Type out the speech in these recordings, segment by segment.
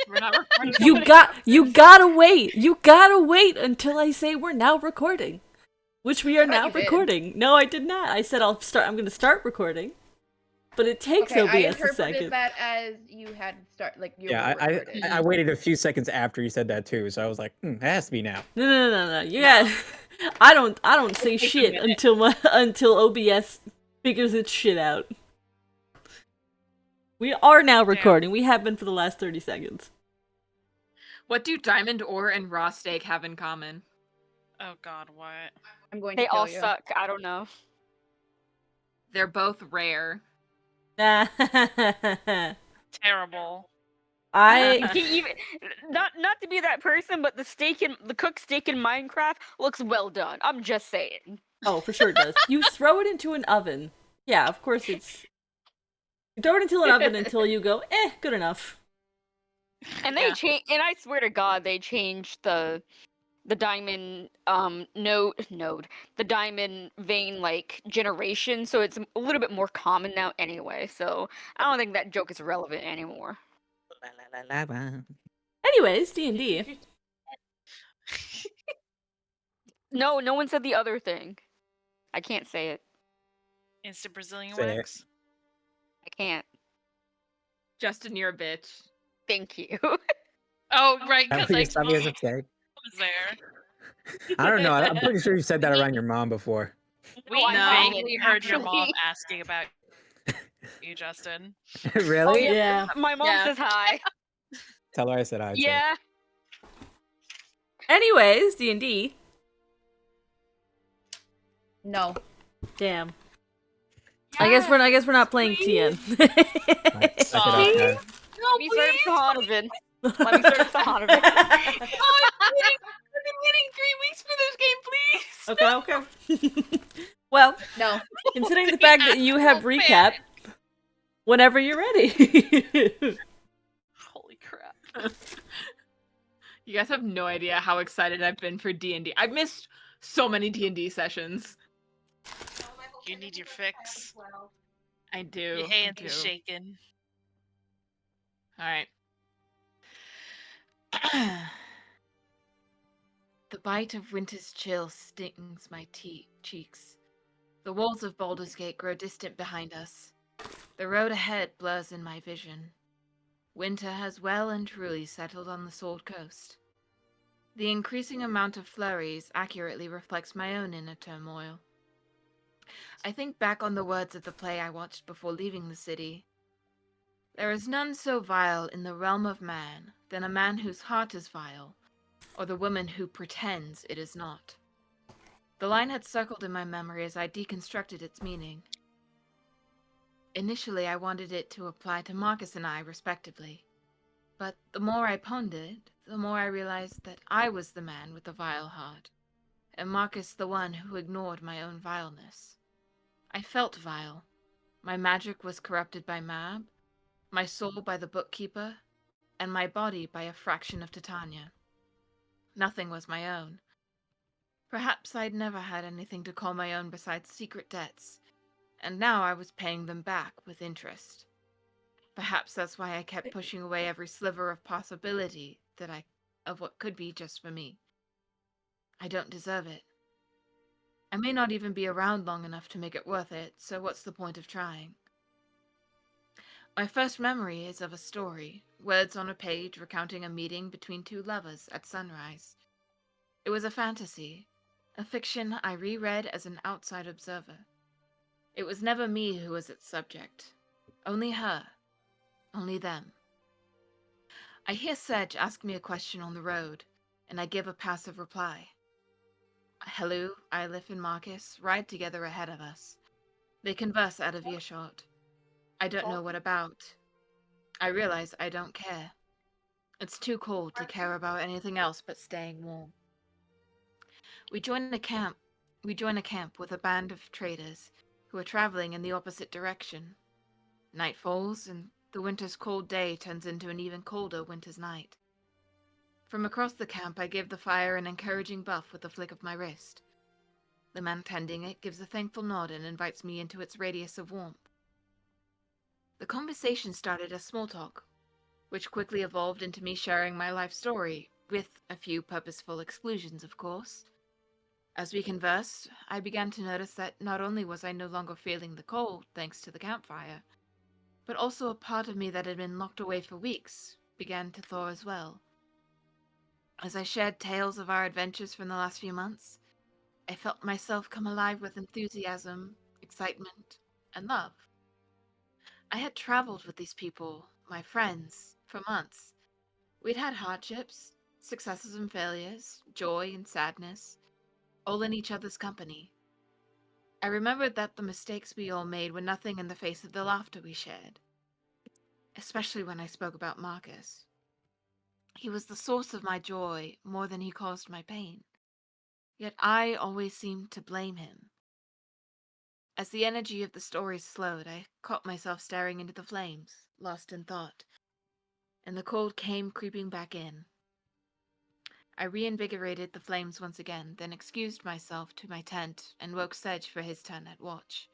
We're not recording. You gotta wait. You gotta wait until I say we're now recording. Which we are now you did. recording. No, I did not. I said I'm gonna start recording. But it takes Okay, I OBS a interpreted second. that as you had you Yeah, were recorded. I waited a few seconds after you said that too, so I was like, it has to be now. No. You got I don't say Take a shit minute. until OBS figures its shit out. We are now recording. We have been for the last 30 seconds. What do diamond ore and raw steak have in common? Oh God, what? I'm going They to kill all you. suck. I don't know. They're both rare. Terrible. Even not to be that person, but the cooked steak in Minecraft looks well done. I'm just saying. Oh, for sure it does. You throw it into an oven. Yeah, of course it's. You throw it into an oven until you go, good enough. And they and I swear to God, they changed the diamond the diamond vein like generation, so it's a little bit more common now anyway. So I don't think that joke is relevant anymore. Anyways, D&D. No one said the other thing. I can't say it. Instant Brazilian Say it. wax. I can't. Justin, you're a bitch. Thank you. Oh, right, That because was I something to say. was there. I don't know. I'm pretty sure you said that around your mom before. We I haven't, vaguely heard your mom actually. asking about you, Justin. Really? Oh, Yeah. My mom Yeah. says hi. Tell her I said hi. too. Yeah. Anyways, D&D. No. Damn. I guess we're not playing TN. Right, suck it up, Please? guys. Let me start Sahanovan. Let me start Sahanovan. I've been waiting 3 weeks for this game, please. Okay. Well, No. considering the fact that you have recap, whenever you're ready. Holy crap. You guys have no idea how excited I've been for D&D. I've missed so many D&D sessions. You need your fix. I do. Your hands are shaking. All right. The bite of winter's chill stings my cheeks. The walls of Baldur's Gate grow distant behind us. The road ahead blurs in my vision. Winter has well and truly settled on the Sword Coast. The increasing amount of flurries accurately reflects my own inner turmoil. I think back on the words of the play I watched before leaving the city. There is none so vile in the realm of man than a man whose heart is vile, or the woman who pretends it is not. The line had circled in my memory as I deconstructed its meaning. Initially, I wanted it to apply to Marcus and I, respectively. But the more I pondered, the more I realized that I was the man with the vile heart, and Marcus the one who ignored my own vileness. I felt vile. My magic was corrupted by Mab, my soul by the bookkeeper, and my body by a fraction of Titania. Nothing was my own. Perhaps I'd never had anything to call my own besides secret debts, and now I was paying them back with interest. Perhaps that's why I kept pushing away every sliver of possibility of what could be just for me. I don't deserve it. I may not even be around long enough to make it worth it, so what's the point of trying? My first memory is of a story, words on a page recounting a meeting between two lovers at sunrise. It was a fantasy, a fiction I reread as an outside observer. It was never me who was its subject, only her, only them. I hear Sedge ask me a question on the road, and I give a passive reply. Hello, Ilif and Marcus ride together ahead of us. They converse out of earshot. I don't know what about. I realize I don't care. It's too cold to care about anything else but staying warm. We join a camp with a band of traders who are traveling in the opposite direction. Night falls, and the winter's cold day turns into an even colder winter's night. From across the camp, I give the fire an encouraging buff with a flick of my wrist. The man tending it gives a thankful nod and invites me into its radius of warmth. The conversation started as small talk. which quickly evolved into me sharing my life story, with a few purposeful exclusions, of course. As we conversed, I began to notice that not only was I no longer feeling the cold thanks to the campfire, but also a part of me that had been locked away for weeks began to thaw as well. As I shared tales of our adventures from the last few months, I felt myself come alive with enthusiasm, excitement, and love. I had traveled with these people, my friends, for months. We'd had hardships, successes and failures, joy and sadness, all in each other's company. I remembered that the mistakes we all made were nothing in the face of the laughter we shared, especially when I spoke about Marcus. He was the source of my joy more than he caused my pain. Yet I always seemed to blame him. As the energy of the story slowed, I caught myself staring into the flames, lost in thought, and the cold came creeping back in. I reinvigorated the flames once again, then excused myself to my tent and woke Sedge for his turn at watch.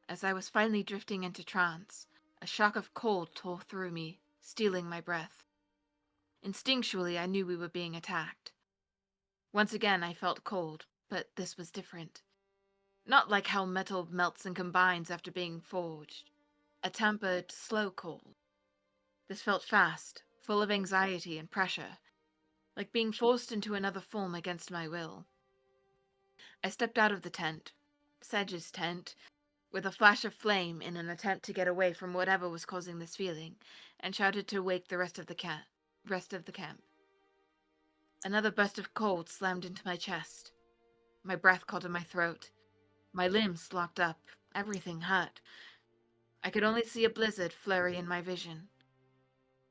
As I was finally drifting into trance, a shock of cold tore through me, stealing my breath. Instinctually, I knew we were being attacked. Once again, I felt cold, but this was different. Not like how metal melts and combines after being forged. A tempered, slow cold. This felt fast, full of anxiety and pressure, like being forced into another form against my will. I stepped out of the tent, Sedge's tent, with a flash of flame in an attempt to get away from whatever was causing this feeling, and shouted to wake the rest of the camp. Another burst of cold slammed into my chest. My breath caught in my throat. My limbs locked up. Everything hurt. I could only see a blizzard flurry in my vision.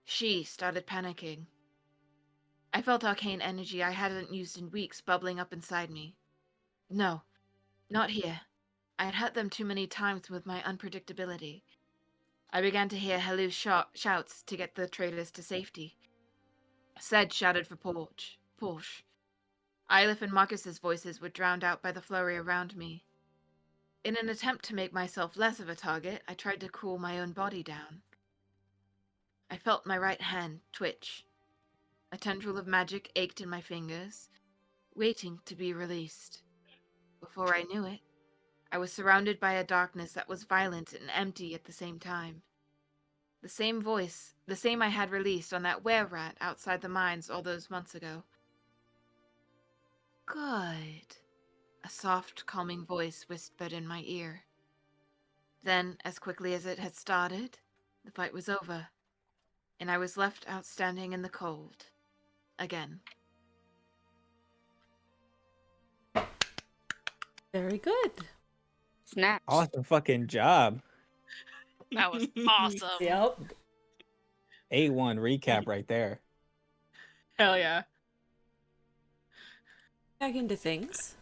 She started panicking. I felt arcane energy I hadn't used in weeks bubbling up inside me. No, not here. I had hurt them too many times with my unpredictability. I began to hear Helu's shouts to get the traders to safety. Sedge shouted for Porsche. Ylif and Marcus's voices were drowned out by the flurry around me. In an attempt to make myself less of a target, I tried to cool my own body down. I felt my right hand twitch. A tendril of magic ached in my fingers, waiting to be released. Before I knew it, I was surrounded by a darkness that was violent and empty at the same time. The same voice, the same I had released on that were-rat outside the mines all those months ago. Good. A soft, calming voice whispered in my ear. Then, as quickly as it had started, the fight was over, and I was left outstanding in the cold. Again. Very good. Snaps. Awesome fucking job. That was awesome. Yep. A1 recap right there. Hell yeah. Back into things.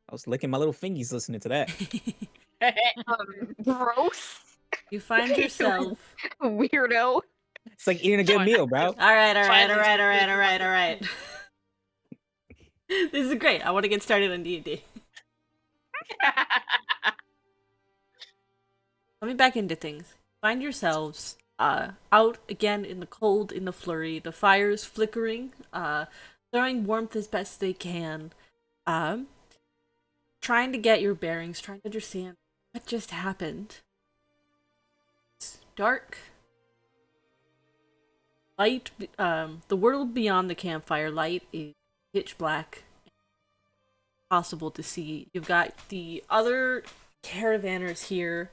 I was licking my little fingies listening to that. Gross. You find yourself. Weirdo. It's like eating a good meal, bro. All right. This is great. I want to get started on D&D. Let me back into things. Find yourselves out again in the cold, in the flurry, the fires flickering, throwing warmth as best they can, trying to get your bearings, trying to understand what just happened. It's dark. Light, the world beyond the campfire light is pitch black. Possible to see. You've got the other caravanners here,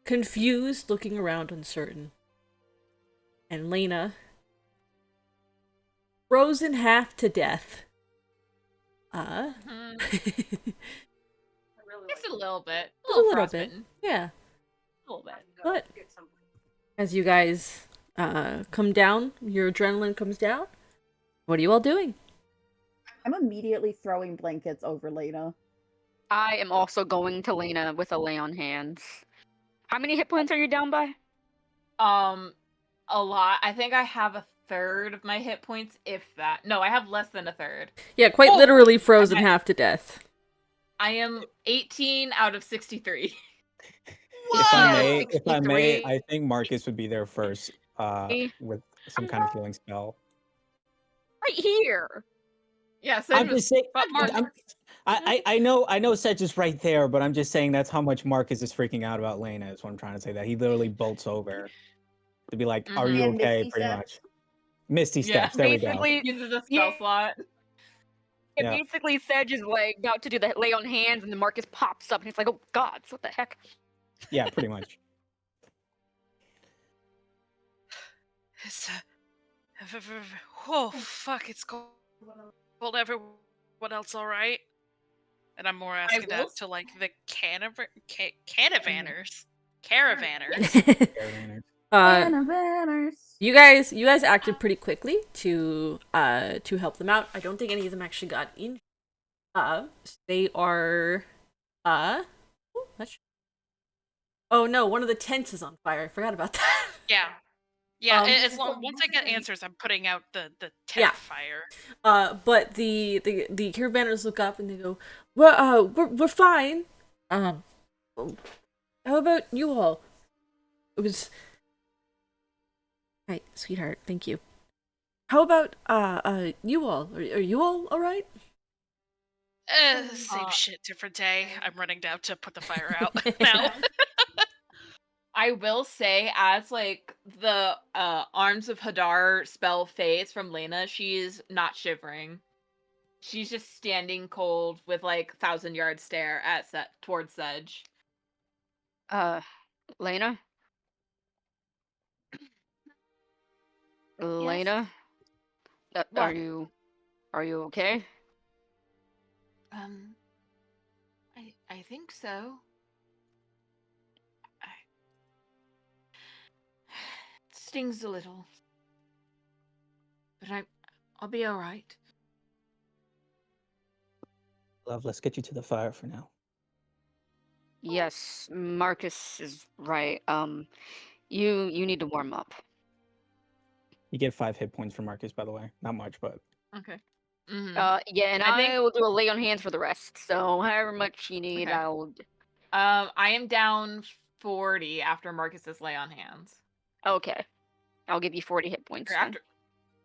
confused, looking around, uncertain. And Lena, frozen half to death. Just a little bit. A little bit. frostbitten. Yeah. A little bit. But as you guys come down, your adrenaline comes down. What are you all doing? I'm immediately throwing blankets over Lena. I am also going to Lena with a lay on hands. How many hit points are you down by? A lot. I think I have a third of my hit points, if that. No, I have less than a third. Yeah, quite literally frozen half to death. I am 18 out of 63. If I may, Yeah, if I may, 63. I think Marcus would be there first, with some kind of healing spell. Right here. Yeah, I'm Sedge just saying. But Mark, I know Sedge is right there, but I'm just saying that's how much Marcus is freaking out about Lena. Is what I'm trying to say. That he literally bolts over to be like, "Are you And okay?" Misty Pretty steps. much. Misty Yeah. steps. There we go. basically, uses a spell Yeah. slot. yeah, Yeah. basically Sedge is like about to do the lay on hands, and then Marcus pops up, and he's like, "Oh God, what the heck?" Yeah, pretty much. It's oh fuck! It's cold. Everyone else all right? And I'm more asking will that to like the caravanners. Caravanners. Caravanners. Banner banners. You guys acted pretty quickly to help them out. I don't think any of them actually got injured. They are oh, oh no, one of the tents is on fire. I forgot about that. Yeah. Yeah, Um, as long once I get answers, I'm putting out the tent Yeah. fire. But the caravanners look up and they go, we're fine. How about you all? It was. Hi, sweetheart. Thank you. How about you all? Are you all right? Same shit, different day. I'm running down to put the fire out now. I will say, as like the Arms of Hadar spell fades from Lena, she's not shivering. She's just standing cold with like 1,000-yard stare at towards Sedge. Lena? Lena? What? Are you okay? I think so. It stings a little, but I'll be all right. Love, let's get you to the fire for now. Yes, Marcus is right. You need to warm up. You get 5 hit points for Marcus, by the way. Not much, but Okay. Mm-hmm. Yeah, and I I think- will do a lay on hands for the rest. So however much you need, Okay. I'll. I am down 40 after Marcus's lay on hands. Okay, I'll give you 40 hit points. Or then. after.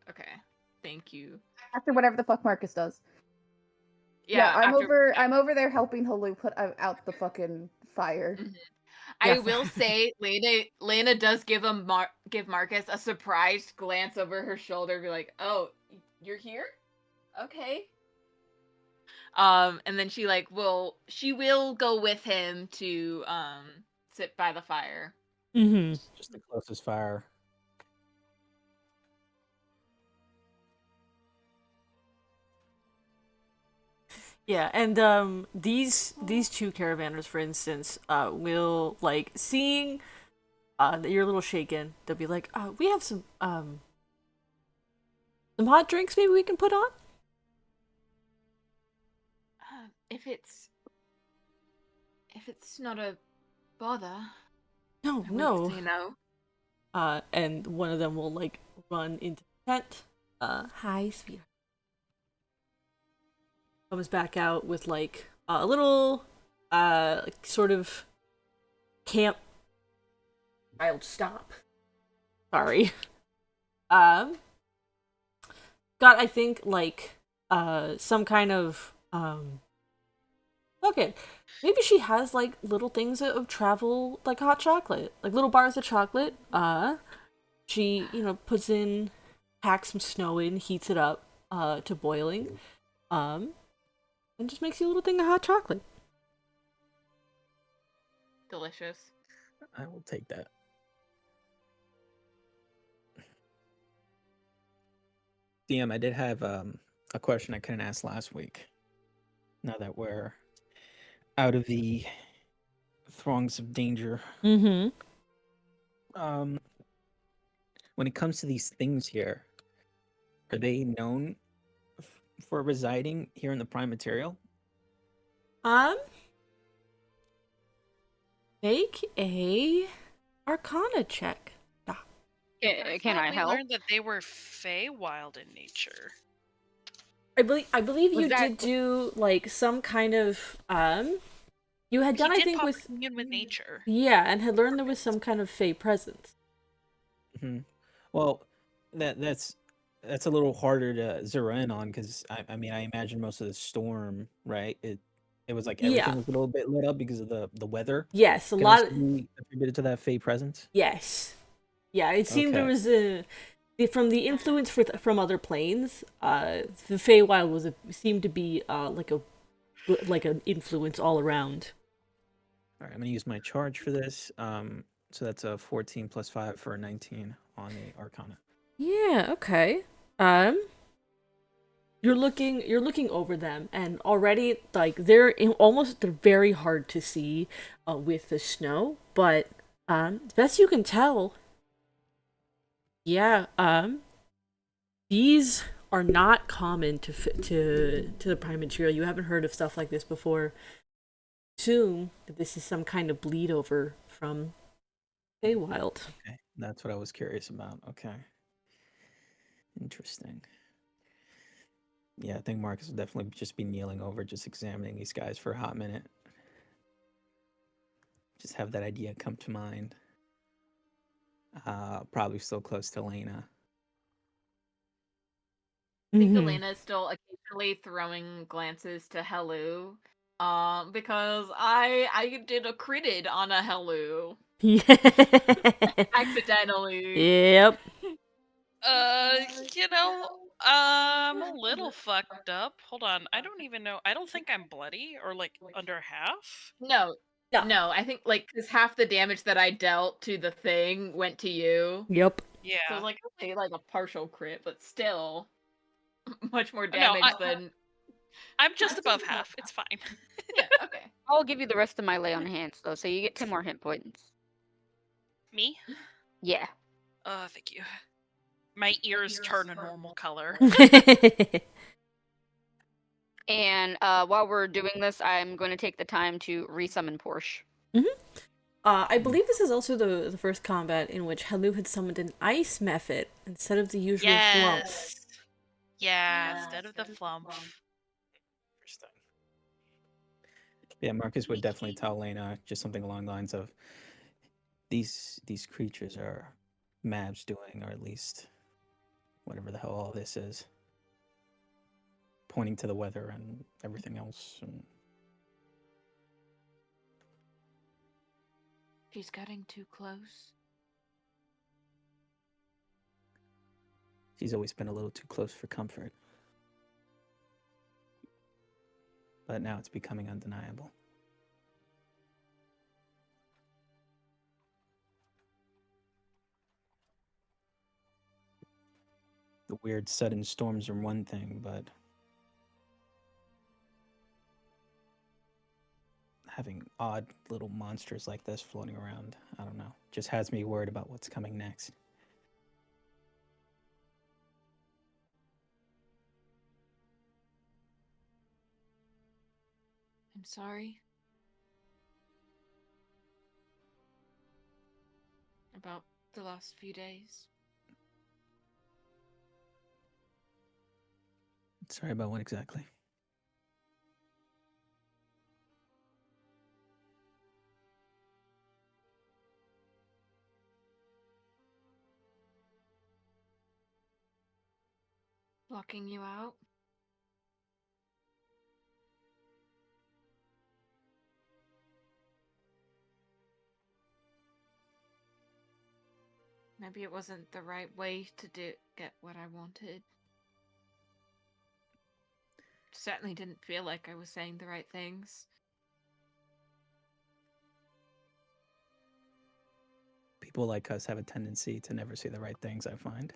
Okay. Thank you. After whatever the fuck Marcus does. Yeah, I'm after- I'm over there helping Halu put out the fucking fire. Mhm. I Yeah. will say, Lena does give Marcus a surprised glance over her shoulder, be like, "Oh, you're here? Okay." And then she will go with him to sit by the fire. Mm-hmm. just the closest fire. Yeah, and these two caravanners, for instance, will like seeing that you're a little shaken. They'll be like, we have some hot drinks maybe we can put on. If it's not a bother, No, I no. wouldn't say no. And one of them will like run into the tent. Hi, sweetheart. Comes back out with like a little like, sort of camp child stop. Sorry. Got I think like some kind of okay. Maybe she has like little things of travel, like hot chocolate, like little bars of chocolate. She puts in, packs some snow in, heats it up to boiling, and just makes you a little thing of hot chocolate. Delicious. I will take that. DM, I did have a question I couldn't ask last week. Now that we're out of the throngs of danger, Mm-hmm. when it comes to these things here, are they known for residing here in the prime material? Make a Arcana check. Can I We help? learned that they were Feywild in nature. I believe Was you that- did do like some kind of You had done, he I did think, pop with communion with nature. yeah, and had learned there was some kind of fey presence. Hmm. Well, that's a little harder to zero in on because I mean I imagine most of the storm, right? It was like Yeah. everything was a little bit lit up because of the weather. Yes, a Can lot also of be attributed to that fey presence. yes. Yeah, it seemed there Okay. was from the influence from other planes. The Feywild seemed to be like an influence all around. All right, I'm gonna use my charge for this. So that's a 14 plus 5 for a 19 on the Arcana. Yeah. Okay. Um. You're looking over them, and already like they're very hard to see, with the snow. But best you can tell, yeah, these are not common to the Prime Material. You haven't heard of stuff like this before. Assume that this is some kind of bleed over from Feywild. Okay, that's what I was curious about. Okay, interesting. Yeah, I think Marcus will definitely just be kneeling over, just examining these guys for a hot minute. Just have that idea come to mind. Probably still close to Lena. I think Mhm. Elena is still occasionally throwing glances to Helu, because I did a critted on a Helu Yeah. accidentally. Yep. You know, I'm a little fucked up. Hold on, I don't even know. I don't think I'm bloody or like under half. No, No. no, I think like because half the damage that I dealt to the thing went to you, Yep. so Yeah. it was like okay, like a partial crit, but still much more No, damage than. I'm just above half. It's fine. Yeah, okay. I'll give you the rest of my lay on hands though, so you get 10 more hit points. Me? Yeah. Thank you. My ears turn a normal color. And while we're doing this, I'm going to take the time to resummon Porsche. I believe this is also the first combat in which Helu had summoned an ice method instead of the usual flump. Yes. Yeah, instead of the flump. Interesting. Yeah, Marcus would definitely tell Lena just something along the lines of these creatures are Mav's doing, or at least whatever the hell all this is. Pointing to the weather and everything else. And She's getting too close. she's always been a little too close for comfort. But now it's becoming undeniable. The weird sudden storms are one thing, but having odd little monsters like this floating around, I don't know, just has me worried about what's coming next. I'm sorry. About the last few days. Sorry about what exactly? Blocking you out. Maybe it wasn't the right way to get what I wanted. Certainly didn't feel like I was saying the right things. People like us have a tendency to never say the right things, I find.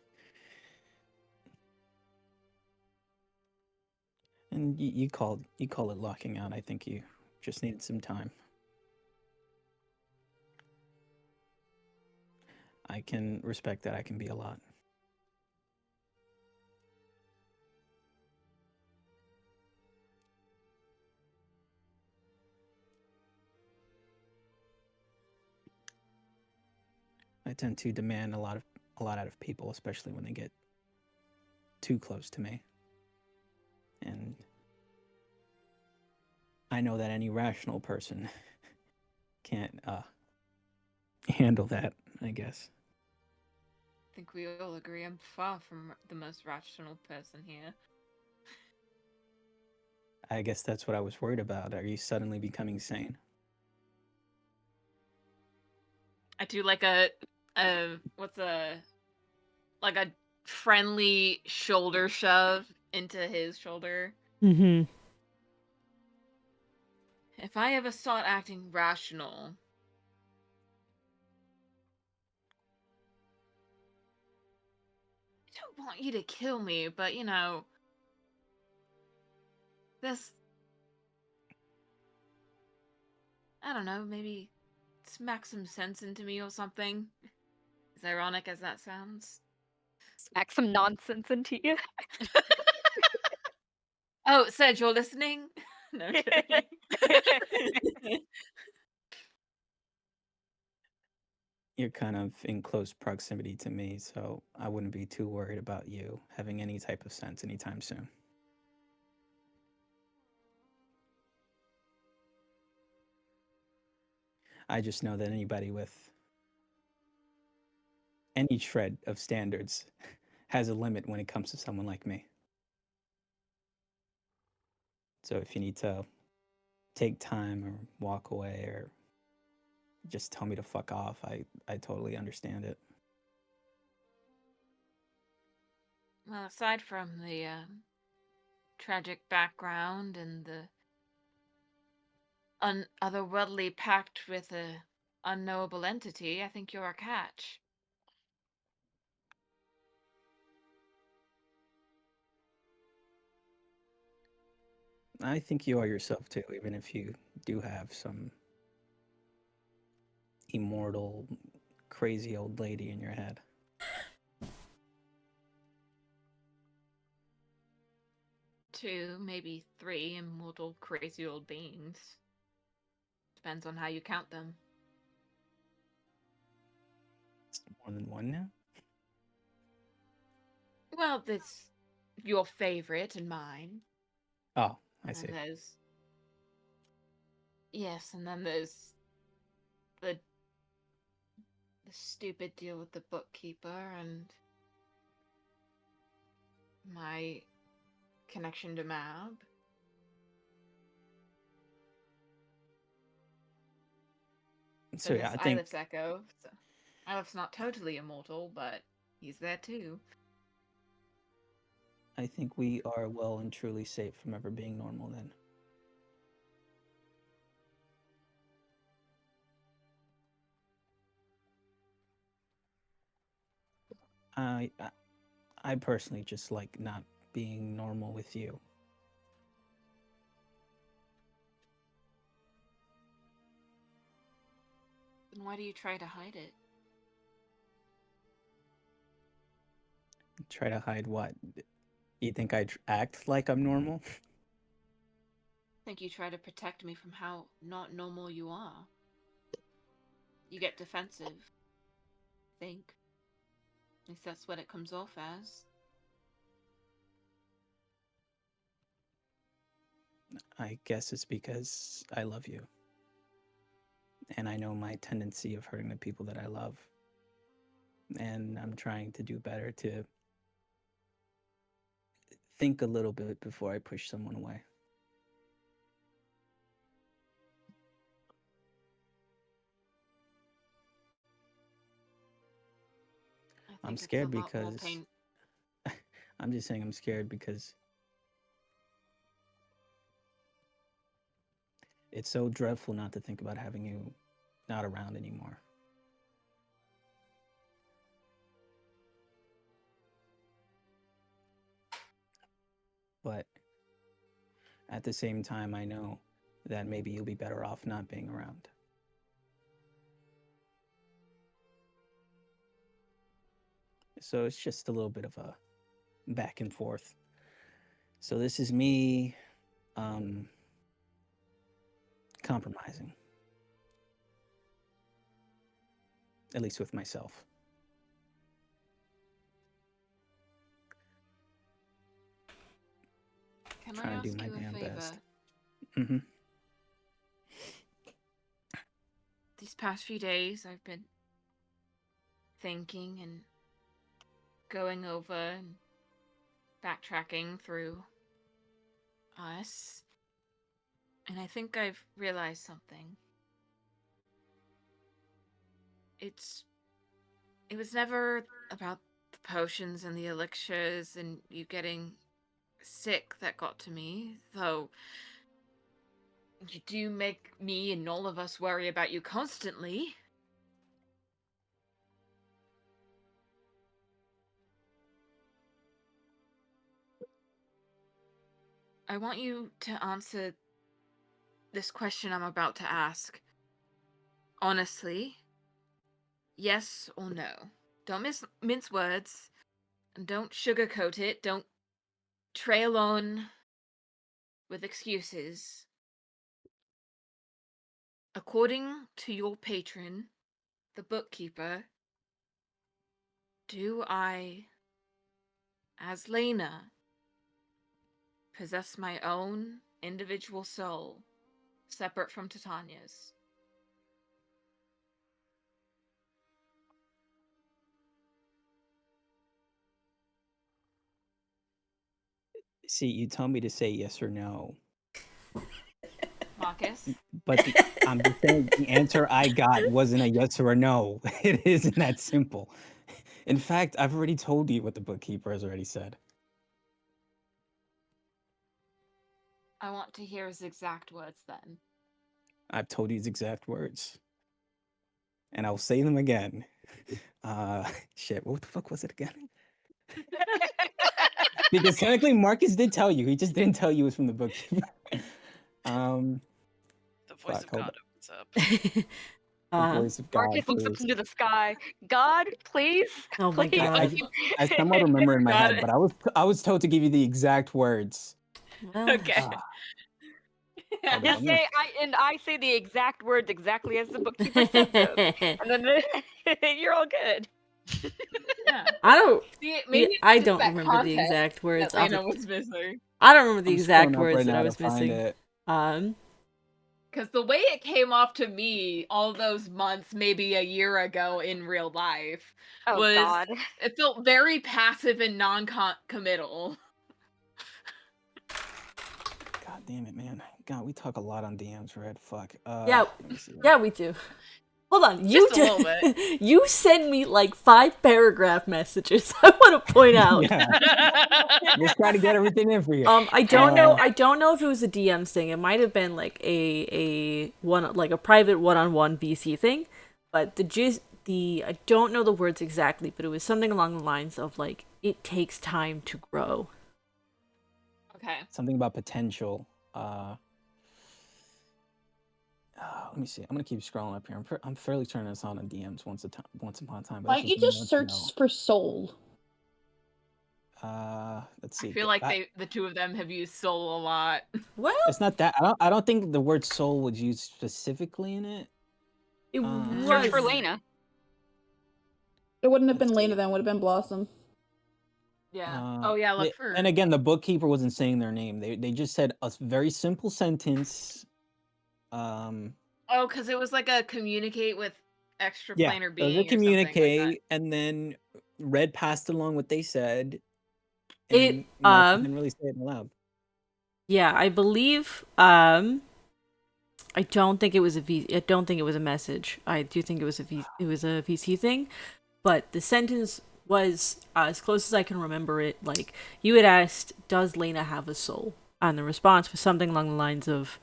And you call it locking out. I think you just needed some time. I can respect that. I can be a lot. I tend to demand a lot out of people, especially when they get too close to me. And I know that any rational person can't handle that, I guess. I think we all agree I'm far from the most rational person here. I guess that's what I was worried about. Are you suddenly becoming sane? I do like a like a friendly shoulder shove into his shoulder. Mm-hmm. If I ever start acting rational, I don't want you to kill me, but you know, this, I don't know, maybe smack some sense into me or something. As ironic as that sounds. Smack some nonsense into you. Oh, Sedge, you're listening? No, I'm kidding. You're kind of in close proximity to me, so I wouldn't be too worried about you having any type of sense anytime soon. I just know that anybody with any shred of standards has a limit when it comes to someone like me. So if you need to take time or walk away or just tell me to fuck off, I totally understand it. Well, aside from the tragic background and the otherworldly pact with a unknowable entity, I think you're a catch. I think you are yourself too, even if you do have some immortal, crazy old lady in your head. Two, maybe three immortal, crazy old beings. Depends on how you count them. It's more than one now? Well, this your favorite and mine. Oh, I And see. then there's yes, and then there's the stupid deal with the bookkeeper and my connection to Mab. So Then yeah, there's I think Ilif's Echo. So Ilif's not totally immortal, but he's there too. we are well and truly safe from ever being normal then. I I, I personally just like not being normal with you. Then why do you try to hide it? Try to hide what? You think I act like I'm normal? I think you try to protect me from how not normal you are. You get defensive. I think. At least that's what it comes off as. I guess it's because I love you. And I know my tendency of hurting the people that I love. And I'm trying to do better to think a little bit before I push someone away. I think I'm it's scared a lot more because pain. I'm just saying I'm scared because it's so dreadful not to think about having you not around anymore. But at the same time, I know that maybe you'll be better off not being around. So it's just a little bit of a back and forth. So this is me compromising, at least with myself. Can I Trying to do ask my you a damn favor? best. Mm-hmm. past few days, I've been thinking and going over and backtracking through us. And I think I've realized something. It was never about the potions and the elixirs and you getting sick that got to me, though you do make me and all of us worry about you constantly. I want you to answer this question I'm about to ask. Honestly, yes or no? Don't mince words, and don't sugarcoat it. Don't trail on with excuses. According to your patron, the bookkeeper, do I, as Lena, possess my own individual soul, separate from Titania's? See, you tell me to say yes or no, Marcus? but I'm just saying the answer I got wasn't a yes or a no. It isn't that simple. In fact, I've already told you what the bookkeeper has already said. I want to hear his exact words then. I've told you his exact words. And I'll say them again. Shit, what the fuck was it again? Because technically Marcus did tell you. He just didn't tell you it was from the bookkeeper. The voice Fuck, of hold God opens up. The voice of God. Marcus looks up please. into the sky. God, please. Oh my please. God. I somewhat remember in my Got head, it. but I was told to give you the exact words. Well, Okay. Ah, hold on, Just I'm gonna- say I say the exact words exactly as the bookkeeper said them, and then you're all good. Yeah. I don't. See, maybe it's I just don't that remember the context exact words. that Lena was missing. I don't remember the I'm exact scrolling up words right that now I to was find missing. it. Because the way it came off to me all those months, maybe a year ago in real life, Oh was God. it felt very passive and non-committal. God damn it, man. God, we talk a lot on DMs, Red. Fuck. Yeah. Let me see. Yeah, we do. Hold on, you Just a little bit. You send me like 5 paragraph messages. I want to point out. Yeah. Just try to get everything in for you. I don't know. I don't know if it was a DM thing. It might have been like a private one-on-one BC thing, but I don't know the words exactly, but it was something along the lines of like it takes time to grow. Okay. Something about potential. Let me see. I'm gonna keep scrolling up here. I'm fairly turning this on DMs once upon a time. But Why don't you just search for soul? Let's see. I feel like the two of them have used soul a lot. Well, It's not that. I don't think the word soul was used specifically in it. it Search for was. Lena. It wouldn't have been Let's Lena see. then, it would have been Blossom. Yeah. Oh yeah, look for. And again, the bookkeeper wasn't saying their name. They just said a very simple sentence. Oh, because it was like a communicate with extra Yeah, planar it being was a or something like that. communique, and then Red passed along what they said. It, And Mark didn't really say it aloud. Yeah, I believe. I don't think it was I don't think it was a message. I do think it was a VC thing, but the sentence was as close as I can remember it. Like you had asked, "Does Lena have a soul?" And the response was something along the lines of,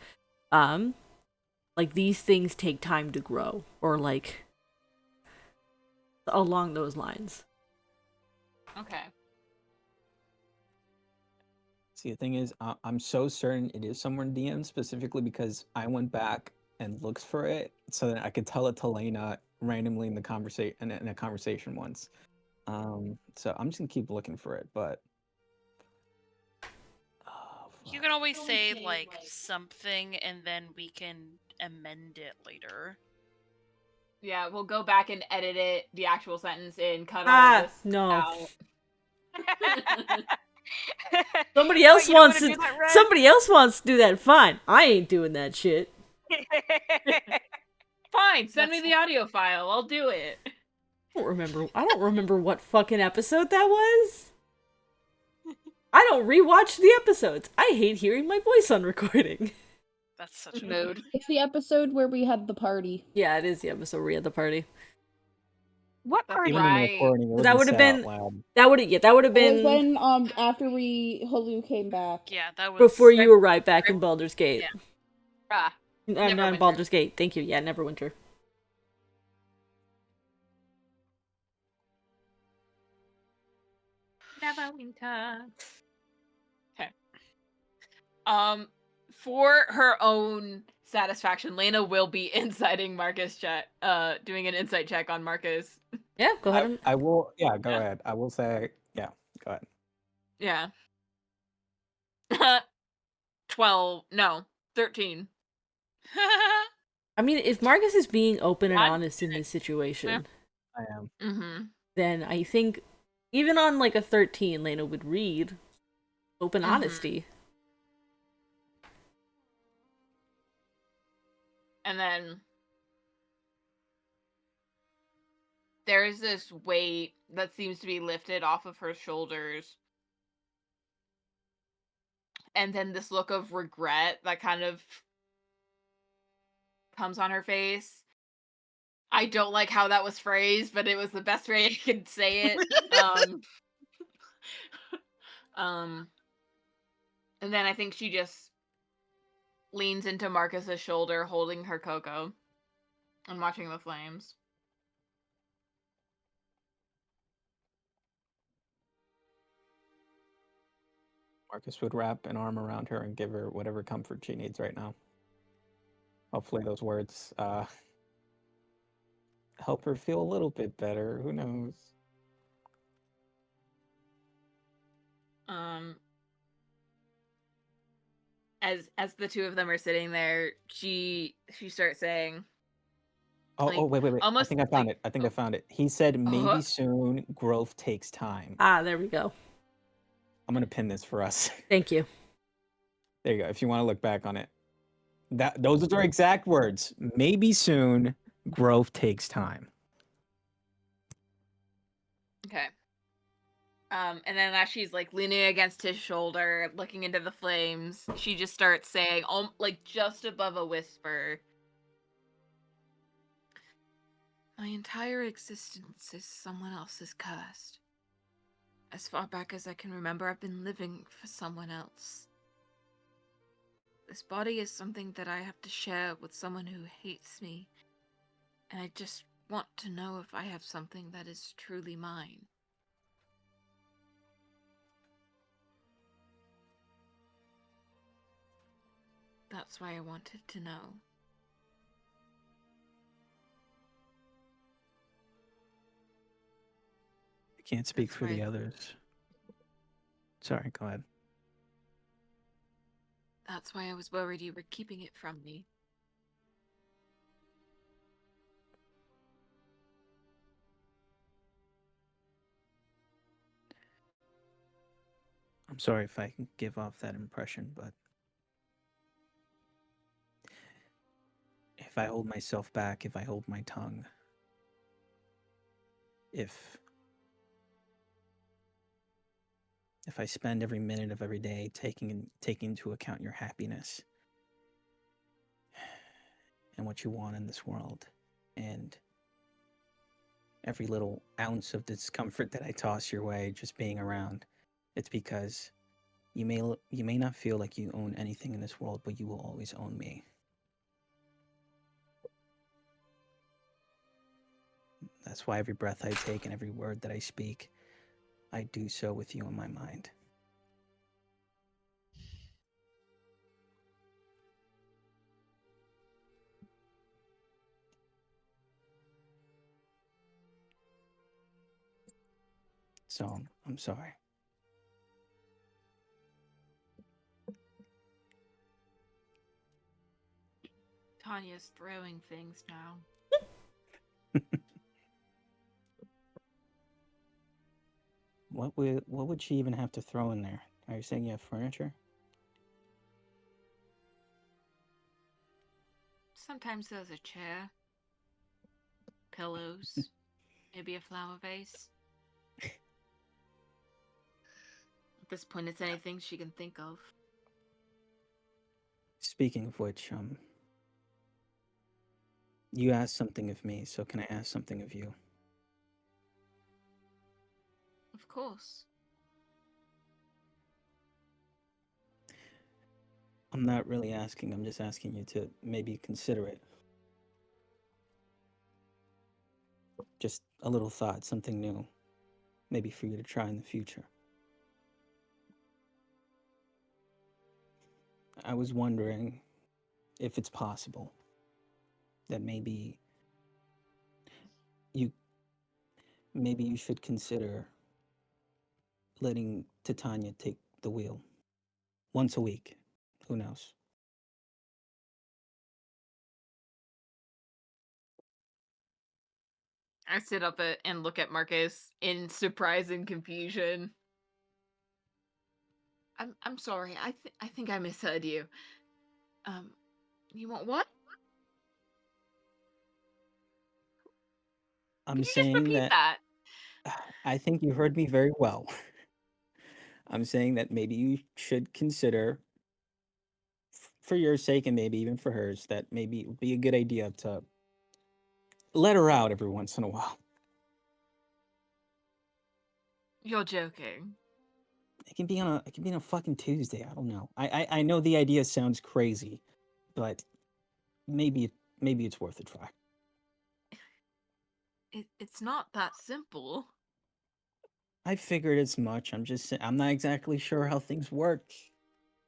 like these things take time to grow, or like along those lines. Okay. See, the thing is, I'm so certain it is somewhere in DM specifically because I went back and looked for it so that I could tell it to Lena randomly in the conversation in a conversation once. So I'm just gonna keep looking for it, but You can always say like something and then we can amend it later. Yeah, we'll go back and edit it, the actual sentence, and cut all this no. out. Somebody else you don't wants wanna to. do that, Red? Somebody else wants to do that. Fine, I ain't doing that shit. Fine, send me That's- the audio file. I'll do it. I don't remember what fucking episode that was. I don't rewatch the episodes. I hate hearing my voice on recording. That's such a Mood. It's the episode where we had the party. Yeah, it is the episode where we had the party. What That's party? Even in the Right. recording, it That wasn't would have said out been loud. that would have It been was when after Halu came back. Yeah, that was before you arrived back in Baldur's Gate. Yeah. Ah, Not Neverwinter. Baldur's Gate. Thank you. Yeah, Neverwinter. Neverwinter. Okay. For her own satisfaction, Lena will be inciting Marcus doing an insight check on Marcus. Yeah, go ahead. And... I will. Yeah, go ahead. I will say. Yeah, go ahead. Yeah. 12. No. 13. I mean, if Marcus is being open and I'm- honest in this situation, I am. Mm-hmm. then I think even on like a 13, Lena would read open Mhm. honesty. And then there's this weight that seems to be lifted off of her shoulders. And then this look of regret that kind of comes on her face. I don't like how that was phrased, but it was the best way I could say it. And then I think she just leans into Marcus's shoulder, holding her cocoa and watching the flames. Marcus would wrap an arm around her and give her whatever comfort she needs right now. Hopefully, those words help her feel a little bit better. Who knows? As the two of them are sitting there, she starts saying, Oh, Like, wait. I almost think I found like- it. I think I found it. He said maybe Uh-huh. soon. Growth takes time. Ah, there we go. I'm gonna pin this for us. Thank you. There you go. If you want to look back on it, those are her exact words. Maybe soon. Growth takes time. okay. And then as she's like leaning against his shoulder, looking into the flames, she just starts saying, like just above a whisper, "My entire existence is someone else's curse. As far back as I can remember, I've been living for someone else. This body is something that I have to share with someone who hates me, and I just want to know if I have something that is truly mine." That's why I wanted to know. I can't speak That's for the right. others. Sorry, go ahead. That's why I was worried you were keeping it from me. I'm sorry if I can give off that impression, but if I hold myself back, if I hold my tongue, if I spend every minute of every day taking into account your happiness and what you want in this world, and every little ounce of discomfort that I toss your way just being around, it's because you may not feel like you own anything in this world, but you will always own me. That's why every breath I take and every word that I speak, I do so with you in my mind. So, I'm sorry. Tanya's throwing things now. What would she even have to throw in there? Are you saying you have furniture? Sometimes there's a chair. pillows, maybe a flower vase. At this point, it's anything she can think of. Speaking of which, you asked something of me, so can I ask something of you? Of course. I'm not really asking, I'm just asking you to maybe consider it. Just a little thought, something new. Maybe for you to try in the future. I was wondering if it's possible that maybe you should consider letting Titania take the wheel once a week. Who knows? I sit up and look at Marcus in surprise and confusion. I'm sorry. I think I misheard you. You want what? I'm Could you just saying repeat that? I think you heard me very well. I'm saying that maybe you should consider, for your sake and maybe even for hers, that maybe it would be a good idea to let her out every once in a while. You're joking. It can be on a fucking Tuesday. I don't know. I know the idea sounds crazy, but maybe it's worth a try. It's not that simple. I figured as much. I'm not exactly sure how things work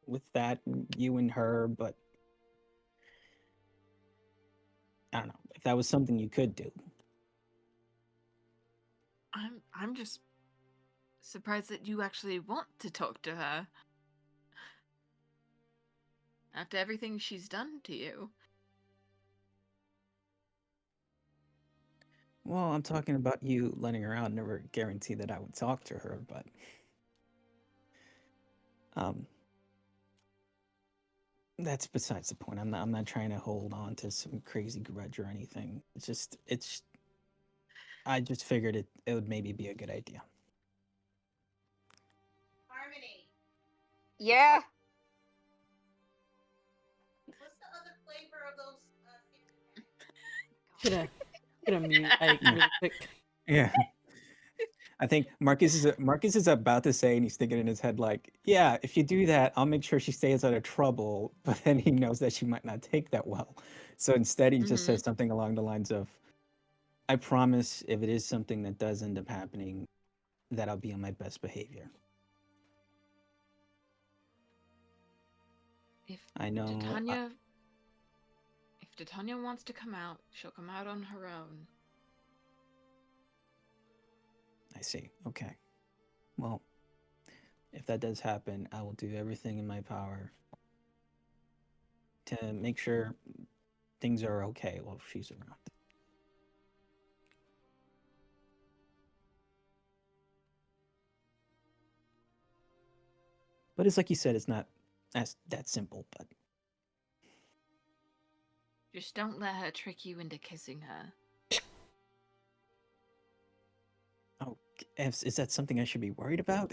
with that, you and her, but I don't know if that was something you could do. I'm just surprised that you actually want to talk to her. After everything she's done to you. Well, I'm talking about you letting her out. Never guarantee that I would talk to her, but that's besides the point. I'm not trying to hold on to some crazy grudge or anything. I just figured it would maybe be a good idea. Harmony, Yeah. what's the other flavor of those? Gonna mute Ike really quick. Yeah. I think Marcus is about to say, and he's thinking in his head like, yeah, if you do that, I'll make sure she stays out of trouble. But then he knows that she might not take that well. So instead he just says something along the lines of, I promise if it is something that does end up happening, that I'll be on my best behavior. If I know. If Titania wants to come out, she'll come out on her own. I see. Okay. Well, if that does happen, I will do everything in my power to make sure things are okay while she's around. But it's like you said, it's not that simple, but Just don't let her trick you into kissing her. oh, is that something I should be worried about?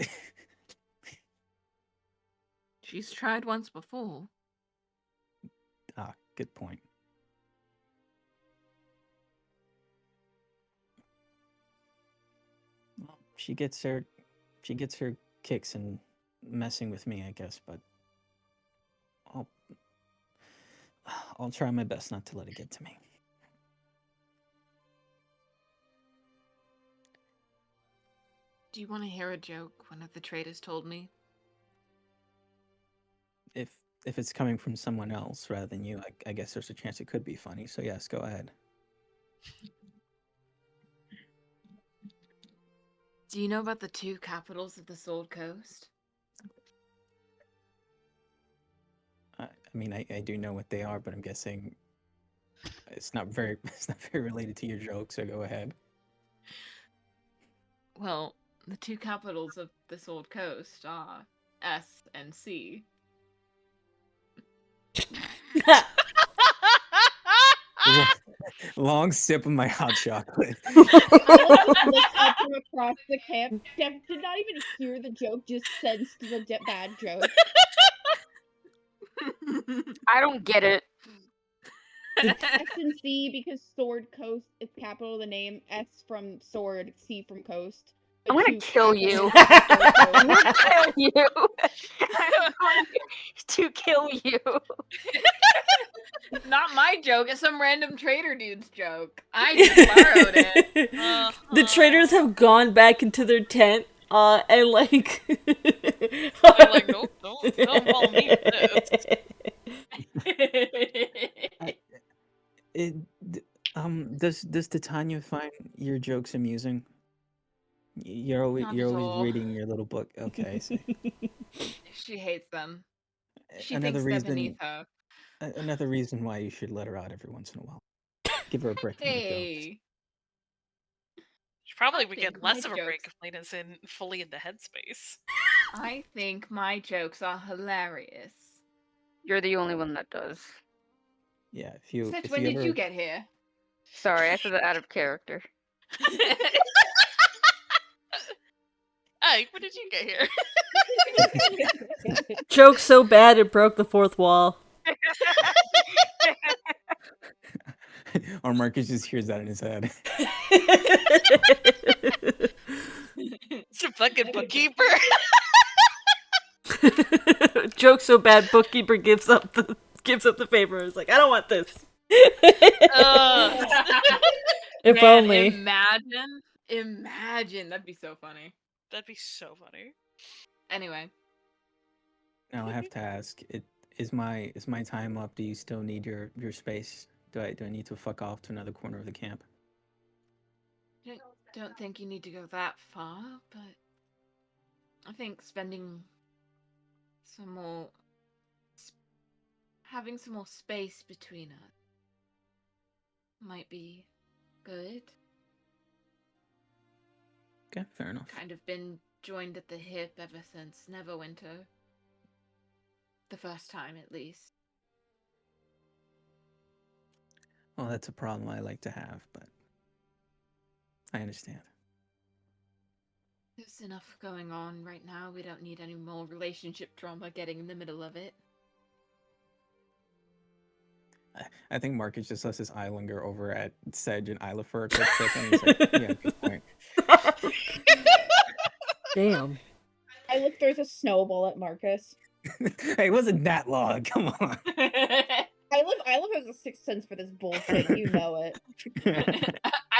She's tried once before. Ah, good point. Well, she gets her kicks in messing with me, I guess, but I'll try my best not to let it get to me. Do you want to hear a joke one of the traders told me? If it's coming from someone else rather than you, I guess there's a chance it could be funny. So yes, go ahead. Do you know about the 2 capitals of the Sword Coast? I mean, I do know what they are, but I'm guessing it's not very related to your joke. So go ahead. Well, the 2 capitals of the Sword Coast are S and C. Long sip of my hot chocolate. I looked up from across the camp. Jeff did not even hear the joke, just sensed the bad joke. I don't get it. S and C because Sword Coast is capital of the name. S from Sword, C from Coast. I'm The gonna two kill capitals you. of Sword I'm Coast. gonna kill you. I'm going to kill you. Not my joke. It's some random trader dude's joke. I just borrowed it. The traders have gone back into their tent, and like They're like, nope, don't follow me with this. Does Titania find your jokes amusing? You're always Not at all. reading your little book. Okay, I see. She hates them. She Another thinks they're reason. beneath her. Another reason why you should let her out every once in a while. Give her a break from the jokes. Hey. She probably I would think get less my of a break jokes- if Lena's fully in the headspace. I think my jokes are hilarious. You're the only one that does. Yeah, if you Since if when you did ever you get here? Sorry, I said that out of character. Hey, when did you get here? joke so bad it broke the fourth wall. or Marcus just hears that in his head. It's a fucking bookkeeper. joke so bad bookkeeper gives up the favor. It's like, I don't want this. If Man, only. Imagine. That'd be so funny. That'd be so funny. Anyway. Now I have to ask: is my time up? Do you still need your space? Do I need to fuck off to another corner of the camp? Don't think you need to go that far, but I think spending having some more space between us might be good. Okay, fair enough. Kind of been joined at the hip ever since Neverwinter. The first time, at least. Well, that's a problem I like to have, but I understand. There's enough going on right now. We don't need any more relationship drama getting in the middle of it. I think Marcus just lets his eye linger over at Sedge and Isla for a quick second. He's like, yeah, good point. Damn. I look, there's a snowball at Marcus. Hey, it wasn't that long. Come on. I love has a sixth sense for this bullshit. You know it.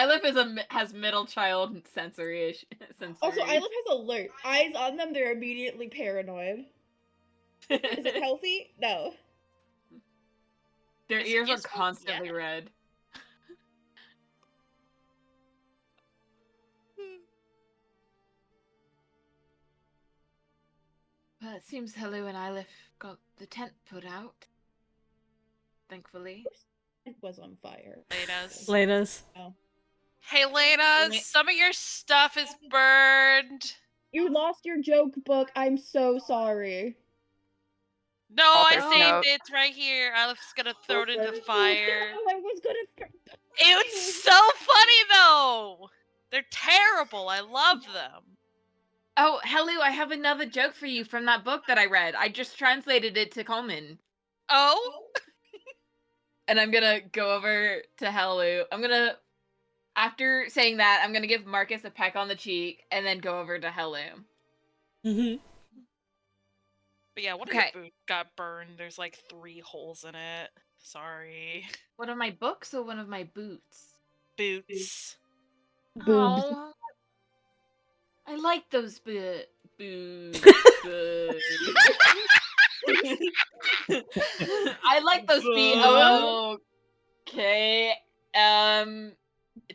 Ilif has middle child sensory. Also, Ilif has alert. Eyes on them, they're immediately paranoid. Is it healthy? No. Their It's ears are useful, constantly yeah. red. Well, it seems Helu and Ilif got the tent put out. Thankfully. It was on fire. Lena's. Lena's. Hey, Lena, some of your stuff is burned. You lost your joke book. I'm so sorry. No, I Author's saved note. it. It's right here. Alex gonna throw it in the fire. No, I was gonna. It was so funny though. They're terrible. I love them. Oh, Helu, I have another joke for you from that book that I read. I just translated it to Coleman. Oh, And I'm gonna go over to Helu. After saying that, I'm gonna give Marcus a peck on the cheek and then go over to Helu. Mm-hmm. but yeah, one of Okay. your boots got burned. There's like 3 holes in it. Sorry. One of my books or one of my boots? Boots. Boobs. Oh, I like those boobs. I like those B-O-O-K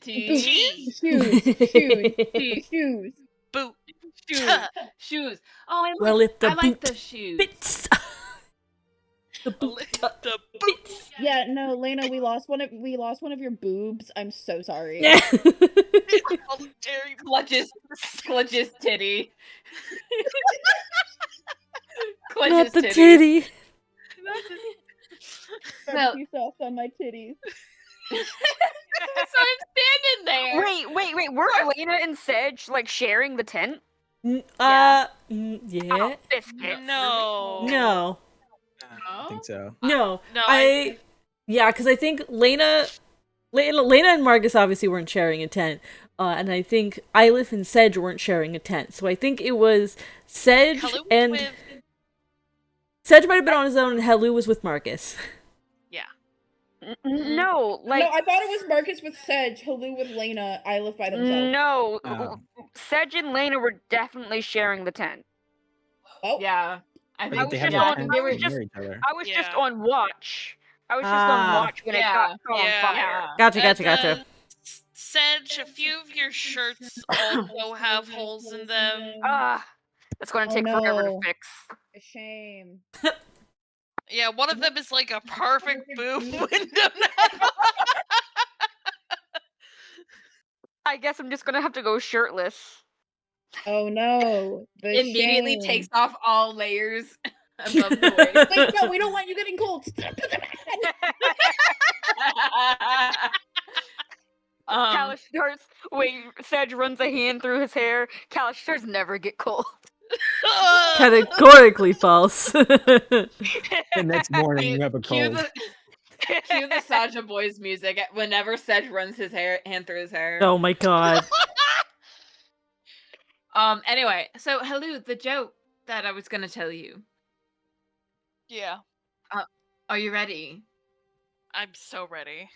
T Shoes. Boot. shoes. Oh, Well, if the I like boot the shoes. bits. The boot The boots. Yeah, no, Lena, we lost one of your boobs. I'm so sorry. Voluntary Clutches titty. Not the titty. Barbecue sauce on my titties. I'm standing there. Wait. Were Elena and Sedge like sharing the tent? Yeah. Oh, biscuits. No. No. I think so. No. No, Yeah, because I think Lena and Marcus obviously weren't sharing a tent. And I think Ylif and Sedge weren't sharing a tent. So I think it was Sedge Hello and... with... Sedge might have been on his own and Helu was with Marcus. Yeah. No, like no, I thought it was Marcus with Sedge, Halu with Lena, Ylif by themselves. no. Oh. Sedge and Lena were definitely sharing the tent. Oh, Yeah. I I think think they have just their on- tents I was near just- each other. I was just Yeah. on watch. when it got caught on Yeah. fire. Gotcha. Sedge, a few of your shirts also have holes in them. That's gonna Oh, take forever to no. fix. a shame. Yeah, one of them is like a perfect boob window. I guess I'm just gonna have to go shirtless. Oh no. The Immediately shame. takes off all layers above the waist. Wait, no, we don't want you getting cold. Kalash starts. Wait, Sedge runs a hand through his hair. Kalash starts never get cold. Categorically false. The next morning, you have a Cue cold. the Saja Boys music whenever Sedge runs his hand through his hair. Oh my god. Anyway, so Halu, the joke that I was gonna tell you. Yeah, Are you ready? I'm so ready.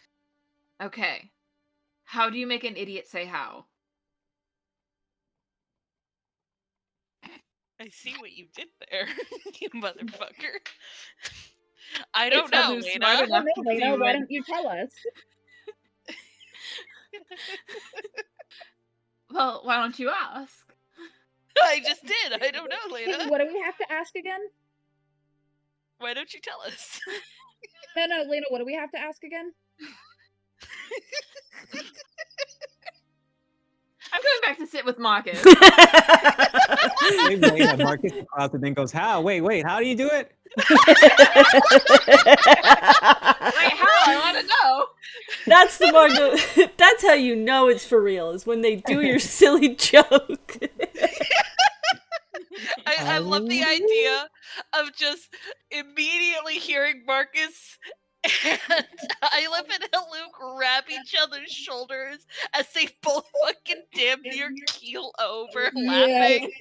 Okay. How do you make an idiot say how? I see what you did there, you motherfucker. I don't know, Halu's Lena. smart I enough don't know, to Lena. do Why it. don't you tell us? Well, why don't you ask? I just did. I don't know, Lena. What do we have to ask again? Why don't you tell us? No, Lena, what do we have to ask again? I'm going back to sit with Marcus. Maybe Lena, Marcus across and then goes, how? Wait, how do you do it? Wait, how? I want to know. That's the Marco. That's how you know it's for real, is when they do your silly joke. I love the idea of just immediately hearing Marcus and Ylif and Haluk grab each other's shoulders as they both fucking damn near keel over laughing.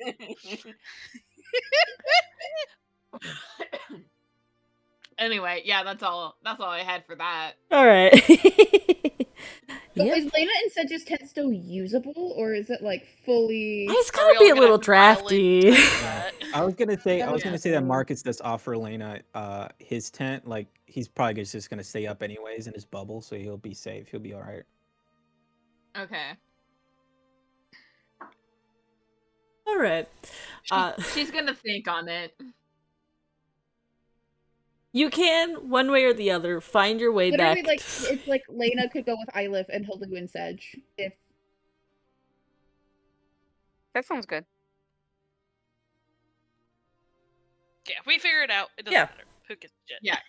Anyway, yeah, that's all I had for that. Alright. So Yep. is Lena and Sedge's tent still usable, or is it like fully? It's Are gonna we be all a little gonna have to violate drafty. that? I was gonna say Yeah. that Marcus does offer Lena his tent. Like he's probably just gonna stay up anyways in his bubble, so he'll be safe. He'll be alright. Okay. Alright. She's gonna think on it. You can, one way or the other, find your way Literally, back. like it's like Lena could go with Ylif and Halu and Sedge. If That sounds good. Yeah, we figure it out. It doesn't Yeah. matter. Who gives a shit? Yeah.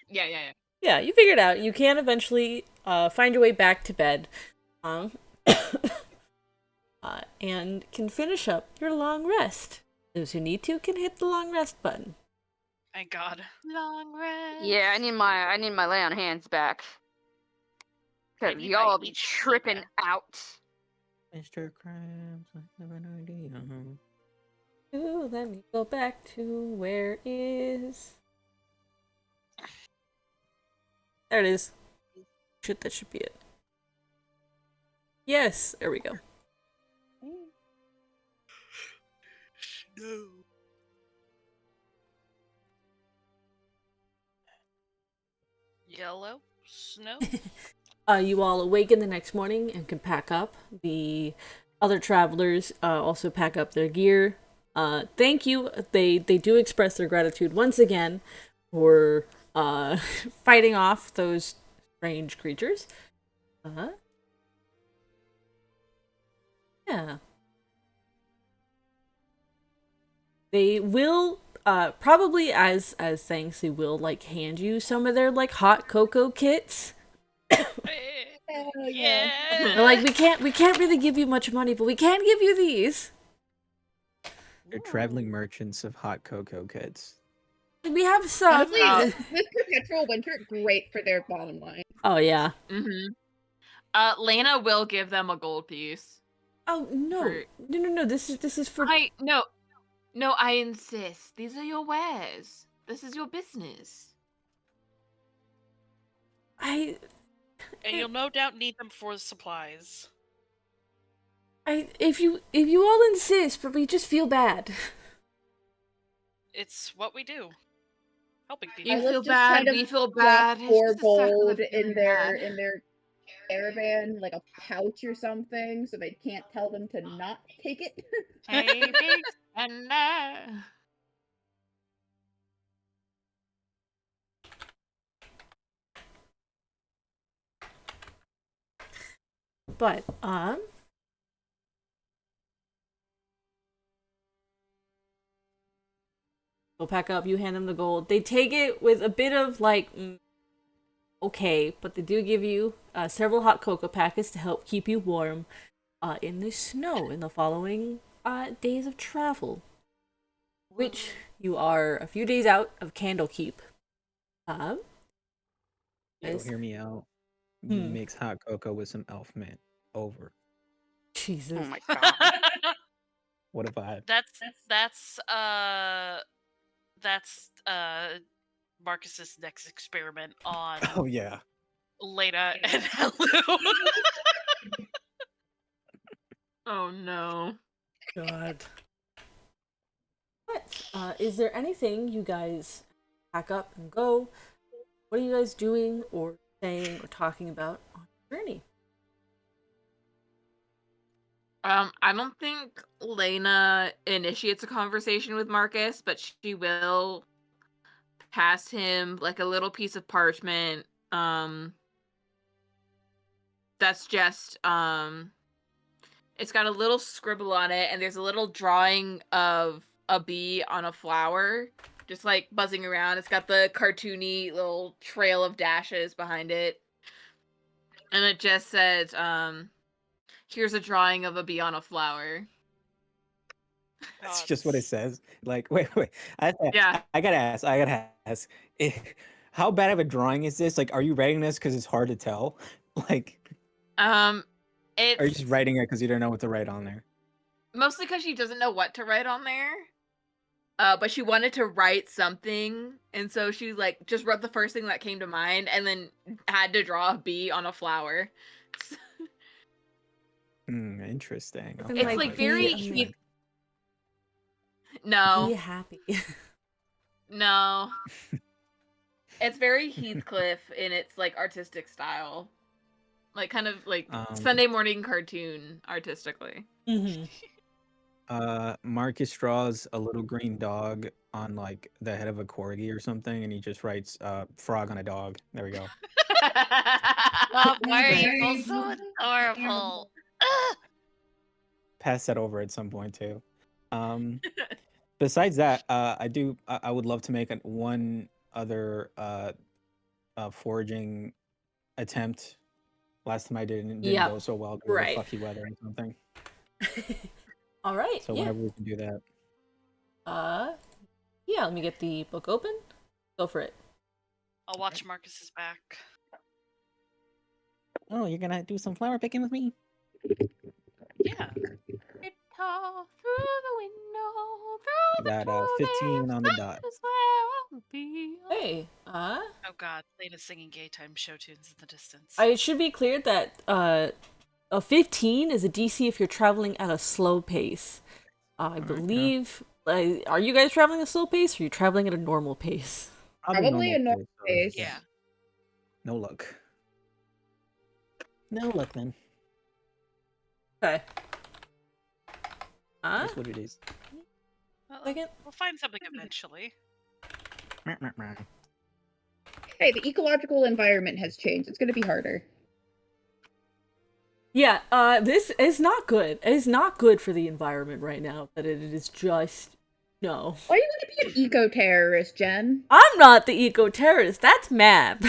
Yeah, you figure it out. You can eventually find your way back to bed. And can finish up your long rest. Those who need to can hit the long rest button. Thank God. Long rest. Yeah, I need my lay on hands back. I Cause need y'all my be eat tripping back. out. Mr. Krabs, I have an idea. Ooh, let me go back to where is... There it is. Shit, that should be it. Yes, there we go. No. Yellow snow. You all awaken the next morning and can pack up. The other travelers also pack up their gear. Thank you. They do express their gratitude once again for fighting off those strange creatures. Yeah. They will probably as thanks they will like hand you some of their like hot cocoa kits. Hell Yeah. They're like, we can't really give you much money, but we can give you these. They're traveling merchants of hot cocoa, kids. We have some. Honestly, this perpetual winter, great for their bottom line. Oh yeah. Lena will give them a gold piece. Oh no. For- No. This is for. No, I insist. These are your wares. This is your business. And you'll no doubt need them for supplies. If you all insist, but we just feel bad. It's what we do. Helping people. You I was feel just bad. trying to We feel drop bad. It's 4 just a circle of gold feeling in their caravan, like a pouch or something, so they can't tell them to not take it. Hey, big spender. But go pack up. You hand them the gold. They take it with a bit of like, okay, but they do give you several hot cocoa packets to help keep you warm in the snow in the following days of travel, which you are a few days out of Candlekeep. Yo, Yes. hear me out. Hmm. Mix hot cocoa with some elf mint. Over. Jesus. Oh my god. What if I? That's Marcus's next experiment on Oh yeah. Lena and Helu. Oh no. God. But is there anything you guys pack up and go? What are you guys doing or saying or talking about on your journey? I don't think Lena initiates a conversation with Marcus, but she will pass him like a little piece of parchment. That's just it's got a little scribble on it, and there's a little drawing of a bee on a flower, just like buzzing around. It's got the cartoony little trail of dashes behind it, and it just says, "Here's a drawing of a bee on a flower." That's just what it says. Like, wait. Yeah. I gotta ask. How bad of a drawing is this? Like, are you writing this because it's hard to tell? Like, It's are you just writing it because you don't know what to write on there? mostly because she doesn't know what to write on there. But she wanted to write something, and so she like just wrote the first thing that came to mind, and then had to draw a bee on a flower. Interesting. Something It's okay. like be very amazing. Heath. Be No, happy. no. It's very Heathcliff in its like artistic style, like kind of like Sunday morning cartoon artistically. Mm-hmm. Marcus draws a little green dog on like the head of a corgi or something, and he just writes frog on a dog. There we go. Stop, why are you both so adorable? Ugh. Pass that over at some point too. Besides that, I would love to make one other foraging attempt. Last time I didn't Yep. go so well because Right. of fucky weather or something. All right. So yeah. whenever we can do that. Yeah. Let me get the book open. Go for it. I'll watch Marcus's back. Oh, you're gonna do some flower picking with me? Yeah. Through the window, I got 15 on the dot. Hey. Oh god, Lena's singing gay time show tunes in the distance. It should be clear that a 15 is a DC if you're traveling at a slow pace. I believe. Are you guys traveling at a slow pace, or are you traveling at a normal pace? Probably a normal pace. Yeah. No luck. No luck then. Okay. That's what it is. Well, Second. we'll find something eventually. Hey, the ecological environment has changed. It's going to be harder. Yeah. This is not good. It is not good for the environment right now. But it is just no. Why are you going to be an eco-terrorist, Jen? I'm not the eco-terrorist. That's Mab.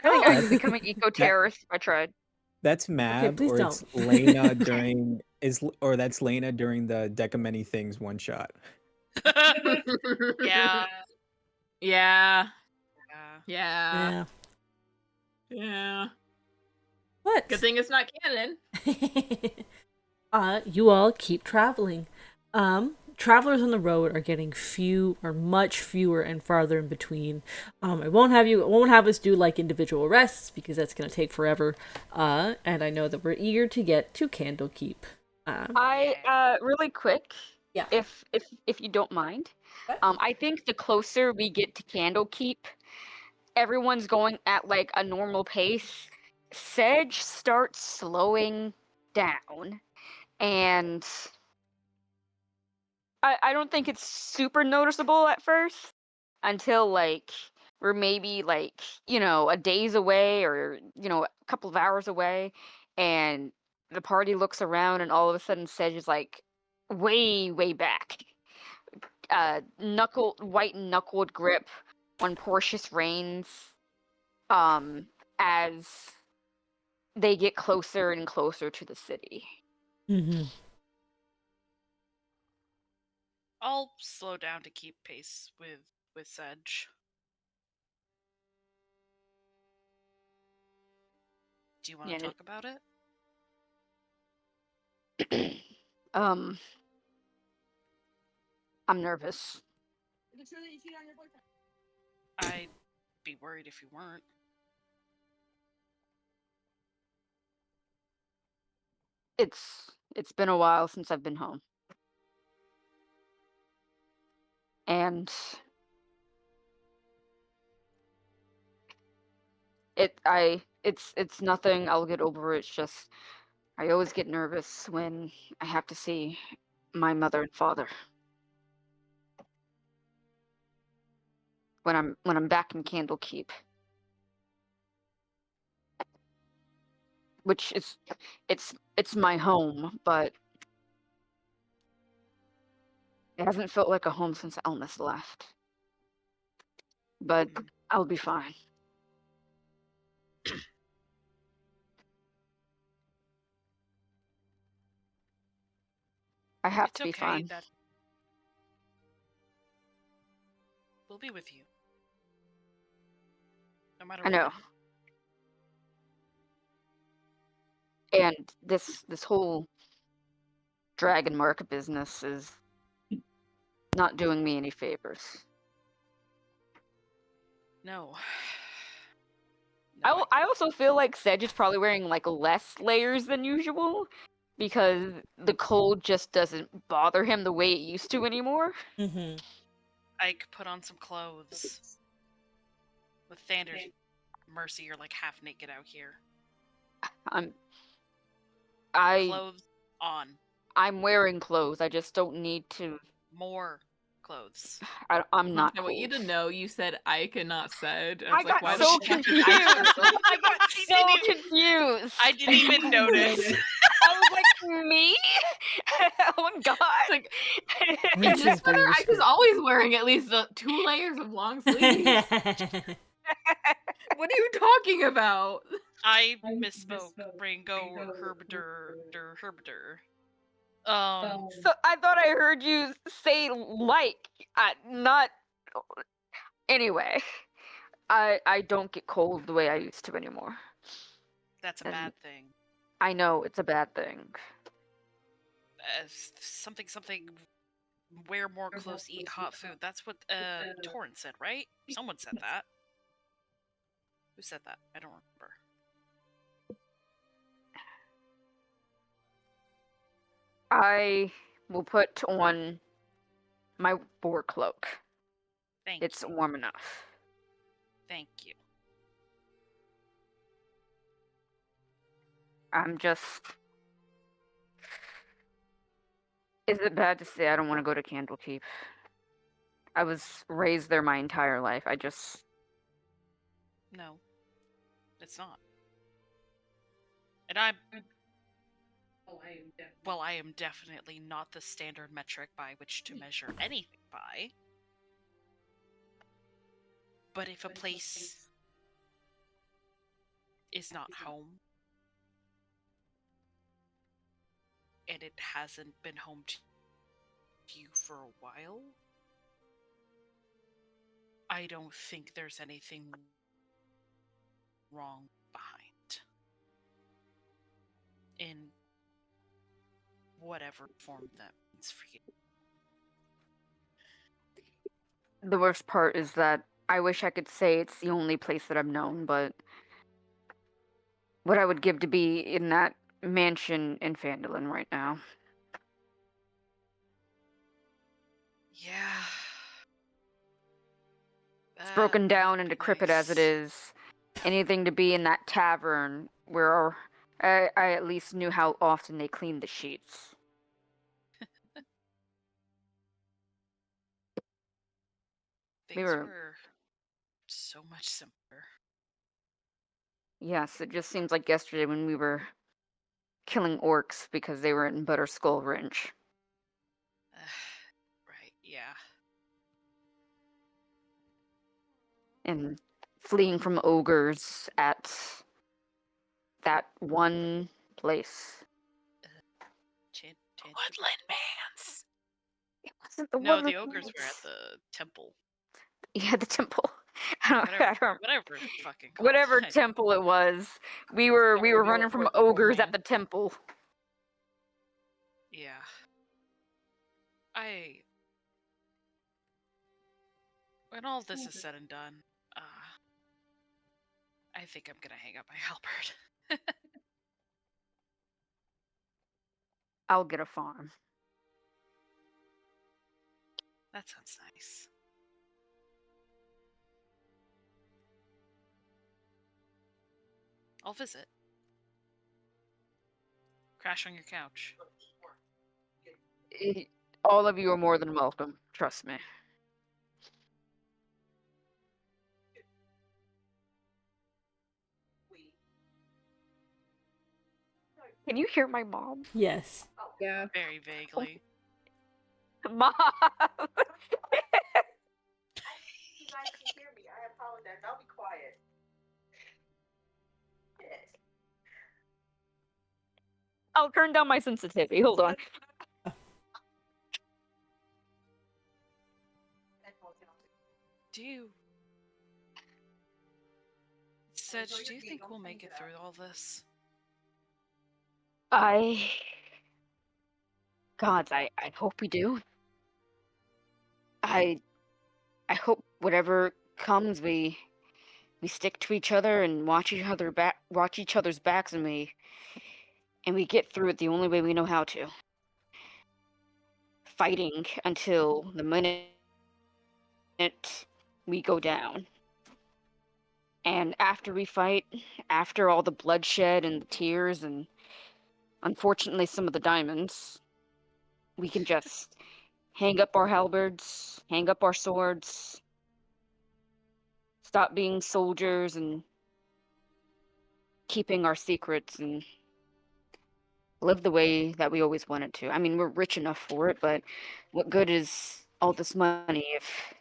I think Oh. I'd become an eco-terrorist if I tried. That's Mab, please or don't. it's Lena during or that's Lena during the Deck of Many Things one shot. Yeah. Yeah. Yeah. Yeah. Yeah. Yeah. What? Good thing it's not canon. You all keep traveling. Travelers on the road are getting much fewer and farther in between. I won't have us do like individual rests because that's gonna take forever. And I know that we're eager to get to Candlekeep. I really quick, Yeah. if you don't mind. What? I think the closer we get to Candlekeep, everyone's going at like a normal pace. Sedge starts slowing down, and I don't think it's super noticeable at first until like we're maybe like, a days away or, a couple of hours away, and the party looks around and all of a sudden Sedge is like way, way back. White knuckled grip on Portia's reins, as they get closer and closer to the city. Mm-hmm. I'll slow down to keep pace with Sedge. Do you want to Yeah. talk about it? I'm nervous. I'd be worried if you weren't. It's been a while since I've been home. And it's nothing, I'll get over it. It's just I always get nervous when I have to see my mother and father. When I'm back in Candlekeep. Which is it's my home, but it hasn't felt like a home since Elmas left. But I'll be fine. I have It's to be okay fine. that we'll be with you. No matter I know. what. And this whole dragon mark business is not doing me any favors. No. I also feel like Sedge is probably wearing like less layers than usual because the cold just doesn't bother him the way it used to anymore. Mm-hmm. Ike, put on some clothes. With Thander's mercy, you're like half naked out here. Clothes on. I'm wearing clothes. I just don't need to. More clothes. I'm not. I want you to know you said Ike and not said. I got why so the fuck is confused. Ike circled? I got so confused. I didn't even notice. I was like, me? Oh my god! Like, in Reaching this for weather, your Ike is skirt. always wearing at least 2 layers of long sleeves. What are you talking about? I misspoke. Ringo Herbiter. So I thought I heard you say like, not. Anyway, I don't get cold the way I used to anymore. That's a And bad thing. I know it's a bad thing. Something. Wear more clothes, eat hot food. That's what Torrent said, right? Someone said that. Who said that? I don't remember. I will put on my war cloak. Thank It's you. warm enough. Thank you. I'm just. Is it bad to say I don't want to go to Candlekeep? I was raised there my entire life. No. It's not. And I am definitely not the standard metric by which to measure anything by. But if a place is not home. And it hasn't been home to you for a while. I don't think there's anything wrong behind. In whatever form that means for you. The worst part is that I wish I could say it's the only place that I've known, but what I would give to be in that mansion in Phandalin right now. Yeah. It's broken That down would and be decrepit as it nice. is. Anything to be in that tavern where I at least knew how often they cleaned the sheets. Things were- were so much simpler. Yes, it just seems like yesterday when we were killing orcs because they were in Butterskull Ranch. Right, yeah. And fleeing from ogres at that one place. Woodland Mans. It wasn't the No, one the that ogres were at was- the temple. Yeah, the temple. I Whatever, don't- whatever it's fucking called. whatever temple it was. We were running from ogres at the temple. Yeah. When all this is said and done, I think I'm gonna hang up my halberd. I'll get a farm. That sounds nice. I'll visit. Crash on your couch. All of you are more than welcome. Trust me. Can you hear my mom? Yes. Yeah. Very vaguely. Mom! You guys can hear me. I apologize. I'll be quiet. I'll turn down my sensitivity. Hold on. Sedge, do you think we'll make it through all this? God, I hope we do. I hope whatever comes, we stick to each other and watch each other's backs, and we get through it the only way we know how to. Fighting until the minute we go down. And after we fight, after all the bloodshed and the tears and unfortunately some of the diamonds, we can just hang up our halberds, hang up our swords, stop being soldiers and keeping our secrets and live the way that we always wanted to. I mean, we're rich enough for it, but what good is all this money if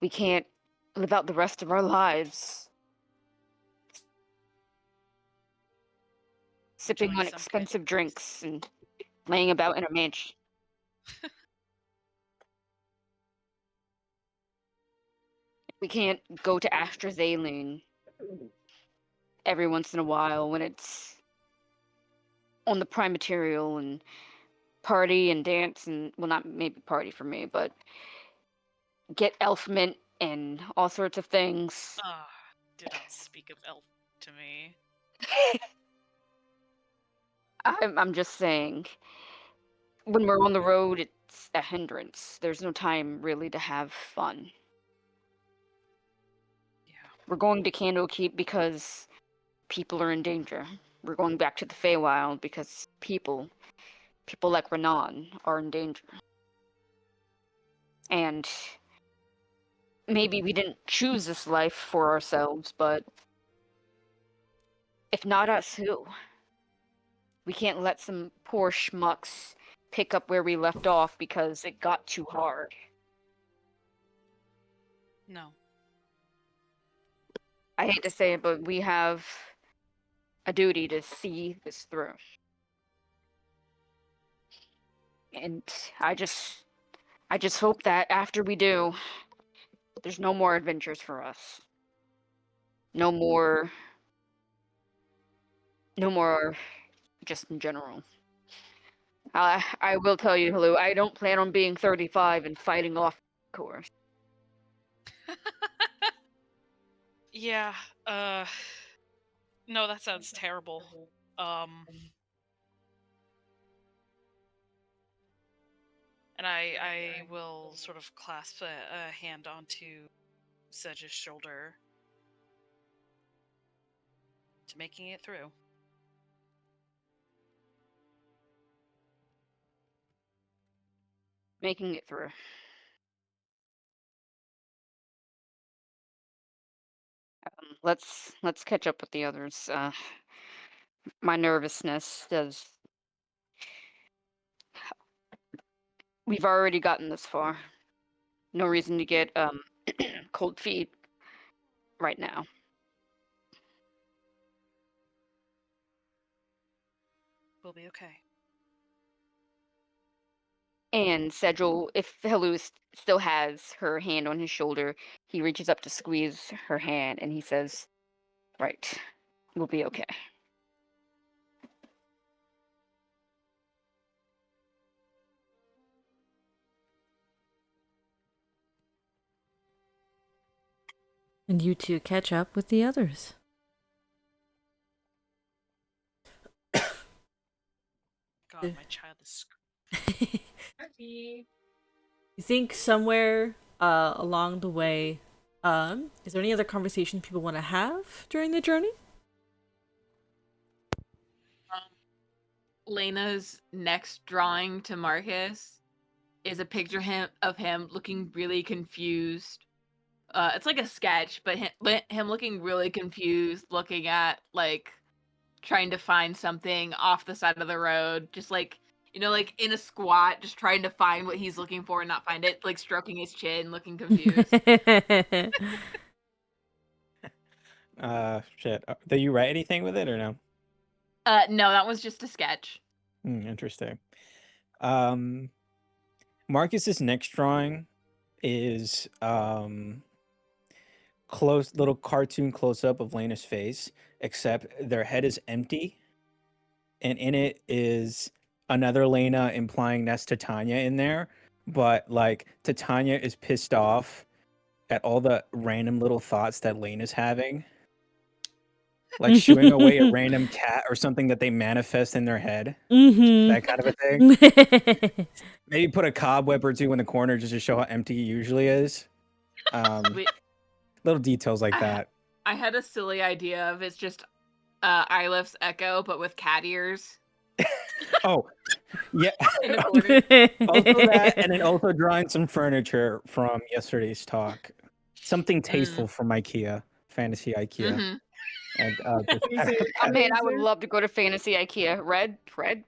we can't live out the rest of our lives sipping Enjoying on some good expensive things. drinks and laying about in a mansion? We can't go to Astrazeline every once in a while when it's on the prime material and party and dance and, well, not maybe party for me, but get elf mint and all sorts of things. Ah, do not speak of elf to me. I'm just saying, when we're on the road, it's a hindrance. There's no time really to have fun. Yeah. We're going to Candlekeep because people are in danger. We're going back to the Feywild because people like Renan are in danger. And maybe we didn't choose this life for ourselves, but if not us, who? We can't let some poor schmucks pick up where we left off because it got too hard. No. I hate to say it, but we have a duty to see this through. And I just hope that after we do, there's no more adventures for us. No more just in general. I will tell you, Hello, I don't plan on being 35 and fighting off course. Yeah, no, that sounds terrible. And I will sort of clasp a hand onto Sedge's shoulder to making it through. Making it through. Let's catch up with the others. My nervousness does. We've already gotten this far. No reason to get cold feet right now. We'll be okay. And Sedgel, if Helus still has her hand on his shoulder, he reaches up to squeeze her hand and he says, "Right, we'll be okay." And you two catch up with the others. God, my child is You think somewhere along the way, is there any other conversation people want to have during the journey? Lena's next drawing to Marcus is a picture of him looking really confused. It's like a sketch, but him looking really confused, looking at, like, trying to find something off the side of the road, just like, you know, like in a squat, just trying to find what he's looking for and not find it, like stroking his chin, looking confused. Shit. Did you write anything with it or no? No, that was just a sketch. Interesting. Marcus's next drawing is little cartoon close up of Lena's face, except their head is empty, and in it is another Lena, implying that's Titania in there, but like Titania is pissed off at all the random little thoughts that Lena's having, like shooing away a random cat or something that they manifest in their head. That kind of a thing. Maybe put a cobweb or two in the corner just to show how empty it usually is. Little details like that. I had a silly idea of it's just Ilef's Echo, but with cat ears. Oh, yeah. In a corner. Also that, and then also drawing some furniture from yesterday's talk. Something tasteful from IKEA, fantasy IKEA. Mhm. And Oh man, I would love to go to Fantasy IKEA. Red. Hey,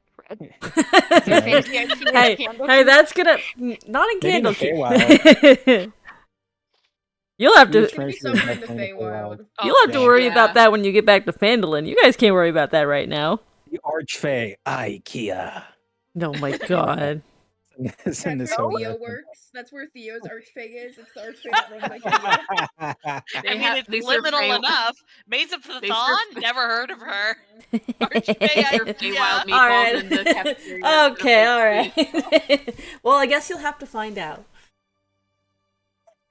Fantasy IKEA hey, that's gonna not in Maybe in the Candlekeep. You'll have to. Used furniture is Somewhere in the definitely Feywild. You'll have to worry about that when you get back to Phandalin. You guys can't worry about that right now. The Archfey IKEA. Oh my god. It's in That's this where whole Theo reference. works. That's where Theo's Archfey is. It's the Archfey that runs IKEA. I mean, it's liminal enough. Maids of the Thon? Never heard of her. Feywild All right. meatballs in the cafeteria. Okay, all right. Well, I guess you'll have to find out.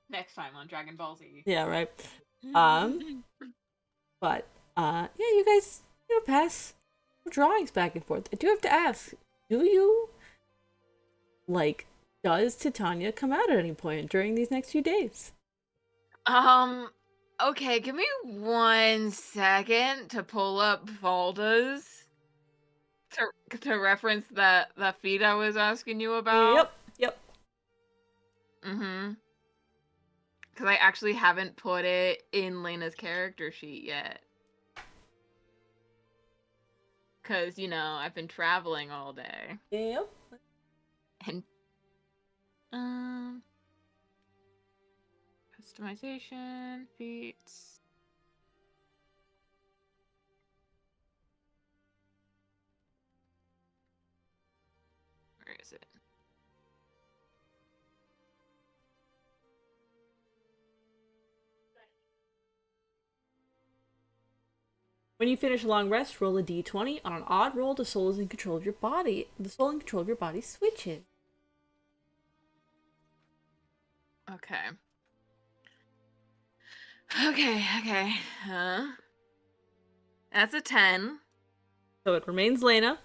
Next time on Dragon Ball Z. Yeah, right. But yeah, you guys, pass drawings back and forth. I do have to ask, do you does Titania come out at any point during these next few days? Okay, give me 1 second to pull up Valda's to reference that feed I was asking you about. Yep. Mm-hmm. Because I actually haven't put it in Lena's character sheet yet. Because, I've been traveling all day. Yep. And, customization, feats. is it? When you finish a long rest, roll a d20. On an odd roll, the soul is in control of your body. The soul in control of your body switches. Okay. Okay. That's a 10. So it remains Lena.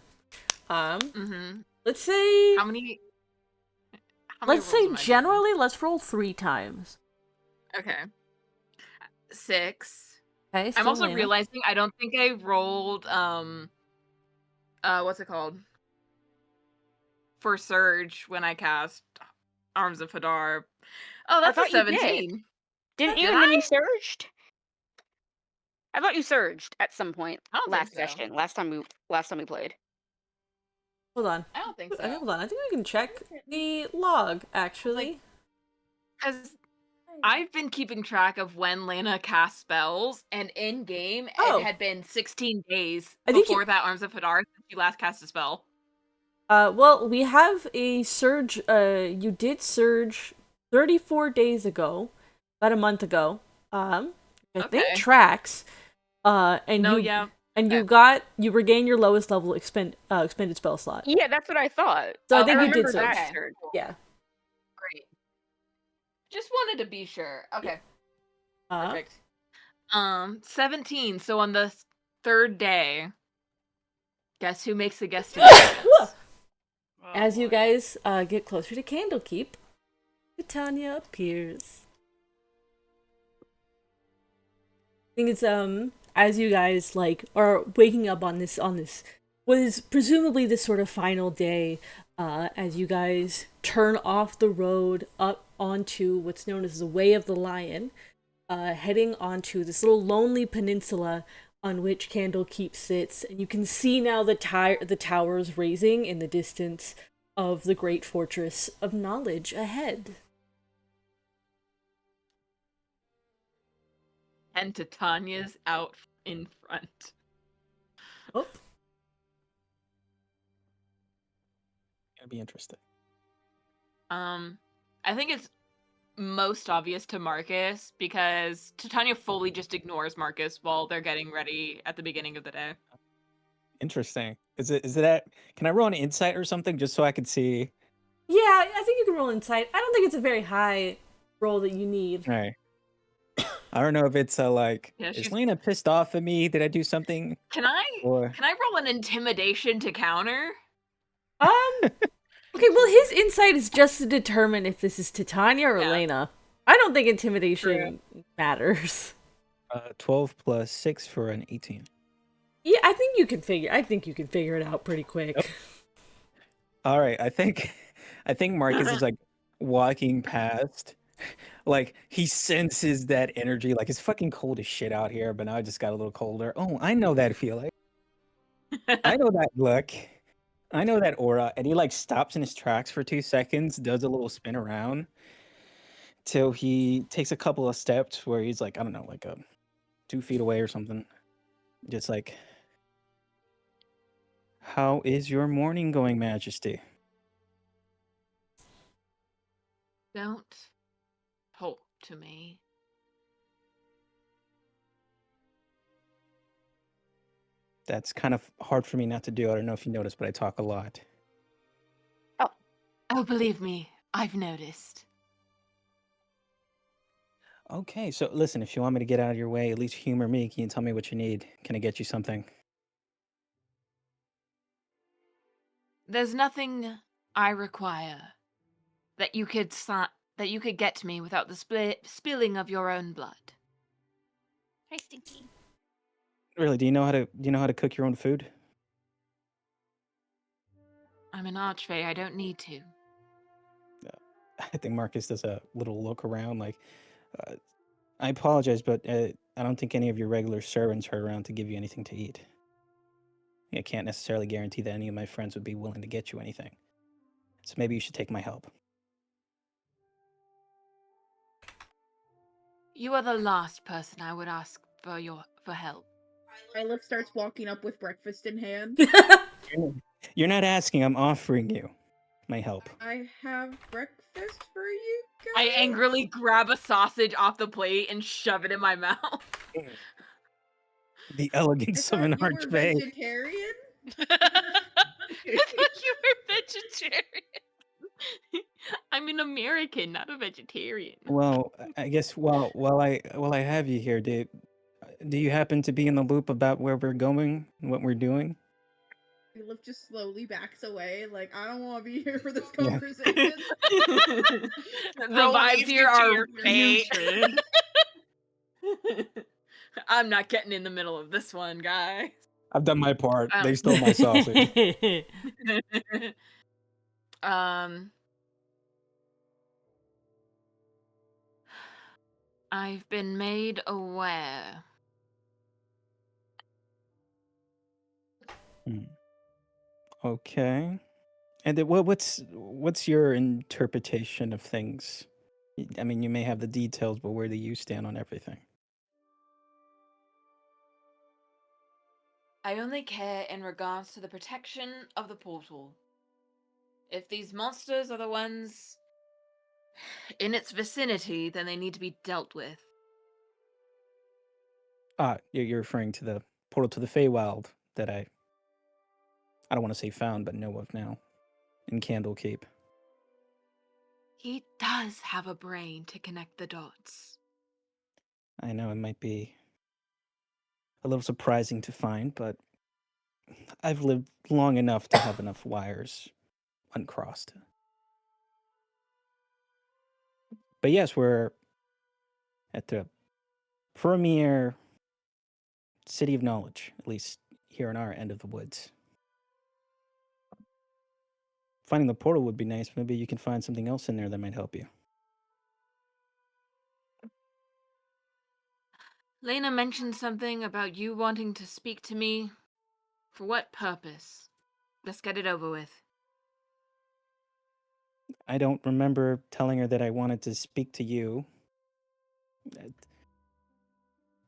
Mm-hmm. Let's say. How many Let's say rolls am I doing? generally, let's roll 3 times. Okay. 6. Okay. I'm still also Lena. realizing I don't think I rolled what's it called? For Surge when I cast Arms of Hadar. Oh, that's a thought you did. 17. Didn't you? Did And then I? you surged. I thought you surged at some point I don't last think so. session. Last time we played. Hold on. I don't think so. Hold on. I think we can check the log, actually. Because I've been keeping track of when Lena casts spells, and in game Oh. it had been 16 days I think before that Arms of Hadar since you last cast a spell. Well, we have a surge. You did surge 34 days ago, about a month ago. I think Okay. tracks. And No, you yeah. and Okay. you regain your lowest level expended spell slot. Yeah, that's what I thought. So I Oh, think you did remember surge. that. Yeah. Great. Just wanted to be sure. Okay. Uh, Perfect. 17. So on the third day, guess who makes a guest appearance? as you guys get closer to Candlekeep, Titania appears. I think it's as you guys like are waking up on this what is presumably this sort of final day, as you guys turn off the road up onto what's known as the Way of the Lion, heading onto this little lonely peninsula on which Candlekeep sits, and you can see now the towers raising in the distance of the great fortress of knowledge ahead. And Titania's out in front. Oh, It'd be interesting. I think it's most obvious to Marcus because Titania fully just ignores Marcus while they're getting ready at the beginning of the day. Interesting. Is it that? Can I roll an insight or something just so I can see? yeah, I think you can roll insight. I don't think it's a very high roll that you need. All right. I don't know if it's like, Yeah, is she's- Lena pissed off at me? Did I do something? Can I Or roll an intimidation to counter? Okay, well, his insight is just to determine if this is Titania or Yeah. Elena. I don't think intimidation matters. 12 plus 6 for an 18. Yeah, I think you can figure it out pretty quick. Yep. All right, I think Marcus is like walking past, like he senses that energy. Like it's fucking cold as shit out here, but now it just got a little colder. Oh, I know that feeling. I know that look. I know that aura. And he like stops in his tracks for 2 seconds, does a little spin around, till he takes a couple of steps where he's like, I don't know, like 2 feet away or something. Just like, how is your morning going, Majesty? Don't talk to me. That's kind of hard for me not to do. I don't know if you noticed, but I talk a lot. Oh, believe me, I've noticed. Okay, so listen, if you want me to get out of your way, at least humor me. Can you tell me what you need? Can I get you something? There's nothing I require that you could get to me without the spilling of your own blood. Hi, Stinky. Really, do you know how to cook your own food? I'm an archfey. I don't need to. I think Marcus does a little look around like, I apologize, but I don't think any of your regular servants are around to give you anything to eat. I can't necessarily guarantee that any of my friends would be willing to get you anything. So maybe you should take my help. You are the last person I would ask for help. Violet starts walking up with breakfast in hand. You're not asking, I'm offering you. my help. I have breakfast for you guys. I angrily grab a sausage off the plate and shove it in my mouth. The I elegance of thought an you were archfey. vegetarian. I thought you were vegetarian. I'm an American, not a vegetarian. Well, I guess while I have you here, do you happen to be in the loop about where we're going and what we're doing? Caleb just slowly backs away, like, I don't want to be here for this Yeah. conversation. The Throw vibes leaves here into are your fate. putrid. I'm not getting in the middle of this one, guys. I've done my part. Oh. They stole my sausage. I've been made aware. Okay. And what's your interpretation of things? I mean, you may have the details, but where do you stand on everything? I only care in regards to the protection of the portal. If these monsters are the ones in its vicinity, then they need to be dealt with. You're referring to the portal to the Feywild that I don't want to say found, but know of now in Candlekeep. He does have a brain to connect the dots. I know it might be a little surprising to find, but I've lived long enough to have enough wires uncrossed. But yes, we're at the premier city of knowledge, at least here in our end of the woods. Finding the portal would be nice. Maybe you can find something else in there that might help you. Lena mentioned something about you wanting to speak to me. For what purpose? Let's get it over with. I don't remember telling her that I wanted to speak to you.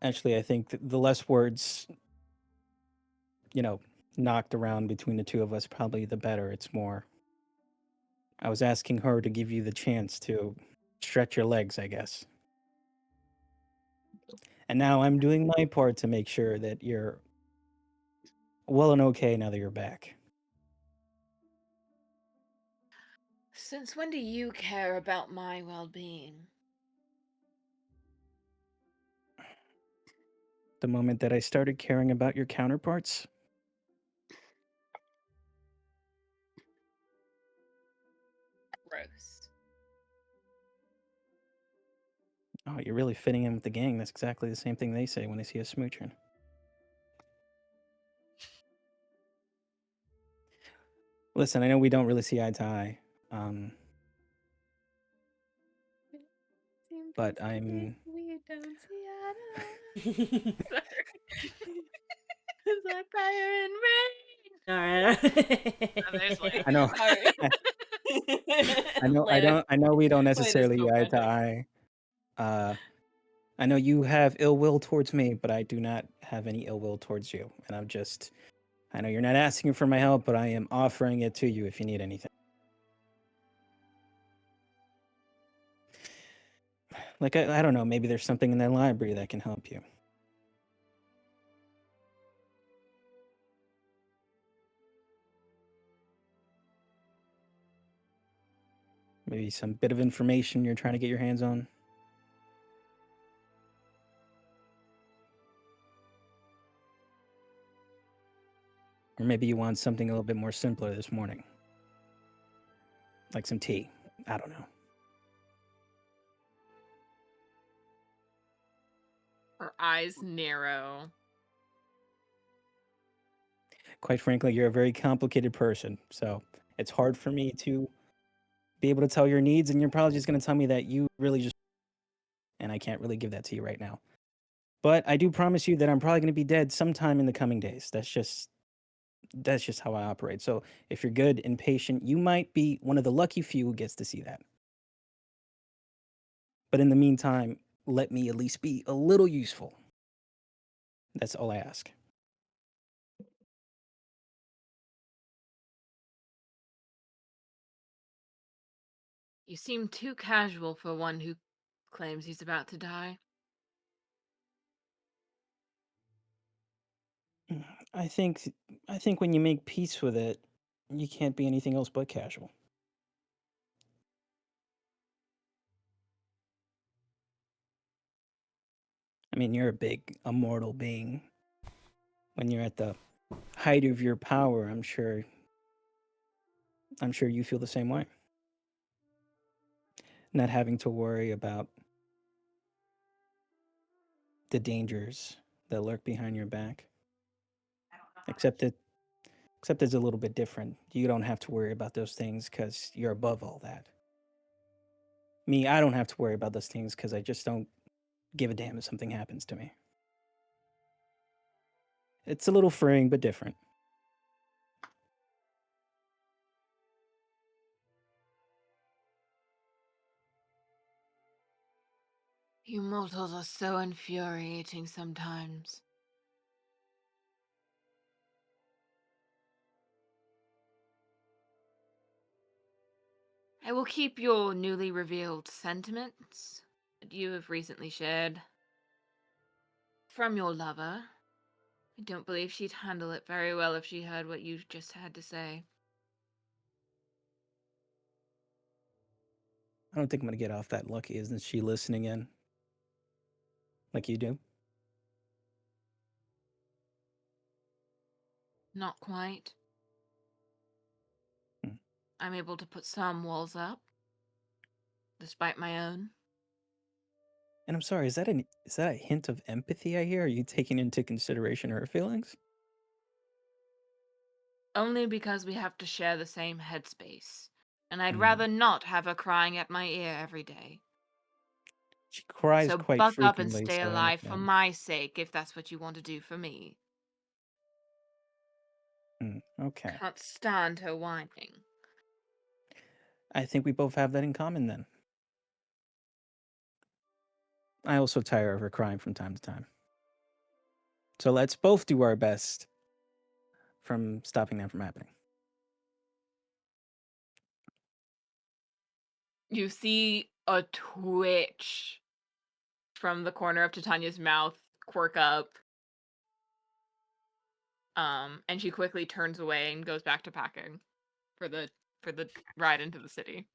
Actually, I think the less words, knocked around between the two of us, probably the better. It's more, I was asking her to give you the chance to stretch your legs, I guess. And now I'm doing my part to make sure that you're well and okay now that you're back. Since when do you care about my well-being? The moment that I started caring about your counterparts. Gross. Oh, you're really fitting in with the gang. That's exactly the same thing they say when they see us smooching. Listen, I know we don't really see eye to eye. But I'm... We don't see eye to eye. Sorry. It's like fire and rain. Alright. And there's like, I know. Sorry. I know we don't Play this necessarily eye to co-branding. eye. I know you have ill will towards me, but I do not have any ill will towards you. And I know you're not asking for my help, but I am offering it to you if you need anything. Like, I don't know, maybe there's something in that library that can help you. Maybe some bit of information you're trying to get your hands on. Or maybe you want something a little bit more simpler this morning. Like some tea. I don't know. Her eyes narrow. Quite frankly, you're a very complicated person, so it's hard for me to be able to tell your needs, and you're probably just going to tell me that you really just... And I can't really give that to you right now. But I do promise you that I'm probably going to be dead sometime in the coming days. That's just how I operate. So if you're good and patient, you might be one of the lucky few who gets to see that. But in the meantime, let me at least be a little useful. That's all I ask. You seem too casual for one who claims he's about to die. I think when you make peace with it, you can't be anything else but casual. I mean, you're a big immortal being. When you're at the height of your power, I'm sure you feel the same way. Not having to worry about the dangers that lurk behind your back. Except it's a little bit different. You don't have to worry about those things because you're above all that. Me, I don't have to worry about those things because I just don't give a damn if something happens to me. It's a little freeing, but different. You mortals are so infuriating sometimes. I will keep your newly revealed sentiments that you have recently shared from your lover. I don't believe she'd handle it very well if she heard what you just had to say. I don't think I'm gonna get off that lucky. Isn't she listening in? Like you do? Not quite. Hmm. I'm able to put some walls up, despite my own. And I'm sorry, is that a hint of empathy I hear? Are you taking into consideration her feelings? Only because we have to share the same headspace. And I'd Hmm. rather not have her crying at my ear every day. She cries So quite buck up and frequently, stay so I alive for understand. my sake if that's what you want to do for me. Okay. Can't stand her whining. I think we both have that in common then. I also tire of her crying from time to time. So let's both do our best from stopping that from happening. You see a twitch from the corner of Titania's mouth quirk up. And she quickly turns away and goes back to packing for the ride into the city.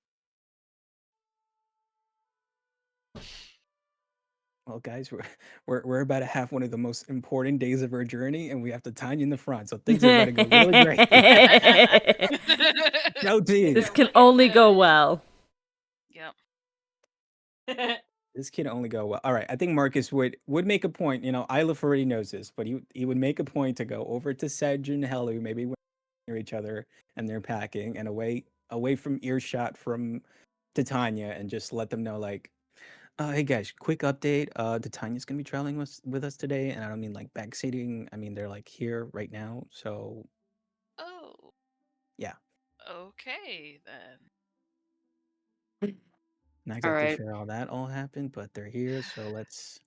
Well, guys, we're about to have one of the most important days of our journey, and we have Titania in the front, so things are about to go really great. No team. This can only go well. Yep. This can only go well. All right, I think Marcus would make a point. You know, Ilif already knows this, but he would make a point to go over to Sedge and Helu, maybe when they're near each other and they're packing, and away from earshot from Titania, and just let them know, like, hey guys, quick update. Titania's gonna be traveling with us today, and I don't mean like backseating. I mean they're like here right now. So Oh. Yeah. Okay then. not exactly Alright. sure how that all happened, but they're here. So let's.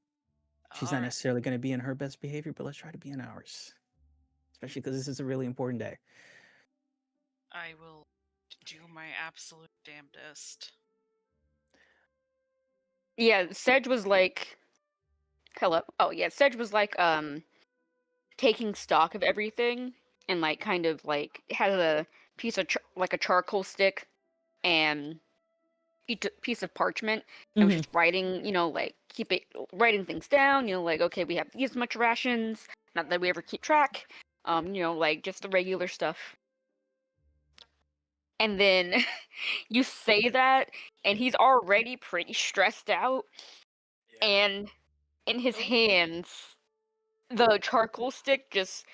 She's not Alright. necessarily gonna be in her best behavior, but let's try to be in ours. Especially because this is a really important day. I will do my absolute damnedest. Yeah, Sedge was like, hello. Oh yeah, Sedge was like taking stock of everything and like kind of like has a piece of like a charcoal stick and piece of parchment and was just writing, like writing things down, like, okay, we have these much rations, not that we ever keep track, like just the regular stuff. And then you say that and he's already pretty stressed out, and in his hands the charcoal stick just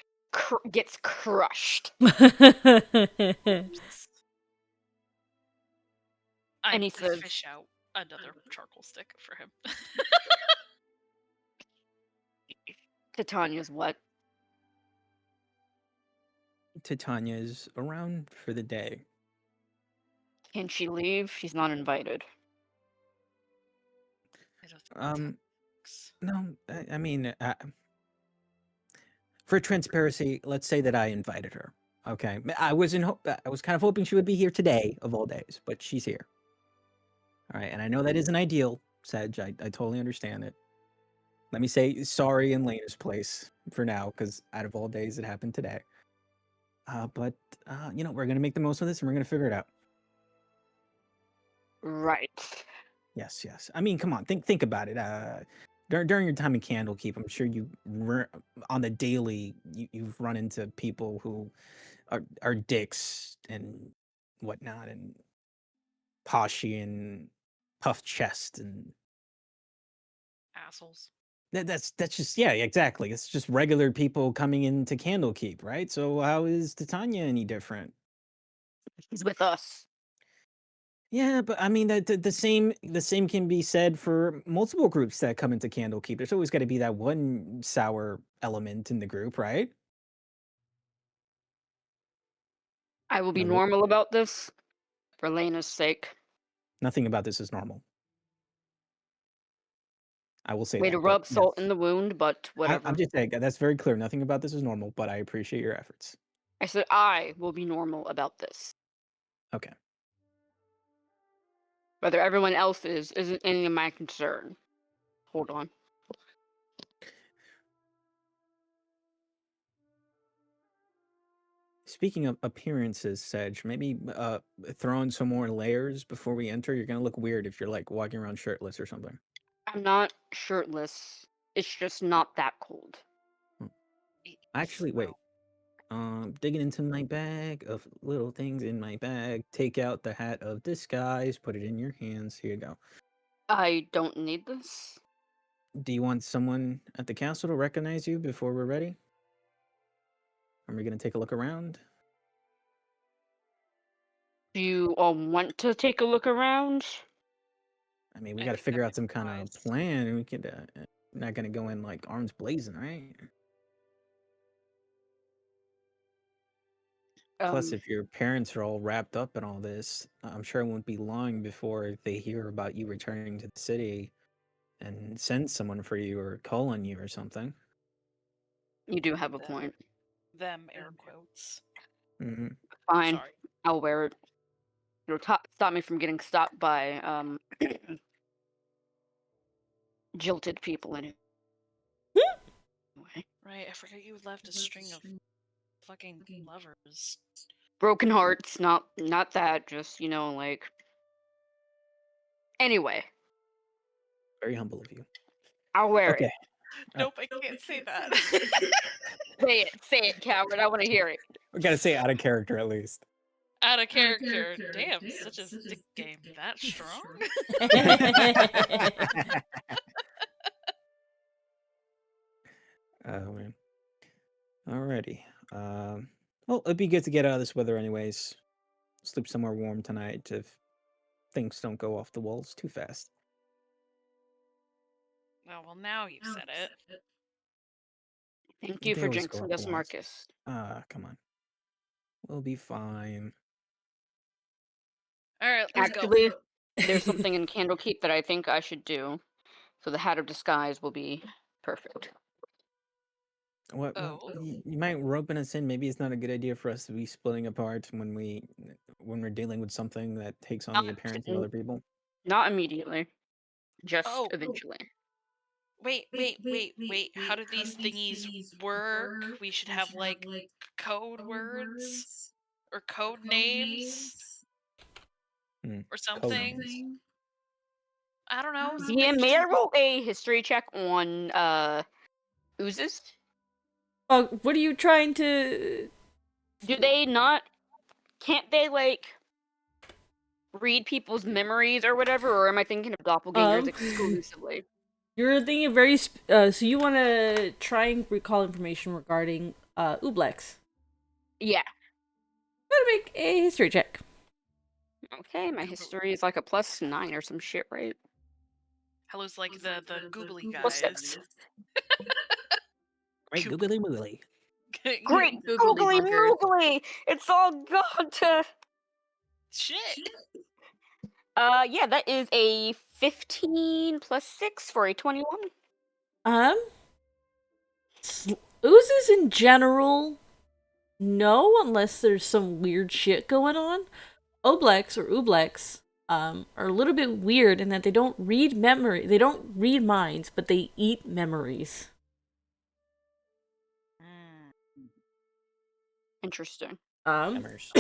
gets crushed. I he says- fish out another charcoal stick for him. Titania's what? Titania's around for the day. Can she leave? She's not invited. I don't think that's how it works. No, I mean, for transparency, let's say that I invited her. Okay, I was kind of hoping she would be here today of all days, but she's here. All right, and I know that isn't ideal, Sedge. I totally understand it. Let me say sorry in Lena's place for now, because out of all days, it happened today. But we're gonna make the most of this, and we're gonna figure it out. Right. Yes, yes. I mean, come on, think about it. During your time in Candlekeep, I'm sure on the daily you've run into people who are dicks and whatnot, and poshy and puff chest, and Assholes. that's just, yeah, exactly. It's just regular people coming into Candlekeep, right? So how is Titania any different? He's with us. Yeah, but I mean the same can be said for multiple groups that come into Candlekeep. There's always got to be that one sour element in the group, right? I will be No, normal about this for Lena's sake. nothing about this is normal. I will say Way that. to but rub salt yes. in the wound, but whatever. I'm just saying that's very clear. Nothing about this is normal, but I appreciate your efforts. I said I will be normal about this. Okay. Whether everyone else isn't any of my concern. Hold on. Speaking of appearances, Sedge, maybe throw in some more layers before we enter. You're gonna look weird if you're like walking around shirtless or something. I'm not shirtless. It's just not that cold. Actually, wait. Digging into my bag of little things in my bag. Take out the hat of disguise. Put it in your hands. Here you go. I don't need this. Do you want someone at the castle to recognize you before we're ready? Are we gonna take a look around? Do you all want to take a look around? I mean, we I got to think figure that'd out be some kind of wise. plan. We could not gonna go in like arms blazing, right? Plus, if your parents are all wrapped up in all this, I'm sure it won't be long before they hear about you returning to the city and send someone for you or call on you or something. You do have a point. Them air quotes. Hmm. Fine. Sorry. I'll wear it. It'll stop me from getting stopped by jilted people anyway. Right, I forgot you left a string of fucking lovers. Broken hearts, not that, just, like... Anyway, Very humble of you. I'll wear Okay. it. Nope, I can't say that. Say it, coward. I want to hear it. We gotta say out of character at least. Out of character. Damn, such a dick game. That strong? Oh man. Alrighty. Well, it'd be good to get out of this weather anyways. Sleep somewhere warm tonight if things don't go off the walls too fast. Oh, well, now you've said it. Thank you They for always go jinxing off the us, walls. Marcus. Come on. We'll be fine. Alright, let's Actually, go. there's something in Candlekeep that I think I should do. So the Hat of Disguise will be perfect. What? Oh. You might roping us in. Maybe it's not a good idea for us to be splitting apart when we're dealing with something that takes on the Not appearance of n- other people. Not immediately. Just Oh. eventually. Wait. How do these thingies work? We should have, like, code words? Or code names? Or something? names. I don't know. Yeah, may I roll a history check on oozes? What are you trying to... Do they not... Can't they, like, read people's memories or whatever? Or am I thinking of doppelgangers exclusively? You're thinking very... so you want to try and recall information regarding Ublex. Yeah. Gotta make a history check. Okay, my history is like a +9 or some shit, right? Hello's like the googly +6. guys. Right, googly moogly. Great, Googly googly buggers. moogly! It's all gone to... Shit. Yeah, that is a 15 + 6 for a 21. Oozes in general, no, unless there's some weird shit going on. Ublex, are a little bit weird in that they don't read minds, but they eat memories. Interesting. Hammers.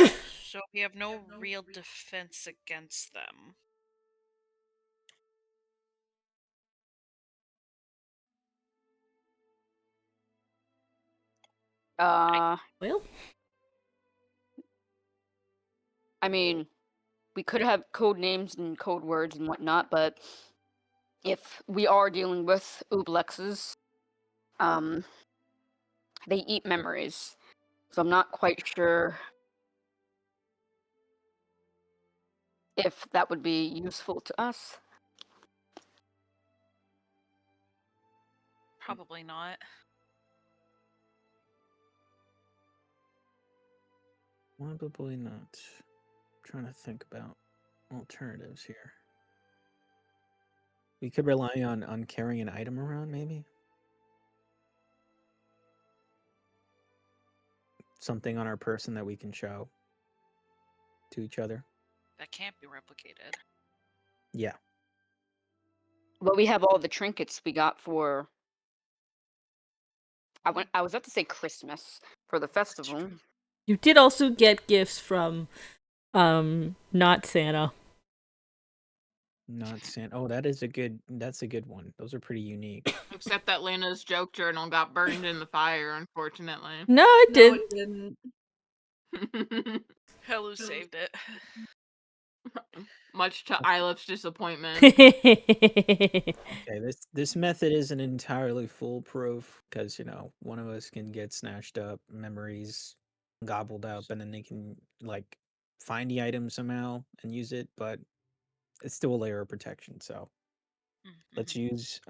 So we have no real defense against them. Well, I mean, we could have code names and code words and whatnot, but if we are dealing with Ooblexes, they eat memories. So I'm not quite sure if that would be useful to us. Probably not. Probably not. Trying to think about alternatives here. We could rely on carrying an item around, maybe. Something on our person that we can show to each other. That can't be replicated. Yeah. But we have all the trinkets we got for. I was about to say Christmas for the festival. you did also get gifts from not Santa. Not Santa. Oh, that's a good one. Those are pretty unique. Except that Lena's joke journal got burned in the fire, unfortunately. No, it No, didn't. it didn't. Hello saved it. Much to Islip's disappointment. Okay, this method isn't entirely foolproof because one of us can get snatched up, memories gobbled up, and then they can like find the item somehow and use it, but it's still a layer of protection. So let's use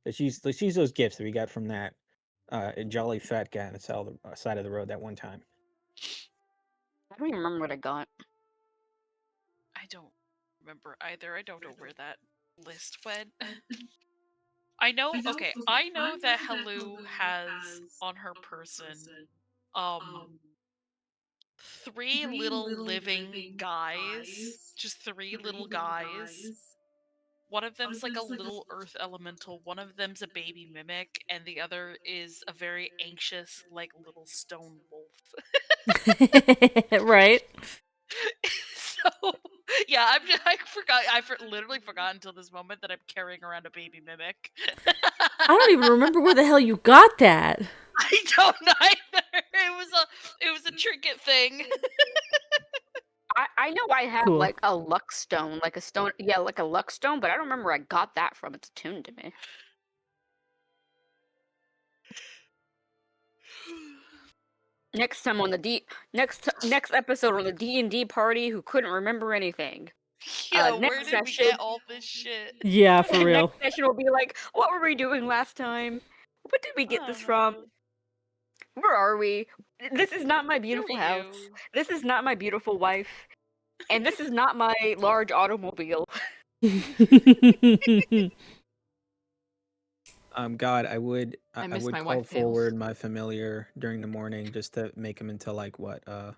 those gifts that we got from that jolly fat guy on the side of the road that one time. I don't even remember what I got. I don't remember either. I don't know where that list went. I know that Hello has on her person three little living guys. Just three little guys. One of them's like a little earth elemental, one of them's a baby mimic, and the other is a very anxious, like, little stone wolf. Right. So, yeah, I literally forgot until this moment that I'm carrying around a baby mimic. I don't even remember where the hell you got that. I don't either. It was a trinket thing. I know I have Cool. like a luck stone, like a stone, yeah, like a luck stone, but I don't remember where I got that from. It's attuned to me. Next time on the next episode on the D&D party who couldn't remember anything. Yeah, next where did we session- get all this shit? Yeah, for real. Next session will be like, what were we doing last time? What did we get this from? Where are we? This is not my beautiful house. This is not my beautiful wife. And this is not my large automobile. God, I would miss my call wife tails. forward my familiar during the morning just to make him into like what a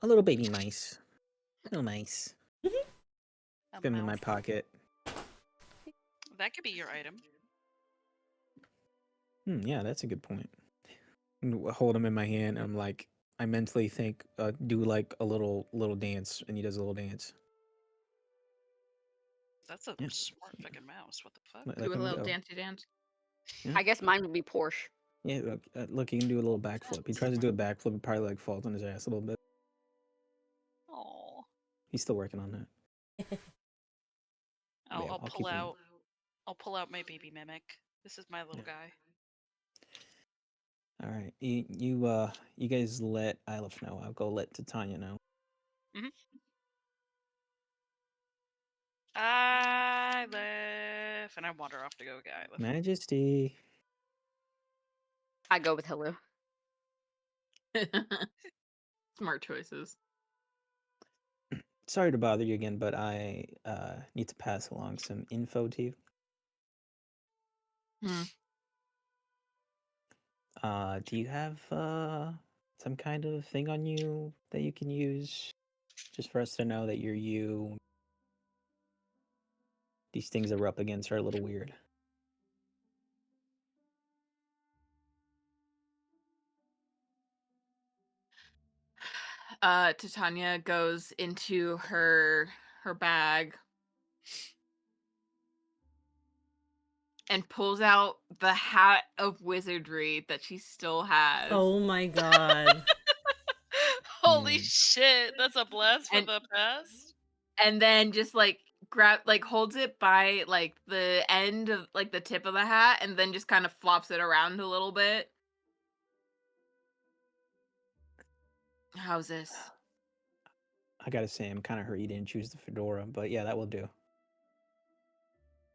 little baby mice, little mice. Put him in my pocket. That could be your item. Yeah, that's a good point. Hold him in my hand. And I'm like, I mentally think, do like a little dance, and he does a little dance. That's a smart fucking mouse. What the fuck? Let Do a him little go. dancey dance. Yeah. I guess mine would be Porsche. Yeah, look, he can do a little backflip. He tries to do a backflip, it probably like falls on his ass a little bit. Oh. He's still working on that. Yeah, I'll I'll keep him. pull out my baby mimic. This is my little guy. All right, you guys let Ilif know. I'll go let Titania know. I left, and I wander off to go get Ilif. Majesty. I go with Hello. Smart choices. Sorry to bother you again, but I need to pass along some info to you. Do you have some kind of thing on you that you can use just for us to know that you're you? these things that we're up against are a little weird. Titania goes into her bag and pulls out the hat of wizardry that she still has. Oh my god. Holy Mm. shit, that's a blast from And- the past. And then just holds it by like the end of like the tip of the hat and then just kind of flops it around a little bit. How's this? I gotta say, I'm kind of hurt you didn't choose the fedora, but yeah, that will do.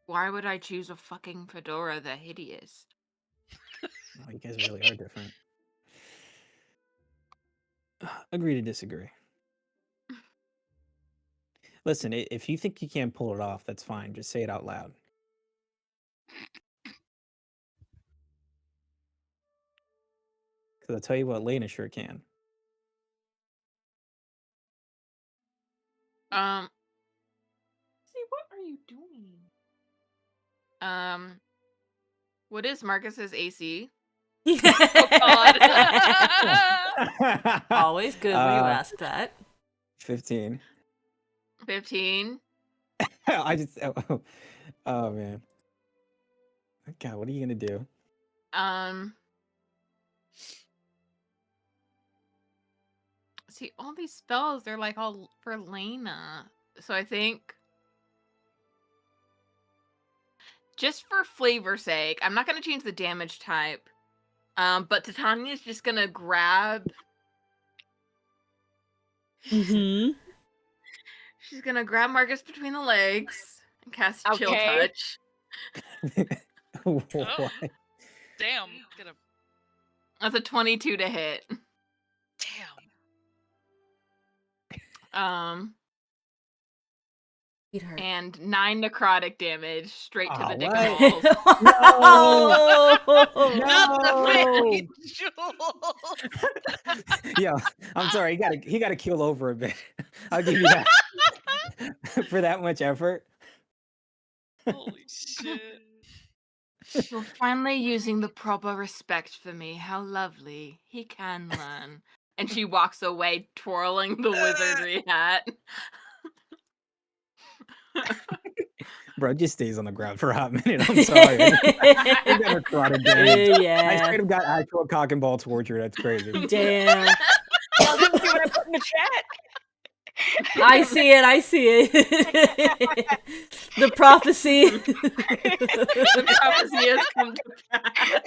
Why would I choose a fucking fedora? They're hideous. Oh, you guys really are different. Agree to disagree. Listen, if you think you can't pull it off, that's fine. Just say it out loud. Because I'll tell you what, Lena sure can. See, what are you doing? What is Marcus's AC? God. Always good when you Uh, ask that. 15. 15. I just. Oh, man. God, what are you going to do? See, all these spells, they're like all for Lena. So I think, just for flavor's sake, I'm not going to change the damage type. But Titania's just going to grab. Mm-hmm. She's going to grab Marcus between the legs and cast Chill Okay. Touch. What? Damn. Get a That's a 22 to hit. damn. Eat her. And 9 necrotic damage straight to Aw, the dick what? and balls. No! Not the No! fanny jewels. Yeah, I'm sorry. He got to keel over a bit. I'll give you that for that much effort. Holy shit. You're finally using the proper respect for me. How lovely. He can learn. And she walks away, twirling the wizardry hat. Bro, it just stays on the ground for a hot minute. I'm sorry. I got necrotic damage. I Yeah. straight up got actual cock and ball torture. That's crazy. Damn. Y'all didn't see what I put in the chat. I see it. I see it. The prophecy. The prophecy has come to pass.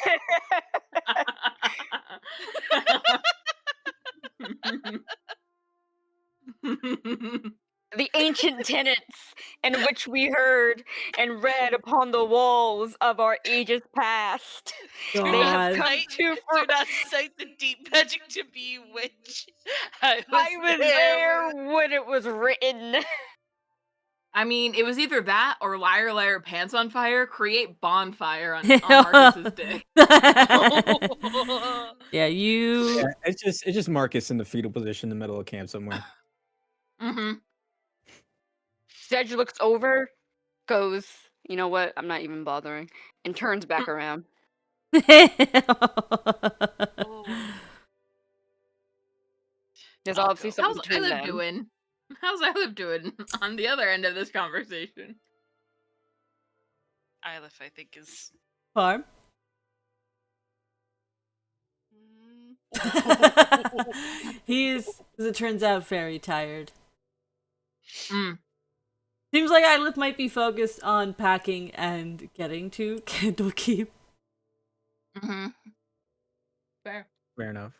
The ancient tenets in which we heard and read upon the walls of our ages past. They have God. come Right? to Do not cite the deep magic to be witch. I I was there when it was written. I mean, it was either that or liar, liar, pants on fire, create bonfire on Marcus's dick. Yeah, you. Yeah, it's just Marcus in the fetal position in the middle of camp somewhere. Mm-hmm. Sedge looks over, goes, you know what? I'm not even bothering, and turns back around. There's I'll obviously go. something How's between Ilib them. doing? How's Ilib doing on the other end of this conversation? Ilif, I think, is. Farm. He's, as it turns out, very tired. Mm. Seems like Ilith might be focused on packing and getting to Candlekeep. Mm-hmm. Fair. Fair enough.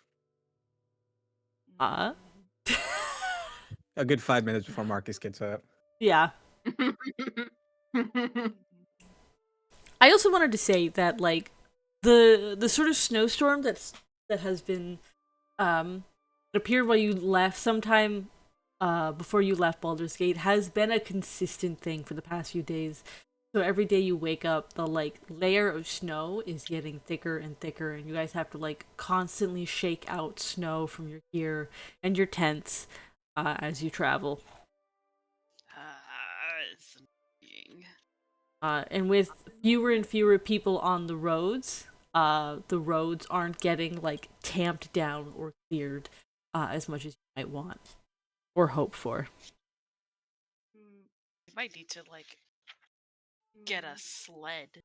Uh, A good 5 minutes before Marcus gets up. yeah. I also wanted to say that, like, the sort of snowstorm that has been appeared while you left sometime before you left Baldur's Gate has been a consistent thing for the past few days. So every day you wake up, the like layer of snow is getting thicker and thicker, and you guys have to like constantly shake out snow from your gear and your tents as you travel. It's annoying. And with fewer and fewer people on the roads aren't getting like tamped down or cleared as much as you might want or hope for. We might need to like get a sled,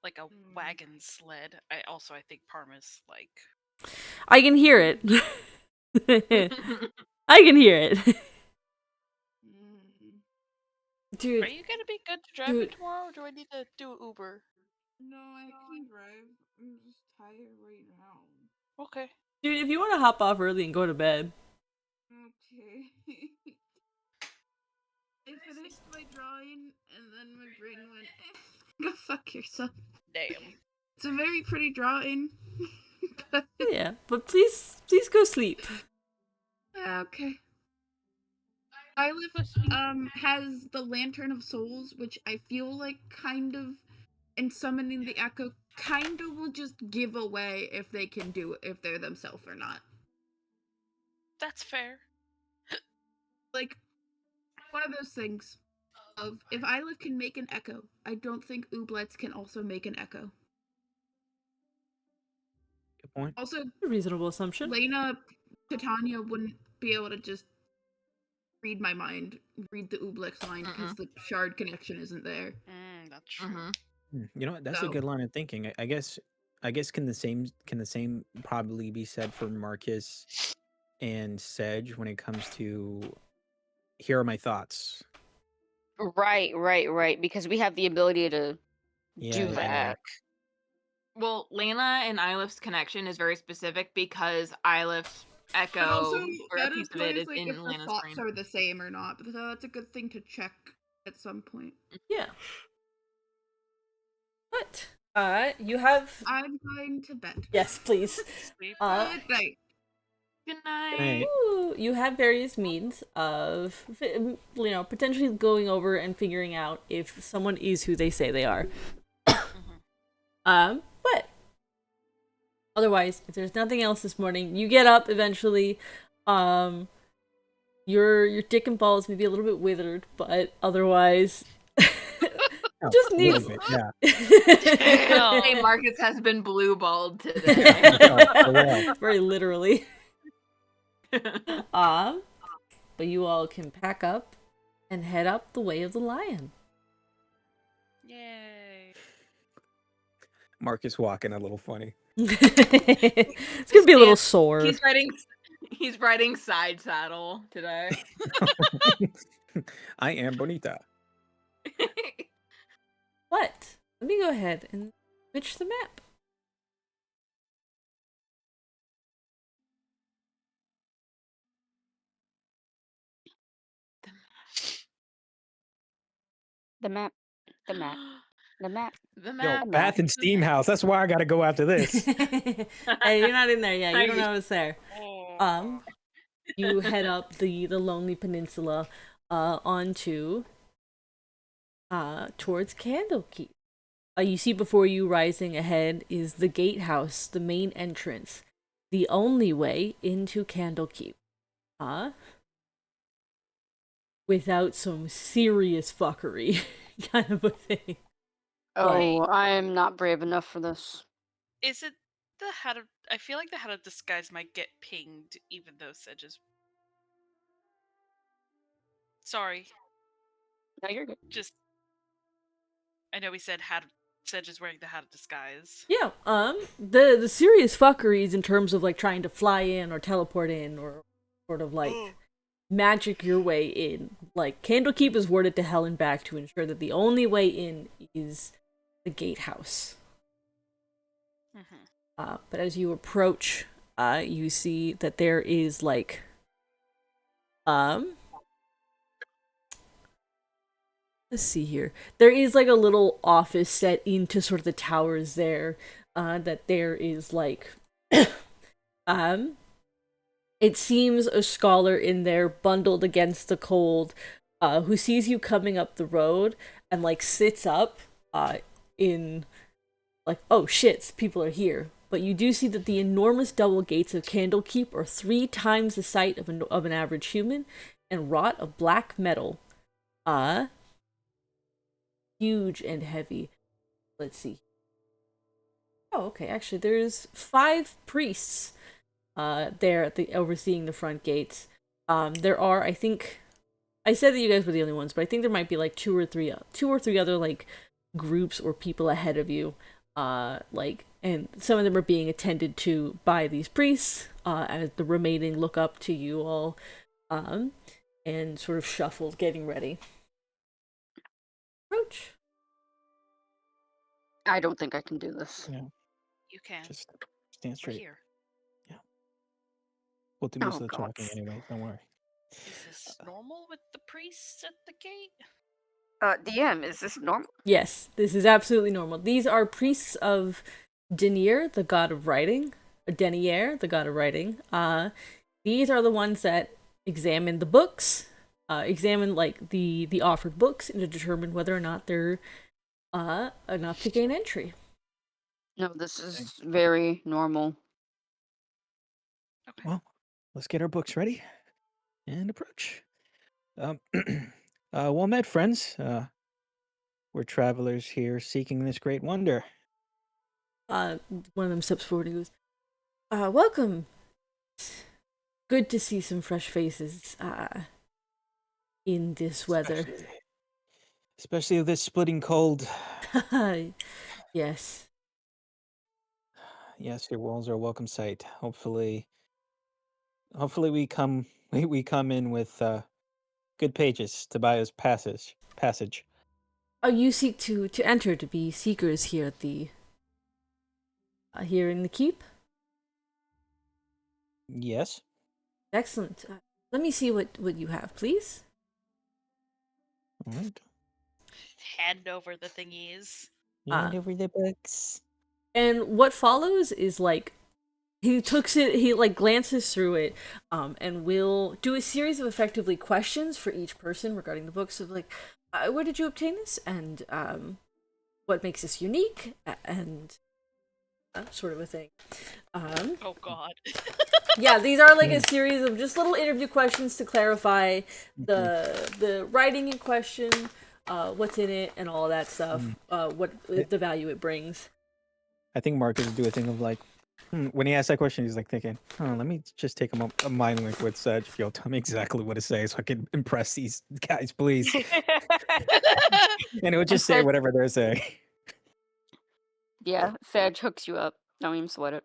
like a wagon sled. I think Parma's like. I can hear it. I can hear it. Dude, Are you gonna be good to drive dude. it tomorrow, or do I need to do Uber? No, I can drive. I'm just tired right now. Okay. Dude, if you want to hop off early and go to bed. Okay. I finished my drawing and then my brain went, go fuck yourself. Damn. It's a very pretty drawing. But- Yeah, but please go sleep. okay. Iliff has the Lantern of Souls, which I feel like kind of, in summoning the Echo, kind of will just give away if they can do it, if they're themselves or not. That's fair. Like, one of those things of, if Iliff can make an Echo, I don't think Ooblets can also make an Echo. Good point. Also, A reasonable assumption. Lena Titania wouldn't be able to just read my mind, read the Ooblex line, because the shard connection isn't there. That's true. You know what? That's a So- good line of thinking. I guess can the same probably be said for Marcus and Sedge when it comes to here are my thoughts. Right. Because we have the ability to Yeah, do yeah. that. Well, Lena and Iliff's connection is very specific because Iliff's echo, But also, or a that piece of it, implies is like in if the Lena's thoughts brain. are the same or not. But that's a good thing to check at some point. Yeah. What? You have. I'm going to bed. Yes, please. Sleep. Good night. Good night. Hey, Ooh, you have various means of, potentially going over and figuring out if someone is who they say they are. But otherwise, if there's nothing else this morning, you get up eventually. Your dick and balls may be a little bit withered, but otherwise, oh, just a needs. little bit, yeah. Hey, Marcus has been blue balled today. Oh, well. Very literally. But you all can pack up and head up the way of the lion. Yay. Marcus walking a little funny. It's gonna be a little sore. He's riding side saddle today. I am bonita. What? Let me go ahead and switch the map. The map. The map. The Yo, map. Bath and Steam House. That's why I gotta go after this. Hey, you're not in there yet. You don't know it's there. Oh. You head up the Lonely Peninsula, onto, towards Candlekeep. You see before you, rising ahead, is the gatehouse, the main entrance, the only way into Candlekeep. Without some serious fuckery, kind of a thing. Oh, I'm not brave enough for this. Is it the hat of? I feel like the hat of disguise might get pinged, even though Sedge is. Sorry, No, you're good. just. I know we said Sedge is wearing the hat of disguise. Yeah, the serious fuckeries in terms of like trying to fly in or teleport in or sort of like magic your way in. Like Candlekeep is warded to hell and back to ensure that the only way in is the gatehouse. But as you approach, you see that there is like let's see here. There is like a little office set into sort of the towers there. That there is like it seems a scholar in there bundled against the cold, who sees you coming up the road and like sits up in like, oh shit, people are here. But you do see that the enormous double gates of Candlekeep are 3 times the height of an average human and wrought of black metal. huge and heavy. Let's see. Oh, okay. Actually, there's 5 priests there at the overseeing the front gates. There are, I think, I said that you guys were the only ones, but I think there might be like two or three other like groups or people ahead of you. And some of them are being attended to by these priests, as the remaining look up to you all, and sort of shuffle, getting ready. Approach. I don't think I can do this. Yeah, You can. just stand We're straight. here. We'll do most Oh, of the God. talking anyway. Don't worry. Is this normal with the priests at the gate? DM, is this normal? Yes, this is absolutely normal. These are priests of Denier, the god of writing. Denier, the god of writing. These are the ones that examine the books, examine like the offered books, and to determine whether or not they're enough to gain entry. No, this is very normal. Okay. Well, let's get our books ready and approach. Well met, friends. We're travelers here seeking this great wonder. One of them steps forward and goes, welcome. Good to see some fresh faces, in this weather. Especially this splitting cold. Yes. Yes, your walls are a welcome sight. Hopefully we come in with good pages to buy us passage. You seek to enter, to be seekers here at the here in the keep? Yes. Excellent. Let me see what you have, please. All right. Hand over the thingies. Hand over the books. And what follows is like he like glances through it, and will do a series of effectively questions for each person regarding the books of like, where did you obtain this, and what makes this unique, and sort of a thing. Oh God. Yeah, these are like a series of just little interview questions to clarify the writing in question, what's in it, and all of that stuff. What the value it brings. I think Marcus would do a thing of like, when he asks that question, he's like thinking, "Oh, let me just take a mind link with Sedge. Yo, tell me exactly what to say so I can impress these guys, please." And it would just say Sedge- whatever they're saying. Yeah, Sedge hooks you up. Don't even sweat it.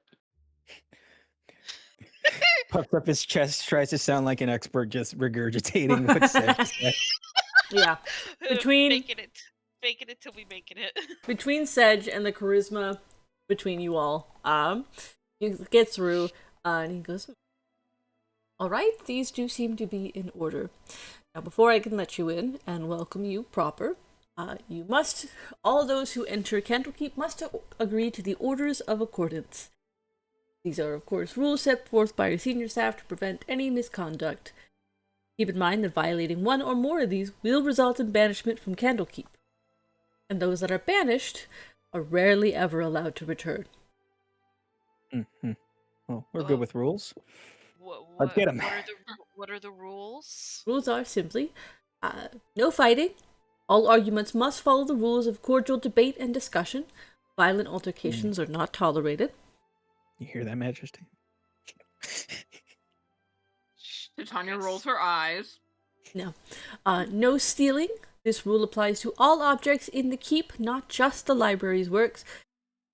Puffs up his chest, tries to sound like an expert, just regurgitating what Sedge said. Yeah. Between- Faking it till we making it. Between Sedge and the charisma between you all, you get through, and he goes, all right, these do seem to be in order. Now, before I can let you in and welcome you proper, all those who enter Candlekeep must agree to the orders of accordance. These are, of course, rules set forth by your senior staff to prevent any misconduct. Keep in mind that violating one or more of these will result in banishment from Candlekeep, and those that are banished are rarely ever allowed to return. Mm-hmm. Well, we're good Oh. with rules. What, Let's get 'em. What are the rules? Rules are simply, no fighting. All arguments must follow the rules of cordial debate and discussion. Violent altercations are not tolerated. You hear that, Majesty? Titania rolls her eyes. No stealing. This rule applies to all objects in the keep, not just the library's works.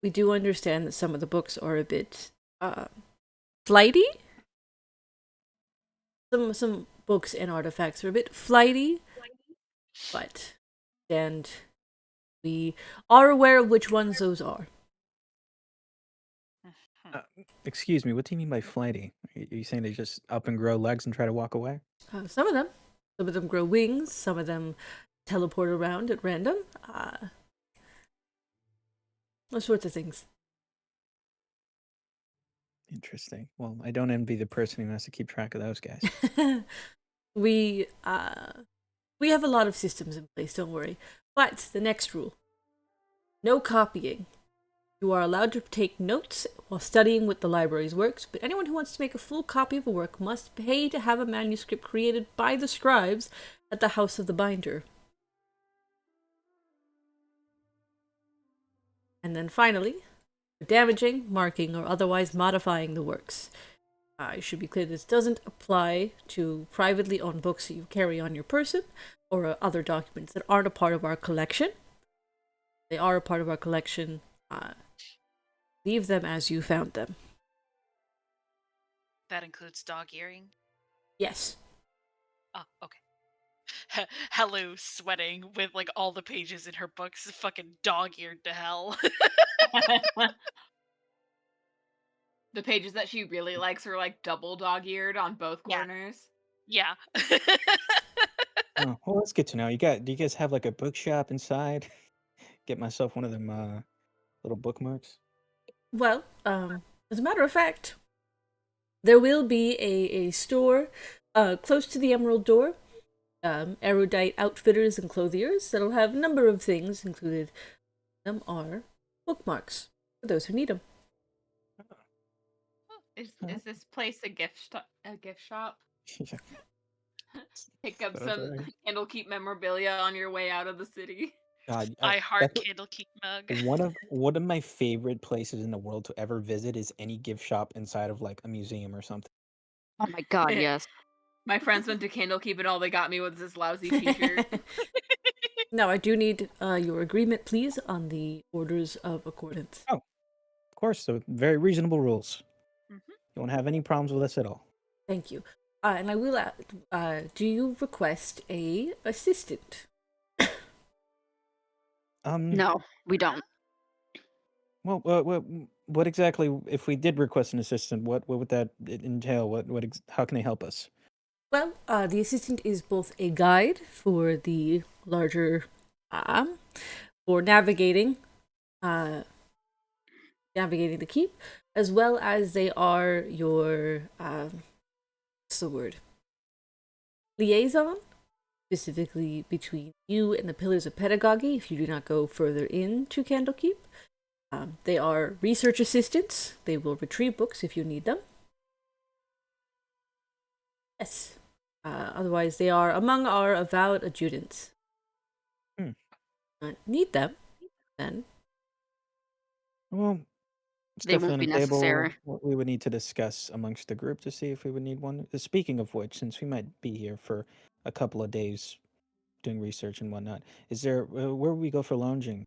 We do understand that some of the books are a bit flighty. Some books and artifacts are a bit flighty, but we are aware of which ones those are. Excuse me, what do you mean by flighty? Are you saying they just up and grow legs and try to walk away? Some of them grow wings. Some of them teleport around at random. All sorts of things. Interesting. Well, I don't envy the person who has to keep track of those guys. We have a lot of systems in place, don't worry. But the next rule: no copying. You are allowed to take notes while studying with the library's works, but anyone who wants to make a full copy of a work must pay to have a manuscript created by the scribes at the house of the binder. And then finally, damaging, marking, or otherwise modifying the works. It should be clear this doesn't apply to privately owned books that you carry on your person or other documents that aren't a part of our collection. They are a part of our collection. Leave them as you found them. That includes dog earring. Yes. Oh, okay. Hello, sweating with like all the pages in her books fucking dog-eared to hell. The pages that she really likes are like double dog-eared on both Yeah. corners. Yeah. Oh, well, that's good to know. Do you guys have like a bookshop inside? Get myself one of them little bookmarks. Well, as a matter of fact, there will be a store close to the Emerald Door. Erudite outfitters and clothiers that'll have a number of things included. Them are bookmarks for those who need them. Is Huh? this place a gift shop? Yeah. Pick up Sounds some right. Candlekeep memorabilia on your way out of the city. God, I heart that's Candlekeep mug. one of my favorite places in the world to ever visit is any gift shop inside of like a museum or something. Oh my god, yes. My friends went to Candlekeep and all they got me was this lousy t-shirt. Now, I do need your agreement, please, on the orders of accordance. Of course, so very reasonable rules. Mhm. You won't have any problems with us at all. Thank you. And I will add, do you request a assistant? No, we don't. Well, what exactly? If we did request an assistant, what would that entail? How can they help us? Well, the assistant is both a guide for the larger, for navigating the keep, as well as they are your, what's the word? Liaison, specifically between you and the Pillars of Pedagogy, if you do not go further into Candlekeep. They are research assistants. They will retrieve books if you need them. Yes. Otherwise, they are among our avowed adjutants. Need them, then. Well, it's They won't definitely be on the table. necessary. What we would need to discuss amongst the group to see if we would need one. Speaking of which, since we might be here for a couple of days doing research and whatnot, is there where would we go for lounging?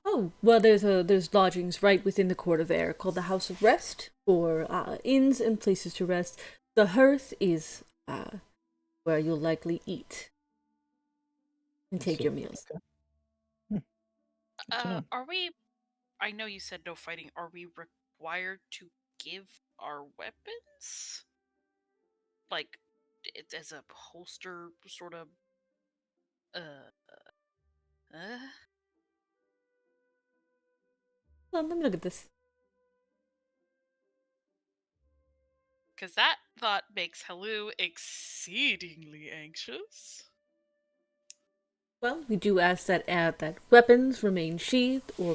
Oh, well, there's lodgings right within the Court of Air called the House of Rest for inns and places to rest. The Hearth is where you'll likely eat and I take see. your meals. Okay. Good to know. Are we? I know you said no fighting. Are we required to give our weapons? Like, it's as a holster sort of. Well, let me look at this. Because that thought makes Hello exceedingly anxious. Well, we do ask that weapons remain sheathed or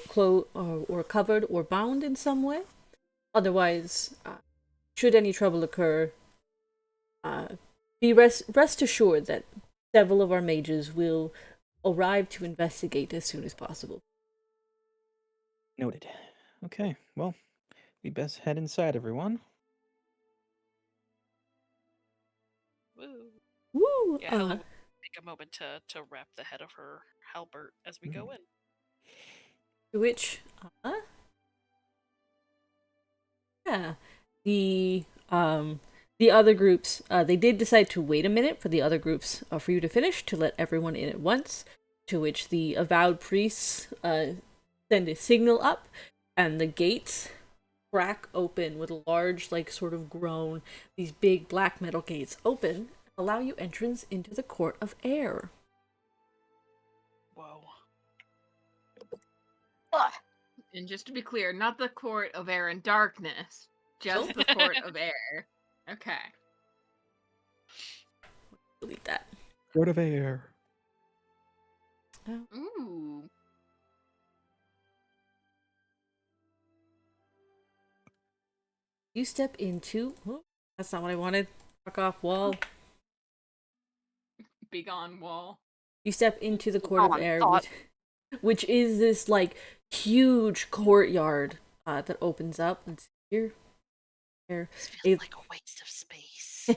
covered or bound in some way. Otherwise, should any trouble occur, be rest assured that several of our mages will arrive to investigate as soon as possible. Noted. Okay. Well, we best head inside, everyone. Woo. Woo! Yeah, Hello will take a moment to wrap the head of her halberd as we go in. To which, yeah, the other groups, they did decide to wait a minute for the other groups for you to finish to let everyone in at once. To which the avowed priests send a signal up, and the gates crack open with a large, like, sort of groan. These big black metal gates open, allow you entrance into the Court of Air. Whoa. And just to be clear, not the Court of Air and Darkness, just the Court of Air. Okay. Delete that. Court of Air. Ooh. You step into... Oh, that's not what I wanted. Fuck off, wall. Begone wall. You step into the Court of on Air. thought. which is this like huge courtyard that opens up. Let's see here. There. This feels It- like a waste of space.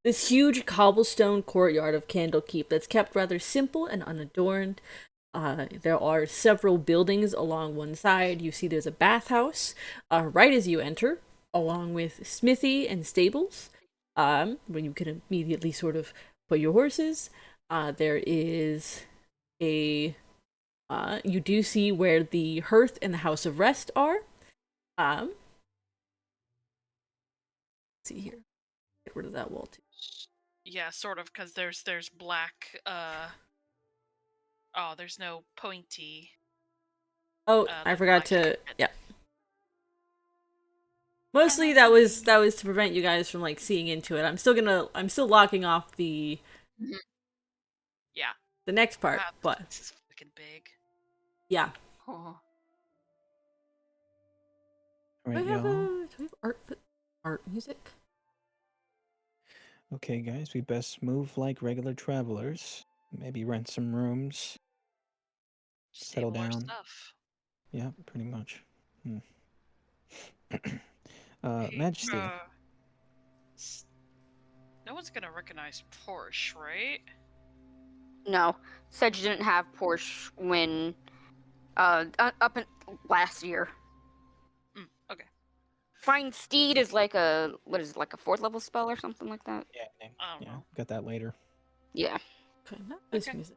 this huge cobblestone courtyard of Candlekeep that's kept rather simple and unadorned. There are several buildings along one side. You see there's a bathhouse right as you enter, along with smithy and stables, where you can immediately sort of put your horses. There is a you do see where the hearth and the house of rest are. Let's see here. Get rid of that wall too. Yeah, sort of, because there's black. Oh, there's no pointy. Oh, I the forgot black to. carpet. Yeah. Mostly that was to prevent you guys from like seeing into it. I'm still locking off the Yeah. next part, Wow, but this is fucking big. yeah. Oh. All Do right, we have y'all. art music? Okay, guys, we best move like regular travelers. Maybe rent some rooms. Settle Stable our down. stuff. Yeah, pretty much. Majesty. No one's gonna recognize Porsche, right? No, Sedge didn't have Porsche when up in last year. Okay. Find Steed is like a what is it, like a 4th level spell or something like that? Yeah, I don't know. got that later. Yeah, Okay, not this Okay. music.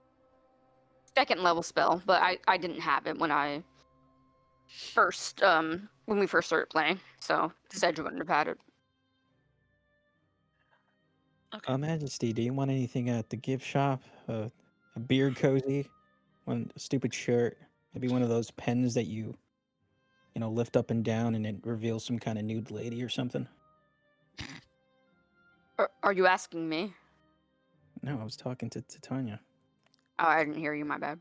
2nd level spell, but I didn't have it when I first when we first started playing, so Sedge wouldn't have had it. Okay. Majesty, do you want anything at the gift shop? A beard cozy? A stupid shirt? Maybe one of those pens that you lift up and down and it reveals some kind of nude lady or something? Are you asking me? No, I was talking to Tanya. Oh, I didn't hear you. My bad.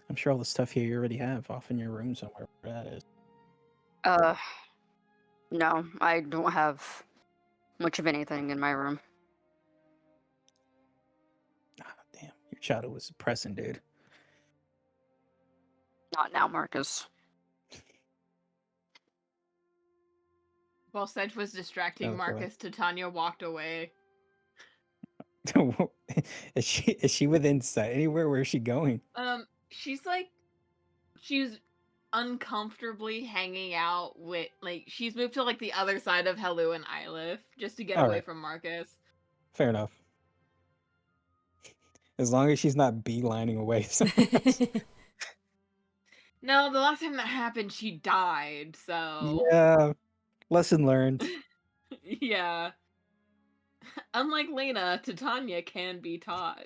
I'm sure all the stuff here you already have off in your room somewhere. Where that is. No, I don't have much of anything in my room. Ah, damn, your childhood was depressing, dude. Not now, Marcus. While Sedge was distracting Oh, boy. Marcus, Titania walked away. Is she within sight anywhere? Where is she going? She's uncomfortably hanging out with she's moved to the other side of Helu and Ylith just to get away Alright. from Marcus. Fair enough. As long as she's not beelining away somewhere else. No, the last time that happened, she died. So Yeah. Lesson learned. yeah. Unlike Lena, Titania can be taught.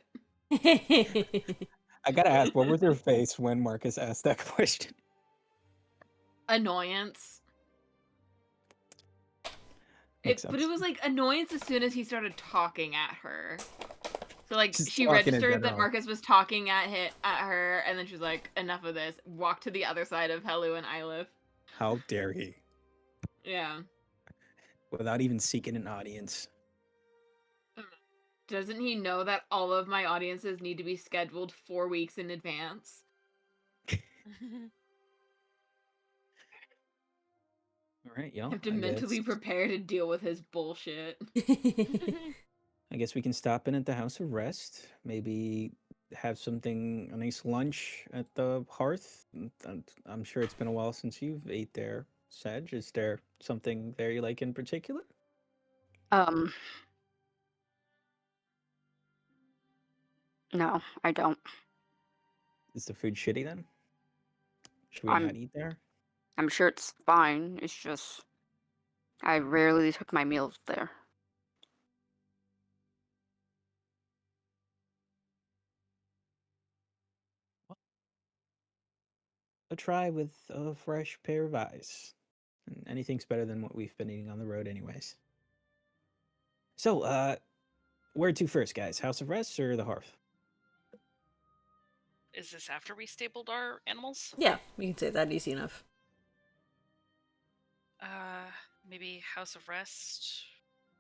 I gotta ask, what was her face when Marcus asked that question? Annoyance. Makes But it sense. was annoyance as soon as he started talking at her. So Just she talking in registered that general. Marcus was talking at her, and then she was like, "Enough of this." Walked to the other side of Helu and Ylith. How dare he? Yeah. Without even seeking an audience. Doesn't he know that all of my audiences need to be scheduled 4 weeks in advance? Alright, y'all. I have to mentally prepare to deal with his bullshit. I guess we can stop in at the House of Rest. Maybe have a nice lunch at the hearth. I'm sure it's been a while since you've ate there, Sedge. Is there something there you like in particular? No, I don't. Is the food shitty then? Should we I'm- not eat there? I'm sure it's fine. It's just I rarely took my meals there. A try with a fresh pair of eyes. And anything's better than what we've been eating on the road anyways. So, where to first, guys? House of Rest or the hearth? Is this after we stabled our animals? Yeah, we can say that easy enough. Maybe House of Rest,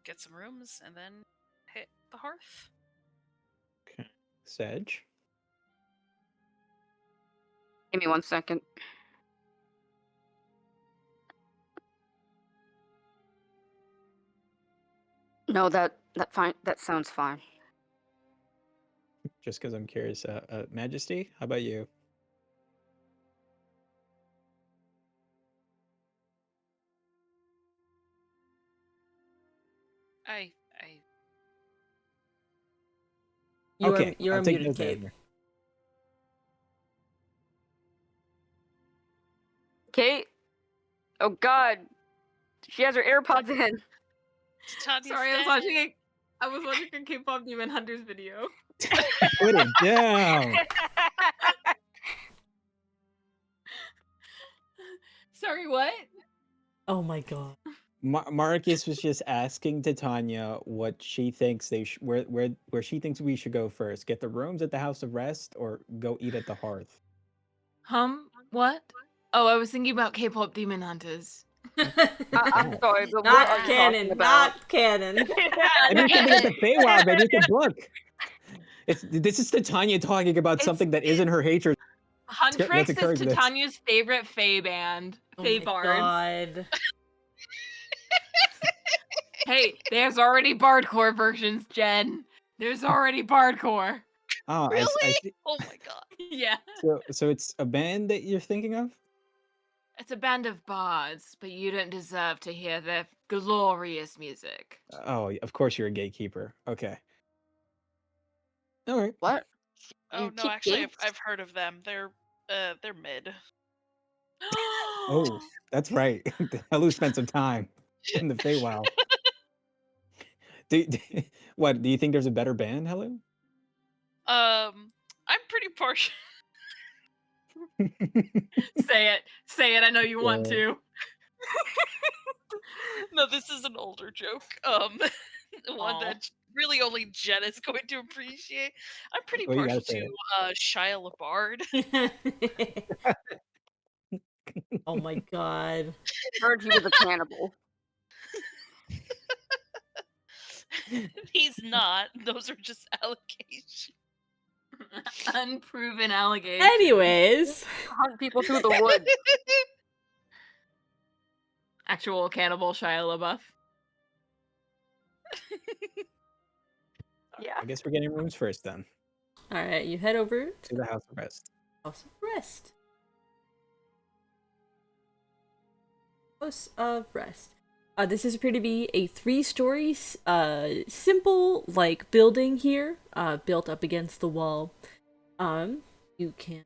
get some rooms, and then hit the hearth. Okay. Sedge? Give me 1 second. No, that sounds fine. Just because I'm curious. Majesty, how about you? You're Okay, you're I'll take unmuted, those Kate. then. Kate? Oh God. She has her AirPods in. Tanya's Sorry, I was dead. watching a K-pop Demon Hunters video. Put it down. Sorry, what? Oh my god. Marcus was just asking to Tanya what she thinks where she thinks we should go first. Get the rooms at the House of Rest or go eat at the Hearth. What? Oh, I was thinking about K-pop Demon Hunters. I'm sorry, but what Not are you talking canon. about? Not canon. I mean, something at the Feywild. Maybe it's a book. This is the Tanya talking about something that isn't her hatred. Huntrix occurring is to this. Titania's favorite Fae band. Oh Fae my bards. god. Hey, there's already bardcore versions, Jen. There's already bardcore. Oh, I Really? see. Oh my god. Yeah. So it's a band that you're thinking of? It's a band of bards, but you don't deserve to hear their glorious music. Oh, of course you're a gatekeeper. Okay. All right. What? Oh You no, keep actually gates? I've heard of them. They're mid. Oh, that's right. Helu spent some time in the Feywild. What? Do you think there's a better band, Helu? I'm pretty partial. Say it. I know you want Yeah. to. No, this is an older joke. One Aw. that really only Jen is going to appreciate. I'm pretty Well, you partial gotta say to Shia LaBard. Oh my god. Heard he was a cannibal. He's not. Those are just allegations. Unproven allegation. Anyways, Hunt people through the woods. Actual cannibal Shia LaBeouf. Yeah. I guess we're getting rooms first then. alright, you head over To the House of Rest. House of Rest. House of Rest. This is appeared to be a 3-story, simple, like, building here, built up against the wall. You can...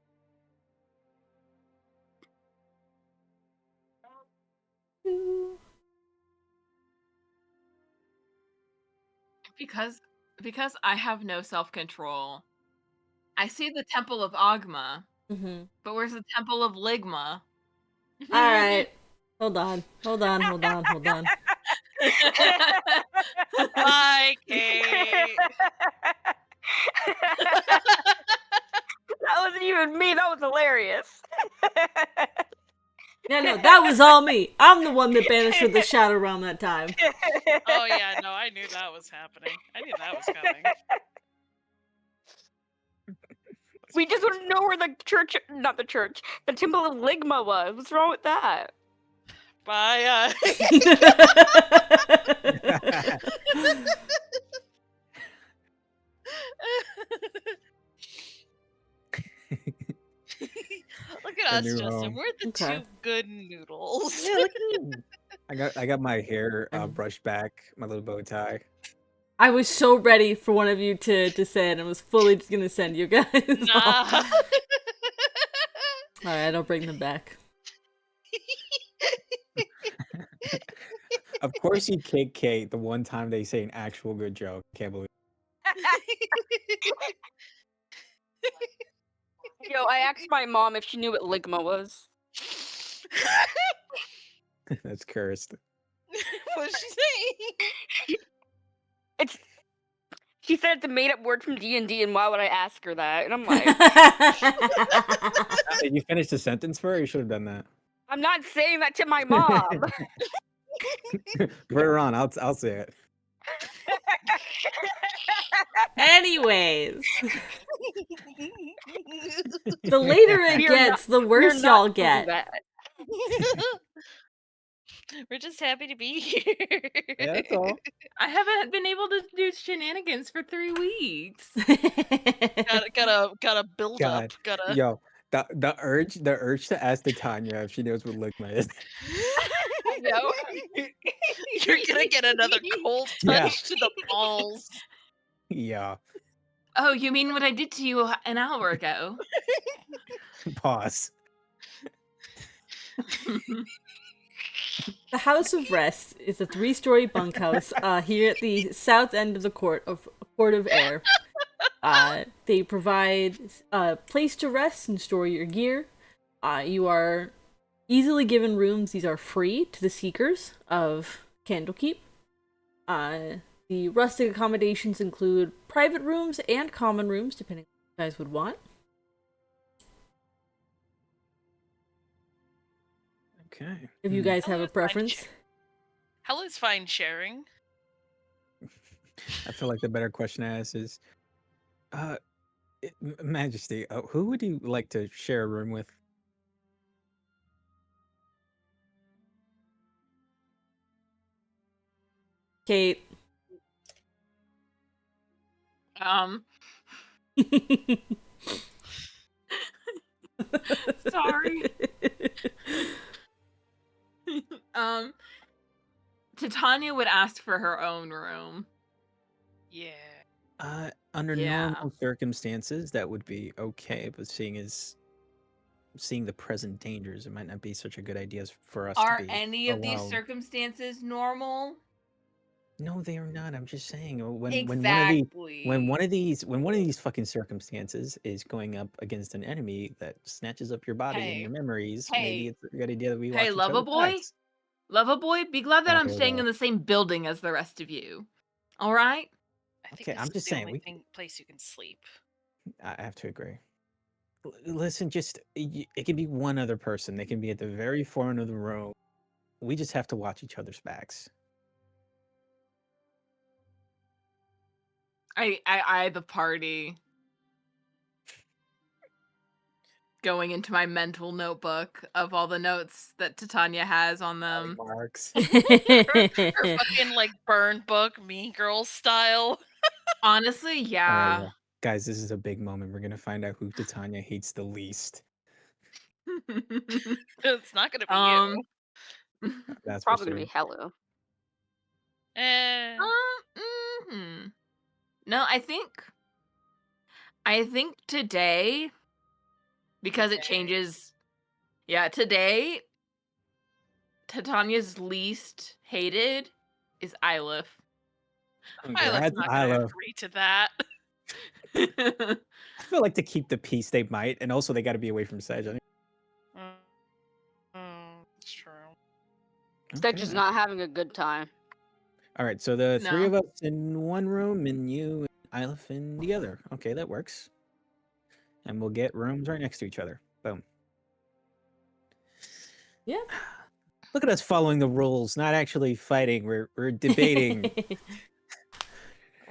Because I have no self-control. I see the Temple of Agma, Mm-hmm. but where's the Temple of Ligma? Alright. Hold on. Bye, Kate. That wasn't even me. That was hilarious. No, that was all me. I'm the one that banished her the Shadow Realm that time. Oh yeah, no, I knew that was happening. I knew that was coming. We just want to know where the the Temple of Ligma was. What's wrong with that? Bye. Look at A us, new Justin. home. We're the Okay. two good noodles. Yeah, look at you. I got my hair brushed back, my little bow tie. I was so ready for one of you to send. I was fully just gonna send you guys. Nah. Alright, I'll bring them back. Of course you kick Kate the one time they say an actual good joke. Can't believe Yo, I asked my mom if she knew what Ligma was. it. That's cursed. What's she saying? She said it's a made-up word from D&D, and why would I ask her that? And I'm like, Did you finish the sentence for her? You should have done that. I'm not saying that to my mom. Put her on. I'll say it. Anyways. The later it We're gets, the We're worse not y'all doing get. that. We're just happy to be here. Yeah, that's all. I haven't been able to do shenanigans for 3 weeks. Gotta build God, up. Gotta. yo, the urge to ask Titania if she knows what ligma is. I know. You're gonna get another cold Yeah. touch to the balls. Yeah. Oh, you mean what I did to you an hour ago? Pause. The House of Rest is a 3-story bunkhouse here at the south end of the Court of Air. They provide a place to rest and store your gear. You are easily given rooms. These are free to the seekers of Candlekeep. The rustic accommodations include private rooms and common rooms, depending on what you guys would want. Okay. If you guys have a preference. Hella's fine sharing. I feel like the better question to ask is, Majesty, who would you like to share a room with? Kate. Sorry. Titania would ask for her own room. Yeah. Under Yeah. normal circumstances, that would be okay, but seeing the present dangers, it might not be such a good idea for us Are to be any of these alone. circumstances normal? No, they are not. I'm just saying when Exactly. one of these fucking circumstances is going up against an enemy that snatches up your body and your memories, maybe Hey. it's a good idea that we watch Hey, each Lava other's Boy? backs. Lava Boy, be glad that I'll I'm hear staying that. in the same building as the rest of you. All right? I think Okay, this I'm is just the saying, only place you can sleep. I have to agree. Listen, just it can be one other person. They can be at the very front of the row. We just have to watch each other's backs. I the party. Going into my mental notebook of all the notes that Titania has on them. Marks. Her fucking like burn book, Mean Girls style. Honestly, yeah. Yeah. Guys, this is a big moment. We're gonna find out who Titania hates the least. It's not gonna be That's Probably for gonna be certain. Hello. you. Eh. mhm. No, I think today, because it changes. Yeah, today, Titania's least hated is Ilif. Isla's not gonna Isla. agree to that. I feel like to keep the peace they might, and also they got to be away from Sedge. I think. It's true. Sedge is not having a good time. All right, so the three No. of us in one room, and you and Ilif in the other. Okay, that works. And we'll get rooms right next to each other. Boom. Yeah. Look at us following the rules, not actually fighting. We're debating.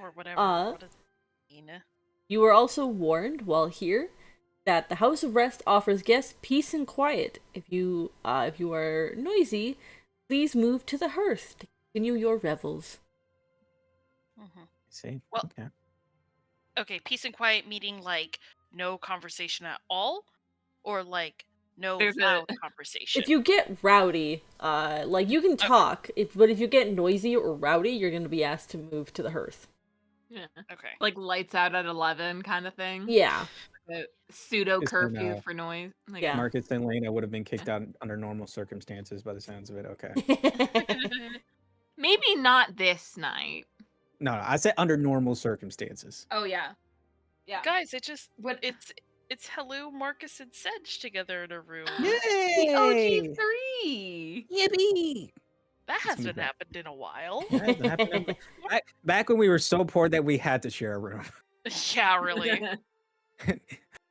Or whatever. What does it mean? You were also warned while here that the House of Rest offers guests peace and quiet. If you are noisy, please move to the hearth to continue your revels. See? Well, okay. Okay, peace and quiet meaning like no conversation at all, or like no loud conversation. If you get rowdy, like you can talk, but if you get noisy or rowdy, you're gonna be asked to move to the hearth. Yeah. Okay. Like lights out at 11 kind of thing. Yeah. Like a pseudo Just curfew an, for noise. Like, Yeah. Marcus and Lena would have been kicked out under normal circumstances by the sounds of it. Okay. Maybe not this night. No, I said under normal circumstances. Oh yeah. Yeah. Guys, it's Hello, Marcus, and Sedge together in a room. The OG 3. Yippee! That Let's move hasn't that. happened in a while. That hasn't happened back when we were so poor that we had to share a room. Yeah, really.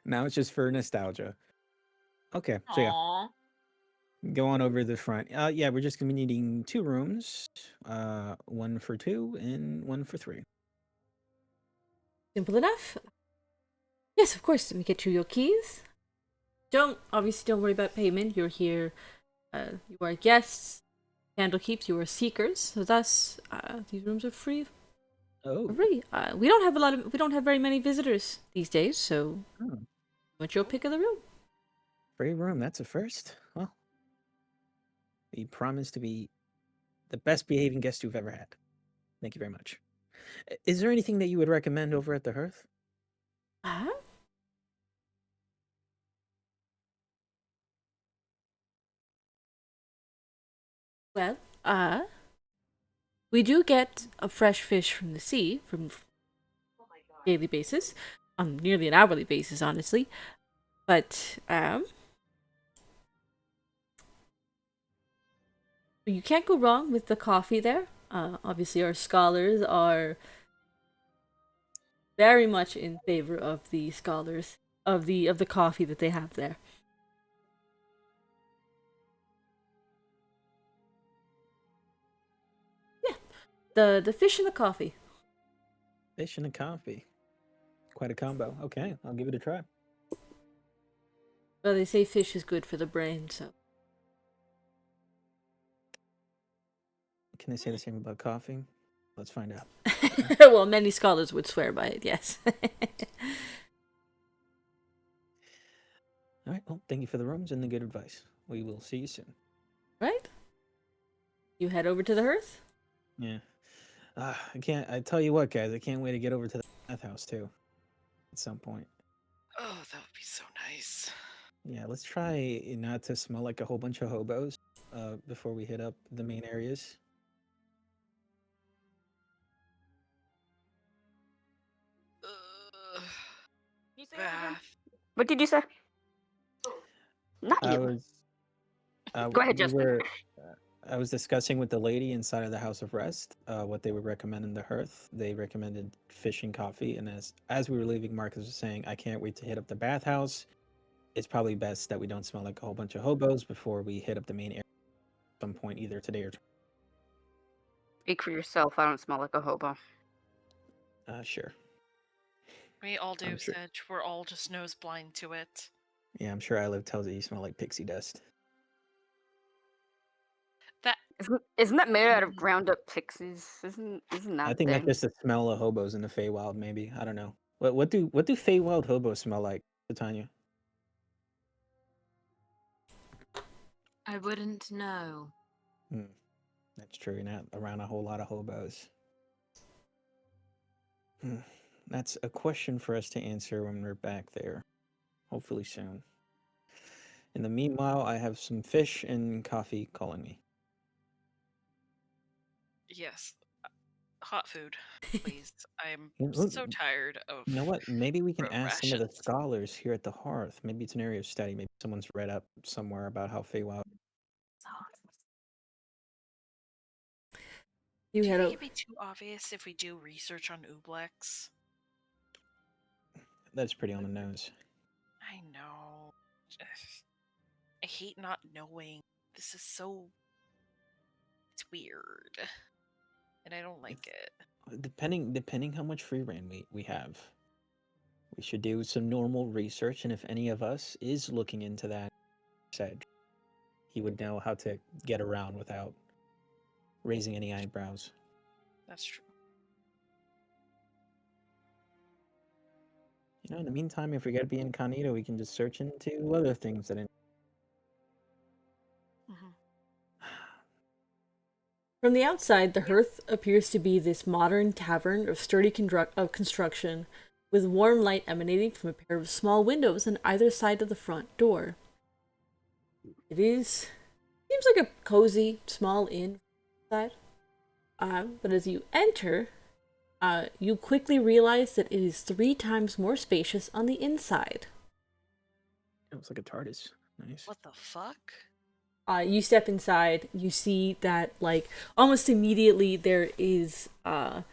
Now it's just for nostalgia. Okay, so yeah. Aww. Go on over to the front. Yeah, we're just gonna be needing 2 rooms. 1 for 2 and 1 for 3. Simple enough. Yes, of course. Let me get you your keys. Obviously don't worry about payment. You're here. You are guests. Candlekeeps. You are seekers. So thus, these rooms are free. Oh, Free. We don't have very many visitors these days. So, oh, what's your pick of the room? free room. That's a first. Well, we promise to be the best behaving guest you've ever had. Thank you very much. Is there anything that you would recommend over at the Hearth? Uh, well, we do get a fresh fish from the sea from daily basis, on nearly an hourly basis, honestly. But you can't go wrong with the coffee there. Obviously, our scholars are very much in favor of the scholars of the coffee that they have there. Yeah, the fish and the coffee. Fish and a coffee. Quite a combo. Okay, I'll give it a try. Well, they say fish is good for the brain, so. Can I say the same about coffee? Let's find out. Well, many scholars would swear by it, yes. All right. Well, thank you for the rooms and the good advice. We will see you soon. Right? You head over to the hearth? Yeah. I can't. I tell you what, guys. I can't wait to get over to the bathhouse too. At some point. Oh, that would be so nice. Yeah. Let's try not to smell like a whole bunch of hobos. Before we hit up the main areas. Ugh. You say that again? Bath. What did you say? Not I you. was. Go ahead, We Justin. were. I was discussing with the lady inside of the House of Rest what they would recommend in the hearth. They recommended fish and coffee, and as we were leaving, Marcus was saying, "I can't wait to hit up the bathhouse. It's probably best that we don't smell like a whole bunch of hobos before we hit up the main area at some point, either today or tomorrow." Speak for yourself. I don't smell like a hobo. Sure. We all do, I'm sure. Sedge. We're all just nose blind to it. Yeah, I'm sure Olive tells you you smell like pixie dust. That Isn't that made out of ground up pixies? Isn't that I think thing? that's just the smell of hobos in the Feywild, maybe. I don't know. What do Feywild hobos smell like, Titania? I wouldn't know. That's true. You're not around a whole lot of hobos. That's a question for us to answer when we're back there. Hopefully soon. In the meanwhile, I have some fish and coffee calling me. yes. Hot food, please. I'm You so tired of know what? Maybe we can ask some of the rations. scholars here at the Hearth. Maybe it's an area of study. Maybe someone's read up somewhere about how Feywild. You Do you head think over. it'd be too obvious if we do research on Ublex? That's pretty on the nose. I know. I hate not knowing. This is so. It's weird. And I don't like it. Depending how much free reign we have, we should do some normal research, and if any of us is looking into that, said he would know how to get around without raising any eyebrows. That's true. In the meantime, if we gotta be incognito, we can just search into other things that. Mm-hmm. From the outside, the hearth appears to be this modern tavern of sturdy construction, with warm light emanating from a pair of small windows on either side of the front door. Seems like a cozy, small inn inside. But as you enter, you quickly realize that it is 3 times more spacious on the inside. It looks like a TARDIS. Nice. What the fuck? You step inside, you see that, like, almost immediately there is, a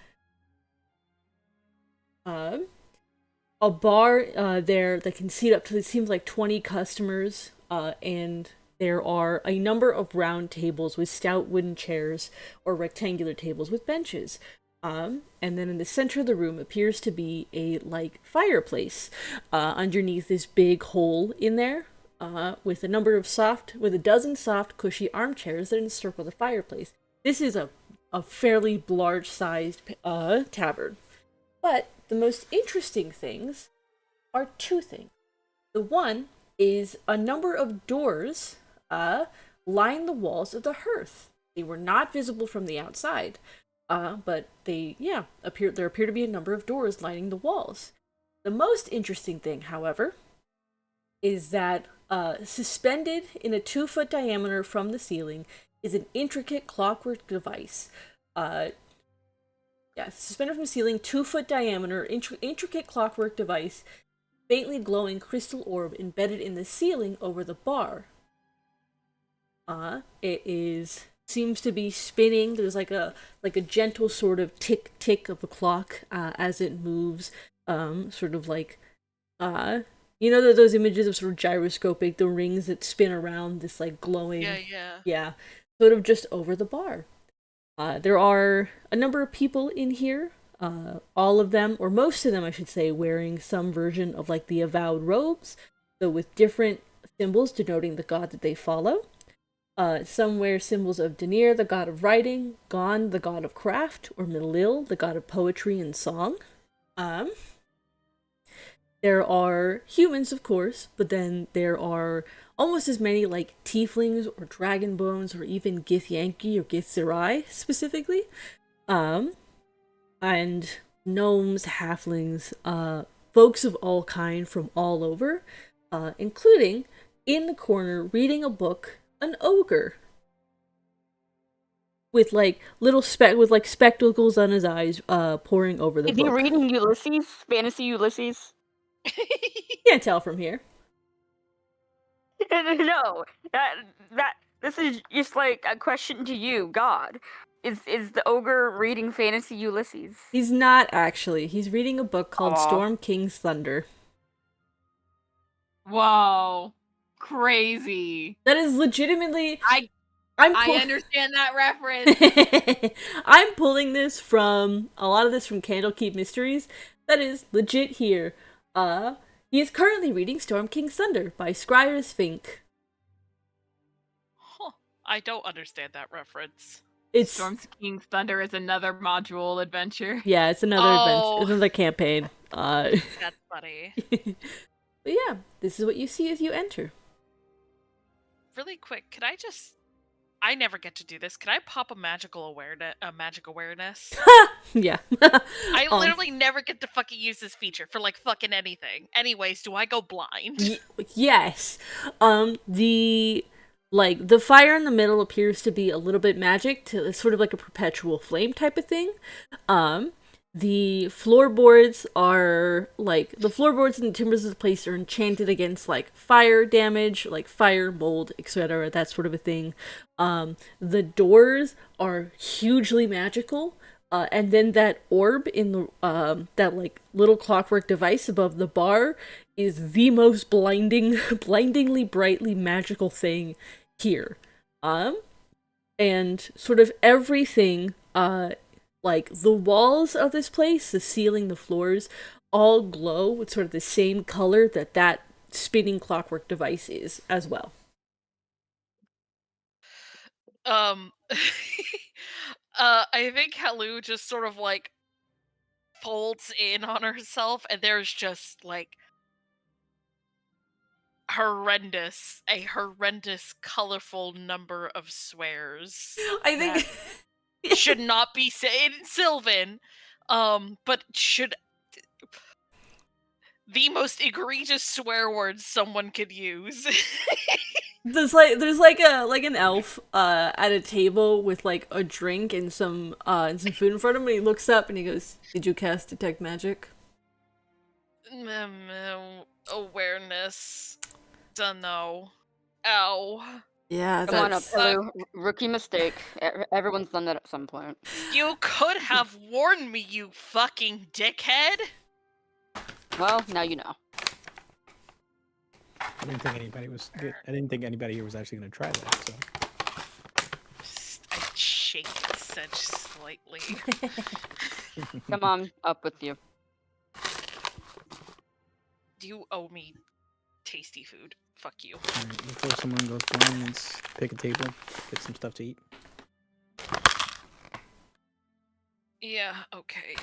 bar, there that can seat up to, it seems like 20 customers, and there are a number of round tables with stout wooden chairs, or rectangular tables with benches. And then in the center of the room appears to be a like fireplace underneath this big hole in there, with a dozen soft, cushy armchairs that encircle the fireplace. This is a fairly large-sized tavern. But the most interesting things are two things. The one is a number of doors line the walls of the hearth. They were not visible from the outside, but there appear to be a number of doors lining the walls. The most interesting thing, however, is that suspended in a 2-foot diameter from the ceiling is an intricate clockwork device. Suspended from the ceiling, 2-foot diameter, intricate clockwork device, faintly glowing crystal orb embedded in the ceiling over the bar. It seems to be spinning. There's like a gentle sort of tick tick of a clock as it moves. Sort of like those images of sort of gyroscopic, the rings that spin around this like glowing. Yeah, sort of just over the bar. There are a number of people in here, all of them, or most of them I should say, wearing some version of like the avowed robes, though with different symbols denoting the god that they follow. Some wear symbols of Denir, the god of writing, Gon, the god of craft, or Melil, the god of poetry and song. There are humans, of course, but then there are almost as many like tieflings or dragon bones or even Githyanki or Githzerai specifically. And gnomes, halflings, folks of all kind from all over, including in the corner reading a book, an ogre. With like spectacles on his eyes, poring over the book. Is he reading Ulysses? Fantasy Ulysses? Can't tell from here. No, this is just like a question to you, God. Is the ogre reading Fantasy Ulysses? He's not actually. He's reading a book called Storm King's Thunder. Whoa, crazy! That is legitimately. I understand that reference. I'm pulling this from a lot of this from Candlekeep Mysteries. That is legit here. He is currently reading Storm King's Thunder by Scryer's Fink. Huh. I don't understand that reference. It's Storm King's Thunder is another module adventure. Yeah, it's another adventure. It's another campaign. That's funny. But yeah, this is what you see as you enter. Really quick, I never get to do this. Can I pop a magic awareness? Yeah. I literally never get to fucking use this feature for like fucking anything. Anyways, do I go blind? Yes. The fire in the middle appears to be a little bit magic, to it's sort of like a perpetual flame type of thing. The floorboards and the timbers of the place are enchanted against like fire damage, like fire, mold, etc., that sort of a thing. The doors are hugely magical, and then that orb in the that like little clockwork device above the bar is the most blindingly brightly magical thing here. And sort of everything, like the walls of this place, the ceiling, the floors, all glow with sort of the same color that spinning clockwork device is as well. I think Halu just sort of like folds in on herself, and there's just like a horrendous, colorful number of swears. I think should not be said in Sylvan, but should the most egregious swear words someone could use. There's an elf at a table with like a drink and some food in front of him, and he looks up and he goes, "Did you cast detect magic?" Awareness. Dunno. Ow. Yeah, Come on up, Elu. Rookie mistake. Everyone's done that at some point. You could have warned me, you fucking dickhead. Well, now you know. I didn't think anybody here was actually going to try that. So I shake the sedge slightly. Come on, up with you. You owe me tasty food. Fuck you. Alright, before someone goes blind, let's pick a table, get some stuff to eat. Yeah, okay.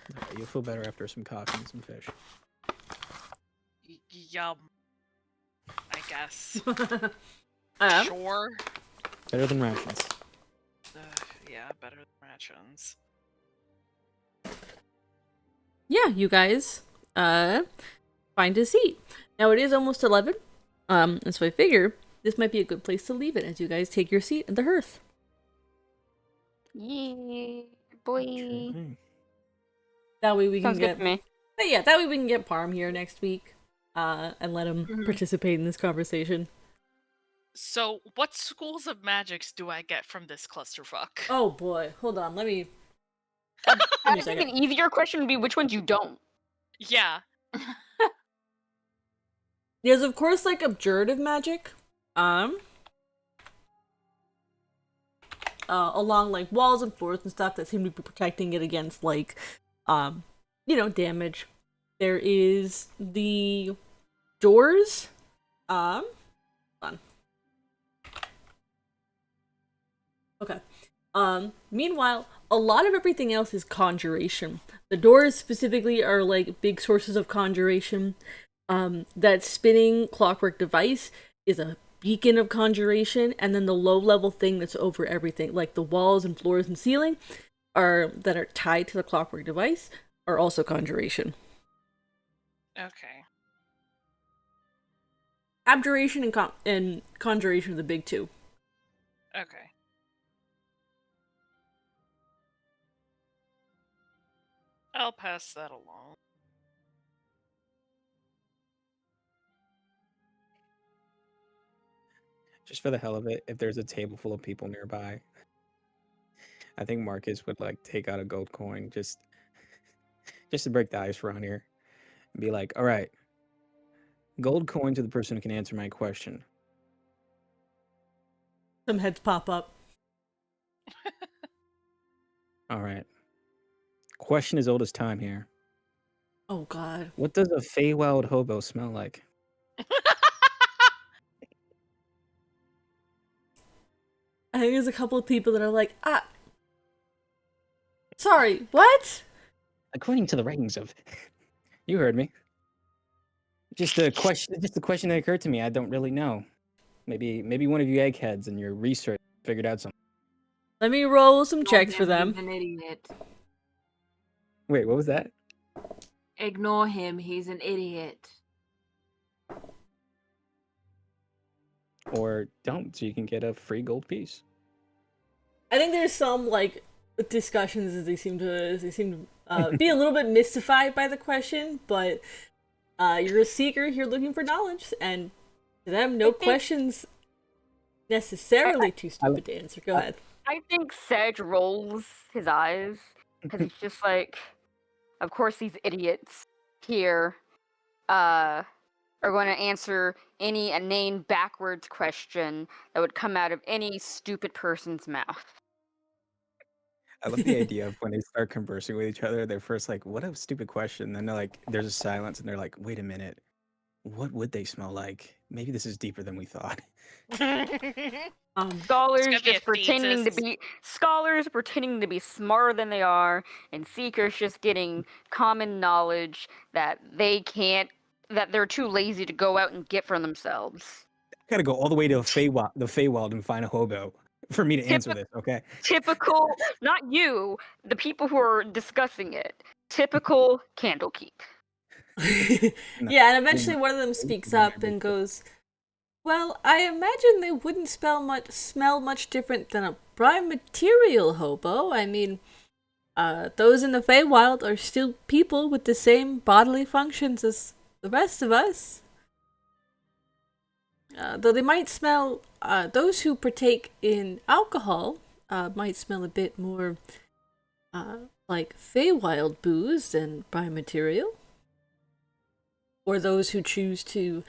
Alright, you'll feel better after some coffee and some fish. Yum. I guess. Um, Sure. Better than rations. Yeah, better than rations. yeah, you guys find a seat. Now it is almost 11. And so I figure this might be a good place to leave it as you guys take your seat at the hearth. Yeah, boy. Okay. That way we Sounds can good get to me. But yeah, that way we can get Parm here next week. And let him Mhm. participate in this conversation. So, what schools of magics do I get from this clusterfuck? Oh boy, hold on, let me I Give me a think second. an easier question would be which ones you don't. Yeah. There's of course like abjurative magic. Along like walls and floors and stuff that seem to be protecting it against like damage. There is the doors. Hold on. Okay. Meanwhile, a lot of everything else is conjuration. The doors specifically are like big sources of conjuration. That spinning clockwork device is a beacon of conjuration, and then the low-level thing that's over everything, like the walls and floors and ceiling, that are tied to the clockwork device, are also conjuration. Okay. Abjuration and conjuration are the big two. Okay. I'll pass that along. Just for the hell of it, if there's a table full of people nearby, I think Marcus would like take out a gold coin just to break the ice around here and be like, all right, gold coin to the person who can answer my question. Some heads pop up. All right. Question as old as time here. Oh god. What does a Feywild hobo smell like? I think there's a couple of people that are like, sorry, what? According to the ratings of you heard me. Just a question that occurred to me. I don't really know. Maybe one of you eggheads in your research figured out something. Let me roll some Ignore checks for him, them. He's an idiot. Wait, what was that? Ignore him. He's an idiot. Or don't, so you can get a free gold piece. I think there's some like discussions as they seem to be a little bit mystified by the question, but you're a seeker here looking for knowledge, and to them, no questions necessarily too stupid to answer. Go ahead. I think Sedge rolls his eyes because it's just like, of course, these idiots here are going to answer any inane backwards question that would come out of any stupid person's mouth. I love the idea of when they start conversing with each other, they're first like, what a stupid question. Then they're like, there's a silence and they're like, wait a minute. What would they smell like? Maybe this is deeper than we thought. Scholars gonna be just a pretending to thesis. be scholars pretending to be smarter than they are, and seekers just getting common knowledge that they're too lazy to go out and get for themselves. Gotta go all the way to the Feywild and find a hobo for me to answer this, okay? Typical, not you, the people who are discussing it. Typical Candlekeep. Yeah, and eventually one of them speaks up and goes, well, I imagine they wouldn't smell much different than a prime material hobo. I mean, those in the Feywild are still people with the same bodily functions as the rest of us. Though they might smell, those who partake in alcohol might smell a bit more like Feywild booze than prime material. Or those who choose to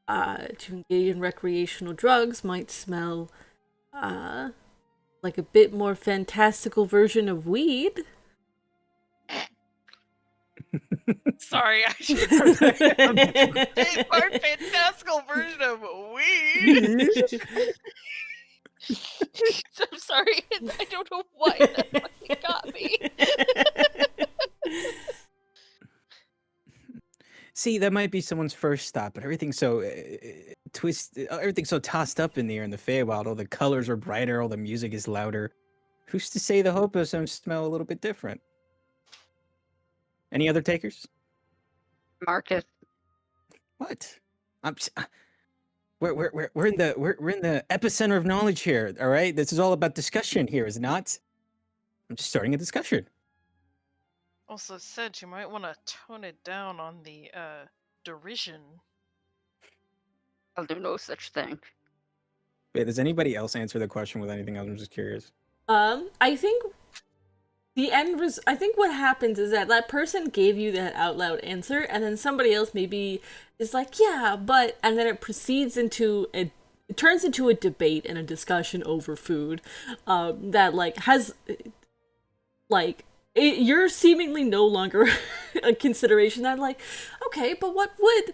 engage in recreational drugs might smell like a bit more fantastical version of weed. Sorry, I should our fantastical version of weed. I'm sorry. I don't know why that fucking got me. See, that might be someone's first stop, but everything's so everything's so tossed up in the air in the Feywild. All the colors are brighter, all the music is louder. Who's to say the Hopos smell a little bit different? Any other takers? Marcus. What? We're in the epicenter of knowledge here. All right, this is all about discussion here, is it not? I'm just starting a discussion. Also said you might want to tone it down on the derision. I'll do no such thing. Wait, does anybody else answer the question with anything else? I'm just curious. I think the end was. I think what happens is that person gave you that out loud answer, and then somebody else maybe is like, yeah, but, and then it proceeds into it turns into a debate and a discussion over food, that like has, like, you're seemingly no longer a consideration. That like, okay, but what would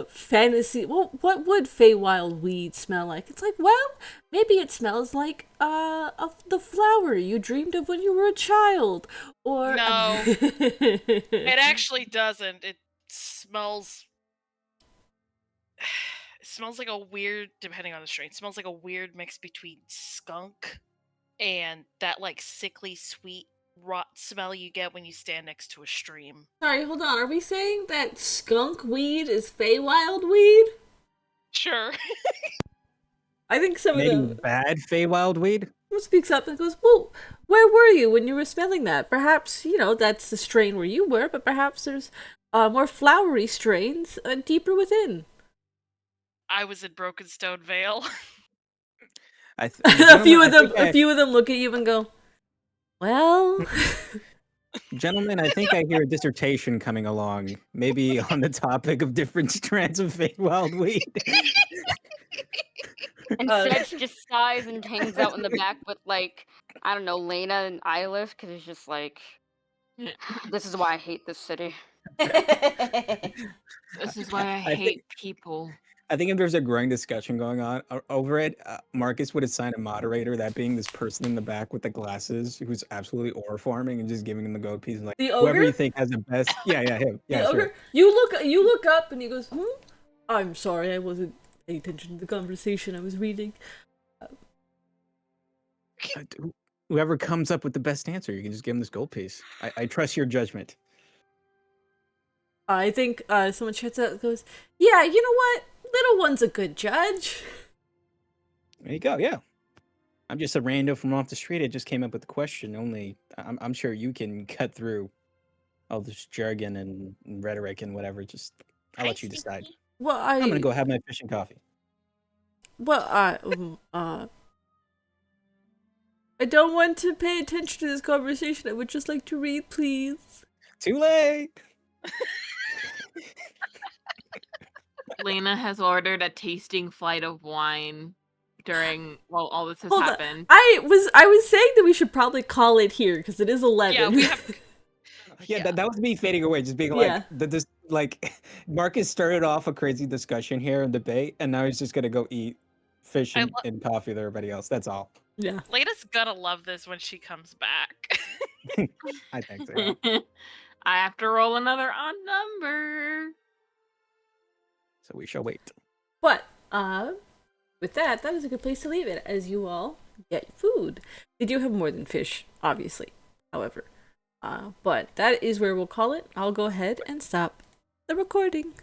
fantasy? Well, what would Feywild weed smell like? It's like, well, maybe it smells like of the flower you dreamed of when you were a child, or No. It actually doesn't. It smells. It smells like a weird, depending on the strain, it smells like a weird mix between skunk and that like sickly sweet rot smell you get when you stand next to a stream. Sorry, hold on. Are we saying that skunk weed is Feywild weed? Sure. I think some Maybe of them. bad Feywild weed? Who speaks up and goes, well, where were you when you were smelling that? Perhaps, you know, that's the strain where you were, but perhaps there's more flowery strains deeper within. I was in Brokenstone Vale. A few of them look at you and go, well... Gentlemen, I think I hear a dissertation coming along, maybe on the topic of different strands of Feywild weed. And Sedge just sighs and hangs out in the back with, like, I don't know, Lena and Eilif, because he's just like, this is why I hate this city. This is why I hate people. I think if there's a growing discussion going on over it, Marcus would assign a moderator, that being this person in the back with the glasses who's absolutely ore farming and just giving him the gold piece. Like, the whoever ogre? you think has the best. Yeah, him. Yeah, the sure. ogre? You look up and he goes, I'm sorry, I wasn't paying attention to the conversation I was reading. Whoever comes up with the best answer, you can just give him this gold piece. I trust your judgment. I think someone chats out and goes, yeah, you know what? Little one's a good judge. There you go, yeah. I'm just a rando from off the street. I just came up with the question. Only, I'm sure you can cut through all this jargon and rhetoric and whatever. Just, I'll let you decide. Well, I'm gonna go have my fish and coffee. Well, I don't want to pay attention to this conversation. I would just like to read, please. Too late! Lena has ordered a tasting flight of wine while all this has Hold on. happened. I was saying that we should probably call it here because it is 11. Yeah, we have. Yeah, that was me fading away, just being Yeah. like, Marcus started off a crazy discussion here and debate, and now he's just gonna go eat fish and coffee with everybody else. That's all. Yeah. Lena's gonna love this when she comes back. I think so. Yeah. I have to roll another odd number. So we shall wait. But with that is a good place to leave it, as you all get food. They do have more than fish, obviously. However, but that is where we'll call it. I'll go ahead and stop the recording.